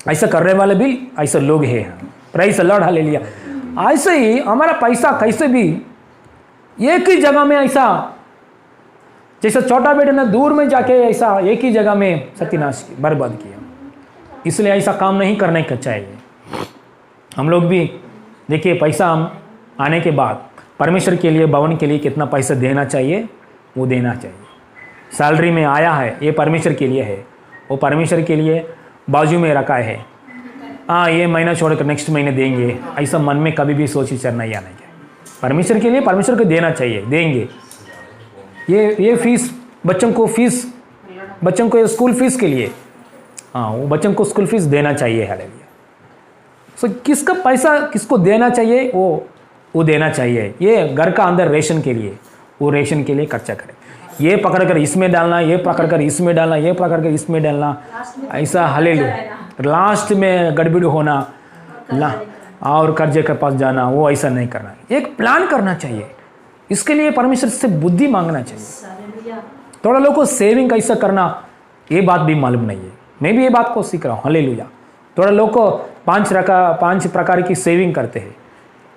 ऐसा करने वाले भी ऐसे लोग हैं। Praise the Lord hallelujah. ऐसे ही हमारा पैसा कैसे भी एक ही जगह में, ऐसा जैसे छोटा बेटे ने दूर में जाके ऐसा एक ही जगह में सत्यानाश बर्बाद किया, इसलिए ऐसा काम नहीं करने का चाहिए। हम लोग भी देखिए पैसा हम आने के बाद परमेश्वर के लिए, भवन के लिए कितना पैसा देना चाहिए वो देना चाहिए। सैलरी में आया है ये परमेश्वर के लिए है, वो परमेश्वर के लिए बाजू में रखा है। हाँ ये महीना छोड़कर नेक्स्ट महीने देंगे, ऐसा मन में कभी भी सोच विचार नहीं आना चाहिए। परमेश्वर के लिए परमेश्वर को देना चाहिए, देंगे। ये फीस बच्चों को स्कूल फीस के लिए, हाँ वो बच्चों को स्कूल फीस देना चाहिए। हालेलुया सो किसका पैसा किसको देना चाहिए वो देना चाहिए। ये घर का अंदर रेशन के लिए, वो रेशन के लिए खर्चा करे। ये पकड़कर इसमें डालना, ये पकड़कर इसमें डालना, ये पकड़कर इसमें डालना, ऐसा हालेलुया लास्ट में गड़बड़ी होना और कर्जे के पास जाना, वो ऐसा नहीं करना। एक प्लान करना चाहिए, इसके लिए परमेश्वर से बुद्धि मांगना चाहिए। थोड़ा लोगों को सेविंग कैसा करना ये बात भी मालूम नहीं है, मैं भी ये बात को सीख रहा हूँ। हालेलुया थोड़ा लोग को 5 प्रकार की सेविंग करते हैं।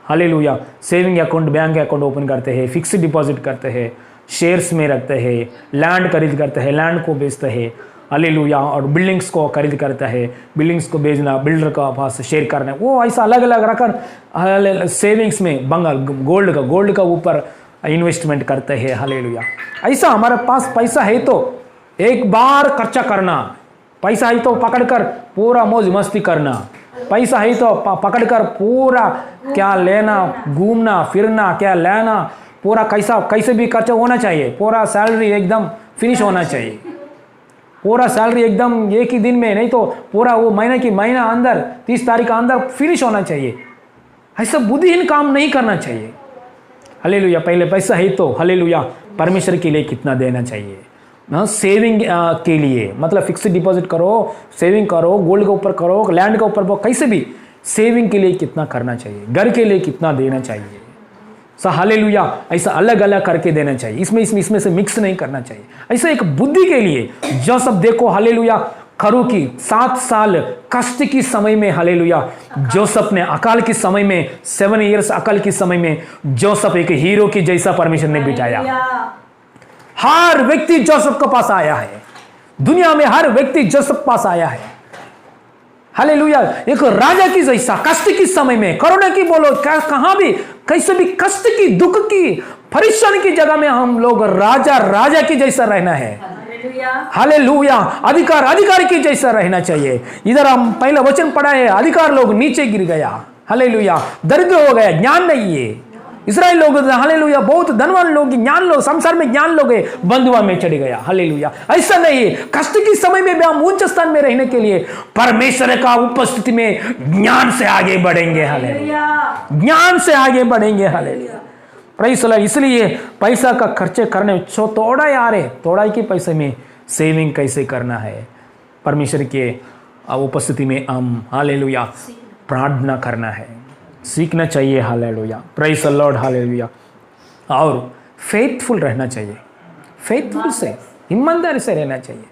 Hallelujah saving account, bank account open करते हैं, फिक्स्ड डिपॉजिट करते हैं, शेयर्स में रखते हैं, लैंड खरीद करते हैं, लैंड को बेचते हैं, हालेलुया, और बिल्डिंग्स को खरीद करता है, बिल्डिंग्स को बेचना, बिल्डर का पास शेयर करना, वो ऐसा अलग अलग रखकर सेविंग्स में बंगाल गोल्ड का ऊपर इन्वेस्टमेंट करते हैं। हालेलुया। ऐसा हमारे पास पैसा है तो एक बार खर्चा करना, पैसा है तो पकड़कर पूरा मौज मस्ती करना, पैसा है तो पकड़कर पूरा क्या लेना, घूमना फिरना, क्या लेना, पूरा कैसे भी खर्चा होना चाहिए, पूरा सैलरी एकदम फिनिश होना चाहिए, पूरा सैलरी एकदम एक ही दिन में, नहीं तो पूरा वो महीना अंदर 30 तारीख का अंदर फिनिश होना चाहिए। ऐसा बुद्धिहीन काम नहीं करना चाहिए। हालेलुया। पहले पैसा है तो हालेलुया परमेश्वर के लिए कितना देना चाहिए। सेविंग के लिए मतलब फिक्स्ड डिपॉजिट करो, सेविंग करो, गोल्ड के ऊपर करो, लैंड के ऊपर, कैसे भी सेविंग के लिए कितना करना चाहिए, घर के लिए कितना देना चाहिए। हालेलुया। ऐसा अलग अलग करके देना चाहिए, इसमें से मिक्स नहीं करना चाहिए। ऐसा एक बुद्धि के लिए जो सब देखो हालेलुया, खरू की 7 साल कष्ट की समय में हालेलुया, जोसेफ ने अकाल के समय में 7 इयर्स अकाल के समय में जोसेफ एक हीरो की जैसा परमेश्वर ने बिठाया। हर व्यक्ति जोसेफ के पास आया है, दुनिया में हर व्यक्ति जोसेफ पास आया है। हालेलुया। एक राजा की जैसा कष्ट की समय में, कोरोना की बोलो कहां भी, कैसे भी कष्ट की, दुख की, परेशानी की जगह में हम लोग राजा की जैसा रहना है। हालेलुया। अधिकार की जैसा रहना चाहिए। इधर हम पहला वचन पढ़ा है, अधिकार लोग नीचे गिर गया, हालेलुया, दरिद्र हो गया, ज्ञान नहीं है। इस्राएल लोग हालेलुया बहुत धनवान लोग, ज्ञान लोग, संसार में ज्ञान लोग बंधुआ में चढ़ गया। हालेलुया। ऐसा नहीं है, कष्ट की समय में भी हम उच्च स्थान में रहने के लिए परमेश्वर का उपस्थिति में ज्ञान से आगे बढ़ेंगे। हालेलुया। ज्ञान से आगे बढ़ेंगे। हालेलुया। Praise the Lord. इसलिए पैसा का खर्चे करने थोड़ा के पैसे में सेविंग कैसे करना है, परमेश्वर के उपस्थिति में हम हालेलुया प्रार्थना करना है, सीखना चाहिए। Hallelujah. Praise the Lord. Hallelujah. और फेथफुल रहना चाहिए, फेथफुल से, ईमानदारी से रहना चाहिए।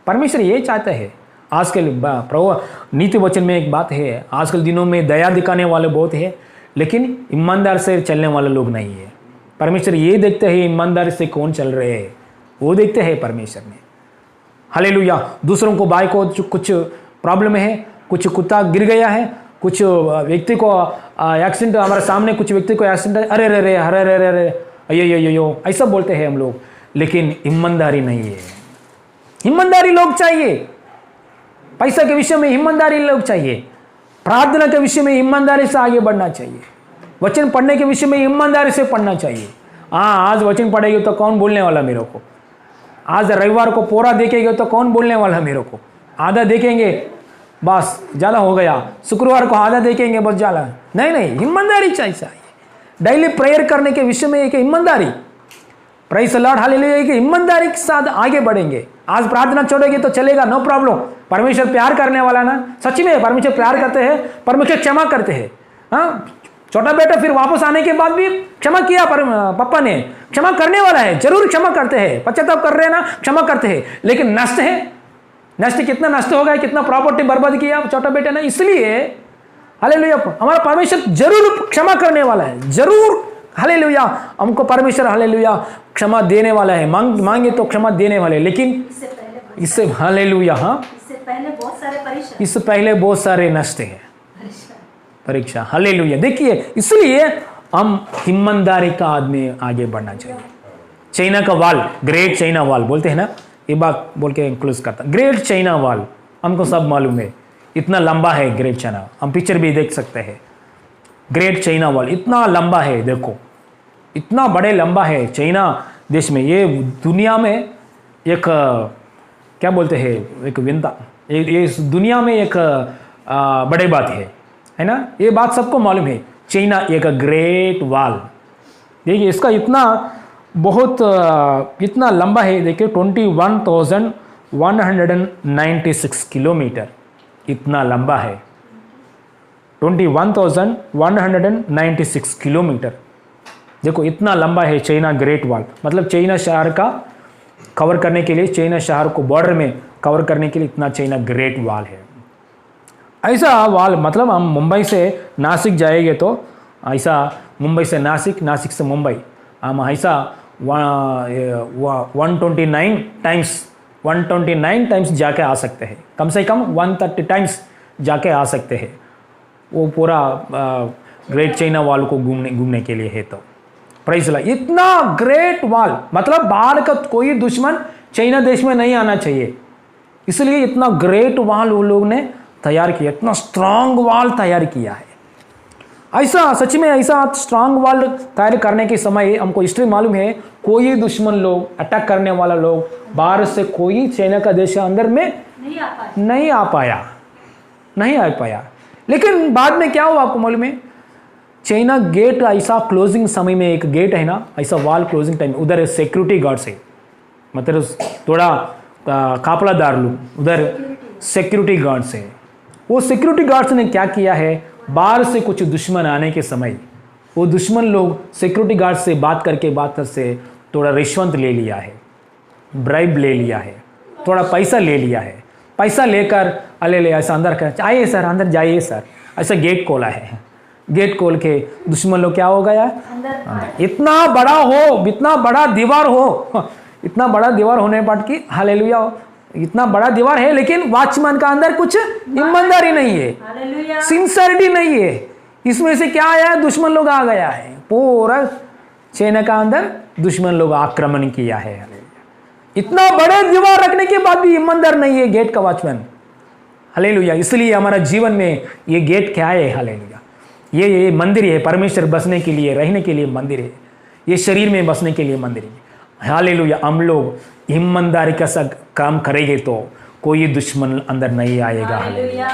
परमेश्वर ये चाहता है। आजकल प्रभु नीति वचन में एक बात है, आजकल दिनों में दया दिखाने वाले बहुत है, लेकिन ईमानदार से चलने वाले लोग नहीं है। परमेश्वर ये देखते हैं ईमानदारी से कौन चल रहे हैं, वो देखते हैं परमेश्वर ने। हालेलुया। दूसरों को भाई को कुछ प्रॉब्लम है, कुछ कुत्ता गिर गया है, कुछ व्यक्ति को एक्सीडेंट, हमारे सामने कुछ व्यक्ति को एक्सीडेंट, अरे रे रे अरे रे रे रे अयो ऐसा बोलते हैं हम लोग, लेकिन ईमानदारी नहीं है। ईमानदारी लोग चाहिए, पैसा के विषय में ईमानदारी लोग चाहिए, प्रार्थना के विषय में ईमानदारी से आगे बढ़ना चाहिए, वचन पढ़ने के विषय में ईमानदारी से पढ़ना चाहिए। हाँ, आज वचन पढ़ेगी तो कौन बोलने वाला मेरे को, आज रविवार को पूरा देखेंगे तो कौन बोलने वाला मेरे को, आधा देखेंगे बस ज़्यादा हो गया, शुक्रवार को आधा देखेंगे बस ज़्यादा नहीं, ईमानदारी चाहिए। डेली प्रेयर करने के विषय में एक ईमानदारी, प्रेज़ द लॉर्ड। हालेलुया। एक ईमानदारी के साथ आगे बढ़ेंगे। आज प्रार्थना छोड़ेंगे तो चलेगा, नो प्रॉब्लम। परमेश्वर प्यार करने वाला ना, सच में परमेश्वर प्यार करते हैं, परमेश्वर क्षमा करते हैं। हाँ, छोटा बेटा फिर वापस आने के बाद भी क्षमा किया, पापा ने क्षमा करने वाला है, जरूर क्षमा करते हैं, पश्चाताप कर रहे हैं ना, क्षमा करते हैं। लेकिन नष्ट है, नष्ट कितना नष्ट हो गया, कितना प्रॉपर्टी बर्बाद किया छोटा बेटा ने। इसलिए हालेलुया हमारा परमेश्वर जरूर क्षमा करने वाला है, जरूर। हालेलुया हमको परमेश्वर हालेलुया क्षमा देने वाला है, मांगे तो क्षमा देने वाले। लेकिन इससे हालेलुया, हाँ, इससे पहले बहुत सारे नष्ट हैं, परीक्षा। हालेलुया। देखिए, इसलिए हम ईमानदारी का आदमी आगे बढ़ना चाहिए। चाइना का वाल, ग्रेट चाइना वाल बोलते हैं ना, ये बात बोल के इंक्लूड करता। ग्रेट चाइना वाल हमको सब मालूम है, इतना लंबा है ग्रेट चाइना, हम पिक्चर भी देख सकते हैं। ग्रेट चाइना वाल इतना लंबा है, देखो इतना बड़े लंबा है चाइना देश में। ये दुनिया में एक क्या बोलते हैं, एक विंता, ये इस दुनिया में एक बड़े बात है ना, ये बात सबको मालूम है। चाइना एक ग्रेट वाल, देखिए इसका इतना बहुत इतना लंबा है, देखिए 21,196 किलोमीटर इतना लंबा है, 21,196 किलोमीटर। देखो इतना लंबा है चाइना ग्रेट वॉल, मतलब चाइना शहर का कवर करने के लिए, चाइना शहर को बॉर्डर में कवर करने के लिए इतना चाइना ग्रेट वॉल है। ऐसा वॉल मतलब हम मुंबई से नासिक जाएंगे तो ऐसा, मुंबई से नासिक, नासिक से मुंबई, हम ऐसा 129 टाइम्स 129 टाइम्स जाके आ सकते हैं, कम से कम 130 टाइम्स जाके आ सकते हैं। वो पूरा ग्रेट चाइना वॉल को घूमने के लिए है। तो प्राइस ला, इतना ग्रेट वॉल, मतलब बाहर का कोई दुश्मन चाइना देश में नहीं आना चाहिए, इसलिए इतना ग्रेट वॉल वो लोग ने तैयार किया, इतना स्ट्रांग वॉल तैयार किया है। ऐसा सच में ऐसा स्ट्रांग वॉल तैयार करने के समय हमको हिस्ट्री मालूम है, कोई दुश्मन लोग अटैक करने वाला लोग बाहर से कोई चाइना का देश के अंदर में नहीं आ पाया। लेकिन बाद में क्या हुआ आपको मालूम है, चाइना गेट ऐसा क्लोजिंग समय में एक गेट है ना, ऐसा वॉल क्लोजिंग टाइम उधर सिक्योरिटी गार्ड्स है, मतलब थोड़ा कापलादार लोग उधर सिक्योरिटी गार्ड्स है। वो सिक्योरिटी गार्ड्स ने क्या किया है, बाहर से कुछ दुश्मन आने के समय वो दुश्मन लोग सिक्योरिटी गार्ड से बात से थोड़ा रिश्वत ले लिया है, ब्राइब ले लिया है, थोड़ा पैसा ले लिया है। पैसा लेकर ले ऐसा अंदर कर, आइए सर अंदर जाइए सर, ऐसा गेट खोला है। गेट खोल के दुश्मन लोग क्या हो गया, इतना बड़ा दीवार होने पर कि हालेलुया, इतना बड़ा दीवार है, लेकिन वॉचमैन का अंदर कुछ ईमानदारी नहीं है, सिंसियरिटी नहीं है। इसमें से क्या आया, दुश्मन लोग आ गया है, पूरा चाइना का अंदर दुश्मन लोग आक्रमण किया है। इतना बड़े दीवार रखने के बाद भी ईमानदार नहीं है गेट का वॉचमैन। हालेलुया, इसलिए हमारा जीवन में ये गेट क्या है, हालेलुया, ये मंदिर है, परमेश्वर बसने के लिए, रहने के लिए मंदिर है, ये शरीर में बसने के लिए मंदिर है। हालेलुया, हम लोग ईमानदारी का साथ काम करेंगे तो कोई दुश्मन अंदर नहीं आएगा। हालेलुया,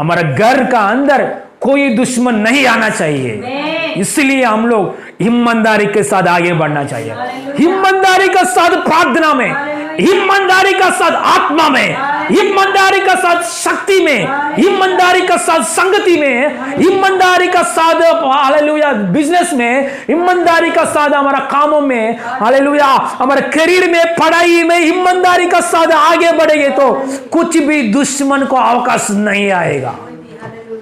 हमारा घर का अंदर कोई दुश्मन नहीं आना चाहिए, इसलिए हम लोग ईमानदारी के साथ आगे बढ़ना चाहिए। ईमानदारी का साथ प्रार्थना में, ईमानदारी का साथ आत्मा में, ईमानदारी का साथ शक्ति में, ईमानदारी का साथ संगति में, ईमानदारी का साथ हालेलुया बिजनेस में, ईमानदारी का साथ हमारा कामों में, हालेलुया हमारे करियर में, पढ़ाई में ईमानदारी का साथ आगे बढ़ेंगे तो कुछ भी दुश्मन को अवकाश नहीं आएगा,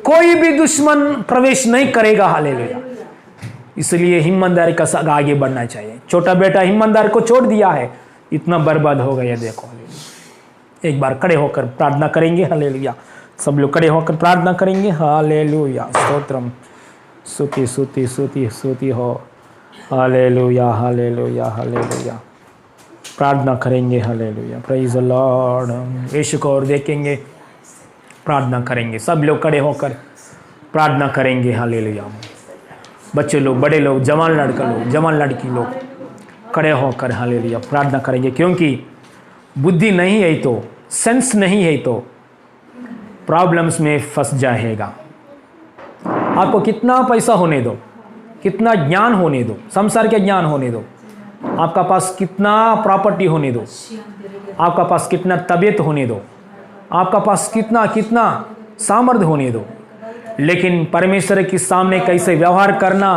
कोई भी दुश्मन प्रवेश नहीं करेगा। हालेलुया, इसलिए ईमानदारी का साथ आगे बढ़ना चाहिए। छोटा बेटा ईमानदार को छोड़ दिया है, इतना बर्बाद हो गया। देखो, एक बार खड़े होकर प्रार्थना करेंगे। हालेलुया, सब लोग खड़े होकर प्रार्थना करेंगे। हालेलुया, स्तोत्रम, स्तुति स्तुति स्तुति स्तुति हो। हालेलुया हालेलुया हालेलुया, प्रार्थना करेंगे। Hallelujah, praise the Lord. यीशु को और देखेंगे, प्रार्थना करेंगे। सब लोग खड़े होकर प्रार्थना करेंगे। हालेलुया, बच्चे लोग, बड़े लोग, जवान लड़का लोग, जवान लड़की लोग खड़े होकर हालेलुया प्रार्थना करेंगे। क्योंकि बुद्धि नहीं है तो, सेंस नहीं है तो प्रॉब्लम्स में फंस जाएगा। आपको कितना पैसा होने दो, कितना ज्ञान होने दो, संसार के ज्ञान होने दो, आपका पास कितना प्रॉपर्टी होने दो, आपका पास कितना तबीयत होने दो, आपका पास कितना कितना सामर्थ्य होने दो, लेकिन परमेश्वर के सामने कैसे व्यवहार करना,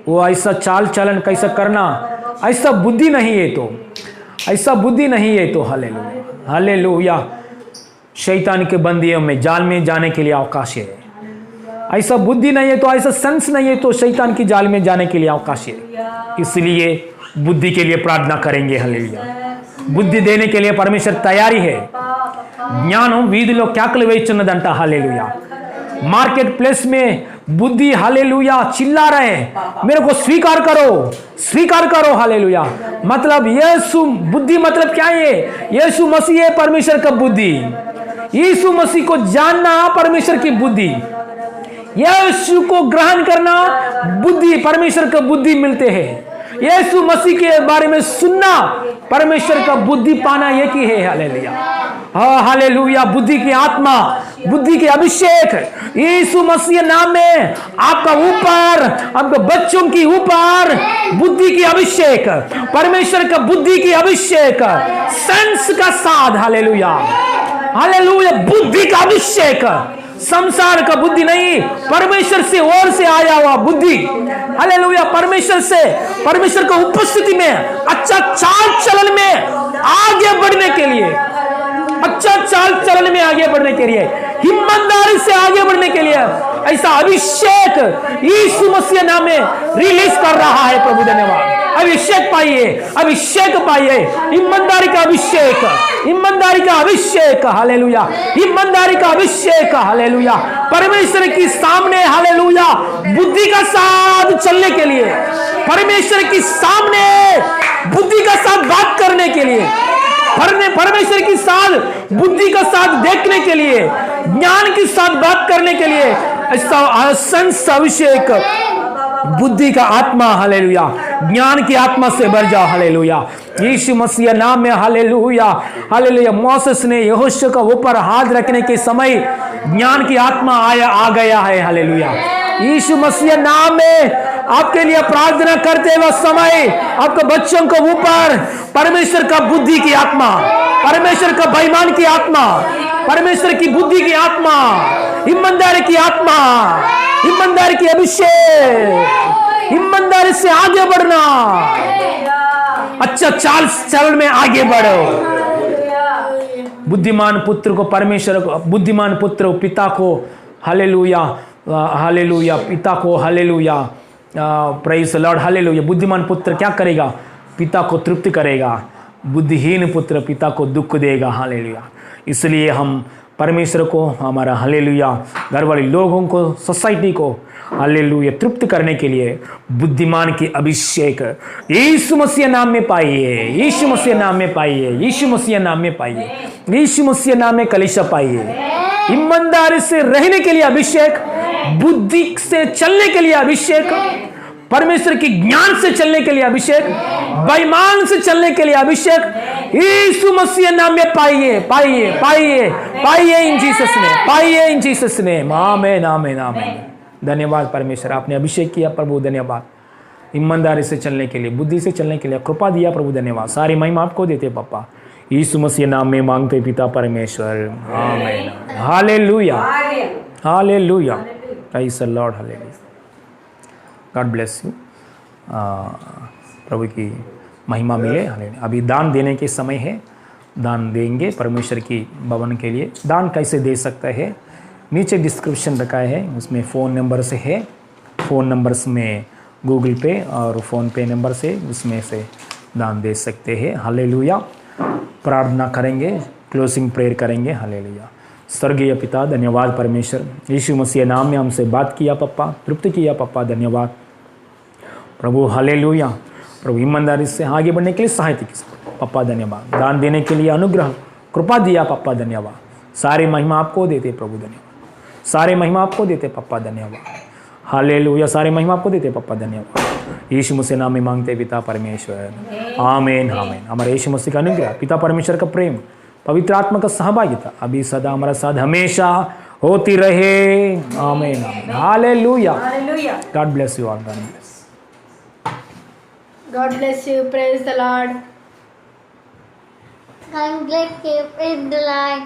वो ऐसा चाल चलन कैसे करना, ऐसा बुद्धि नहीं है तो, ऐसा बुद्धि नहीं है तो हालेलुया हालेलुया शैतान के बंदियों में, जाल में जाने के लिए अवकाश है। ऐसा बुद्धि नहीं है तो, ऐसा सेंस नहीं है तो शैतान की जाल में जाने के लिए अवकाश है। इसलिए बुद्धि के लिए प्रार्थना करेंगे। हालेलुया, बुद्धि देने के लिए परमेश्वर तैयारी है। ज्ञान వీధిలో కేకలు వేయించున్నదంట। हालेलुया, मार्केट प्लेस में बुद्धि हालेलुया चिल्ला रहे, मेरे को स्वीकार करो, स्वीकार करो। हालेलुया, मतलब यीशु बुद्धि मतलब क्या है, यीशु मसीह है परमेश्वर का बुद्धि। यीशु मसीह को जानना परमेश्वर की बुद्धि, यीशु को ग्रहण करना बुद्धि, परमेश्वर का बुद्धि मिलते हैं। यीशु मसीह के बारे में सुनना, परमेश्वर का बुद्धि पाना एक ही है। हालेलुया हालेलुया, बुद्धि की आत्मा, बुद्धि के अभिषेक यीशु मसीह नाम में आपका ऊपर, आपके बच्चों की ऊपर बुद्धि की अभिषेक, परमेश्वर का बुद्धि की अभिषेक, सेंस का साथ। हालेलुया हालेलुया, बुद्धि का अभिषेक, संसार का बुद्धि नहीं, परमेश्वर से ओर से आया हुआ बुद्धि। हालेलुया, परमेश्वर से, परमेश्वर की उपस्थिति में अच्छा चाल चलन में आगे बढ़ने के लिए, अच्छा चाल चलन में आगे बढ़ने के लिए, ईमानदारी से आगे बढ़ने के लिए ऐसा अभिषेक यीशु मसीह नाम में रिलीज कर रहा है। प्रभु धन्यवाद। अभिषेक पाइए, अभिषेक पाइए, ईमानदारी का अभिषेक, ईमानदारी का अभिषेक, हालेलुया, ईमानदारी का अभिषेक, हालेलुया, परमेश्वर के सामने, हालेलुया, बुद्धि का साथ चलने के लिए, परमेश्वर के सामने बुद्धि का साथ बात करने के लिए, परमेश्वर के साथ बुद्धि का साथ देखने के लिए, ज्ञान के साथ बात करने के लिए, ऐसा अभिषेक, बुद्धि का आत्मा, हालेलुया, ज्ञान की आत्मा से भर जाओ, हालेलुया, यीशु मसीह नाम में, हालेलुया, हालेलुया। मोसेस ने यहोशू का ऊपर हाथ रखने के समय ज्ञान की आत्मा आ गया है, हालेलुया। यीशु मसीह नाम में आपके लिए प्रार्थना करते हुए समय आपके बच्चों को ऊपर परमेश्वर का बुद्धि की आत्मा, परमेश्वर का बेईमान की आत्मा, परमेश्वर की बुद्धि की आत्मा, ईमानदारी की आत्मा, ईमानदारी की अभिषेक, ईमानदारी से आगे बढ़ना, अच्छा चाल चलन में आगे बढ़ो। बुद्धिमान पुत्र को परमेश्वर को, बुद्धिमान पुत्र पिता को, हालेलुया, हालेलुया, पिता को, hallelujah, praise the Lord, hallelujah. बुद्धिमान पुत्र क्या करेगा? पिता को तृप्त करेगा। बुद्धिहीन पुत्र पिता को दुख देगा, हालेलुया। इसलिए हम परमेश्वर को, हमारा हालेलुया, घर वाले लोगों को, सोसाइटी को, हालेलुया, तृप्त करने के लिए बुद्धिमान की अभिषेक यीशु मसीह नाम में पाइए, यीशु मसीह नाम में पाइए, यीशु मसीह नाम में पाइए, यीशु मसीह नाम में कलीसिया पाइए। ईमानदारी से रहने के लिए अभिषेक, बुद्धि से चलने के लिए अभिषेक, परमेश्वर की ज्ञान से चलने के लिए अभिषेक, बेईमान से चलने के लिए अभिषेक यीशु मसीह नाम में पाइए, पाइए, पाइए, पाइए इन जीसस ने, पाइए इन जीसस ने। आमीन, आमीन, आमीन। धन्यवाद परमेश्वर, आपने अभिषेक किया प्रभु, धन्यवाद। ईमानदारी से चलने के लिए, बुद्धि से चलने के लिए कृपा दिया प्रभु, धन्यवाद। सारी महिमा आपको देते पापा, यीशु मसीह नाम में मांगते पिता परमेश्वर, आमीन। Hallelujah, hallelujah, praise the Lord, hallelujah. God bless you. प्रभु की महिमा मिले, हालेलुया। अभी दान देने के समय है, दान देंगे परमेश्वर की भवन के लिए। दान कैसे दे सकता है? नीचे डिस्क्रिप्शन रखा है, उसमें फ़ोन नंबर से है, फ़ोन नंबर्स में गूगल पे और फ़ोन पे नंबर से, उसमें से दान दे सकते हैं, हालेलुया। प्रार्थना करेंगे, क्लोजिंग प्रेयर करेंगे, हालेलुया। स्वर्गीय पिता, धन्यवाद परमेश्वर, यीशु मसीह नाम में हमसे बात किया पप्पा, तृप्त किया पप्पा, धन्यवाद प्रभु, हालेलुया। प्रभु ईमानदारी से आगे बढ़ने के लिए सहायता की पप्पा, धन्यवाद। दान देने के लिए अनुग्रह कृपा दिया पप्पा, धन्यवाद। सारे महिमा आपको देते प्रभु, धन्यवाद। सारे महिमा आपको देते पप्पा, धन्यवाद। हालेलुया, सारे महिमा आपको देते पप्पा, धन्यवाद। यीशु मसीह नाम में मांगते पिता परमेश्वर, आमीन, आमीन। हमारे यीशु मसीह का अनुग्रह, पिता परमेश्वर का प्रेम, पवित्र आत्मा का सहभागिता अभी सदा हमारा साथ हमेशा होती रहे, आमीन, आमीन। Hallelujah. God bless you all, God bless. God bless you. Praise the Lord. God bless you. Praise the Lord.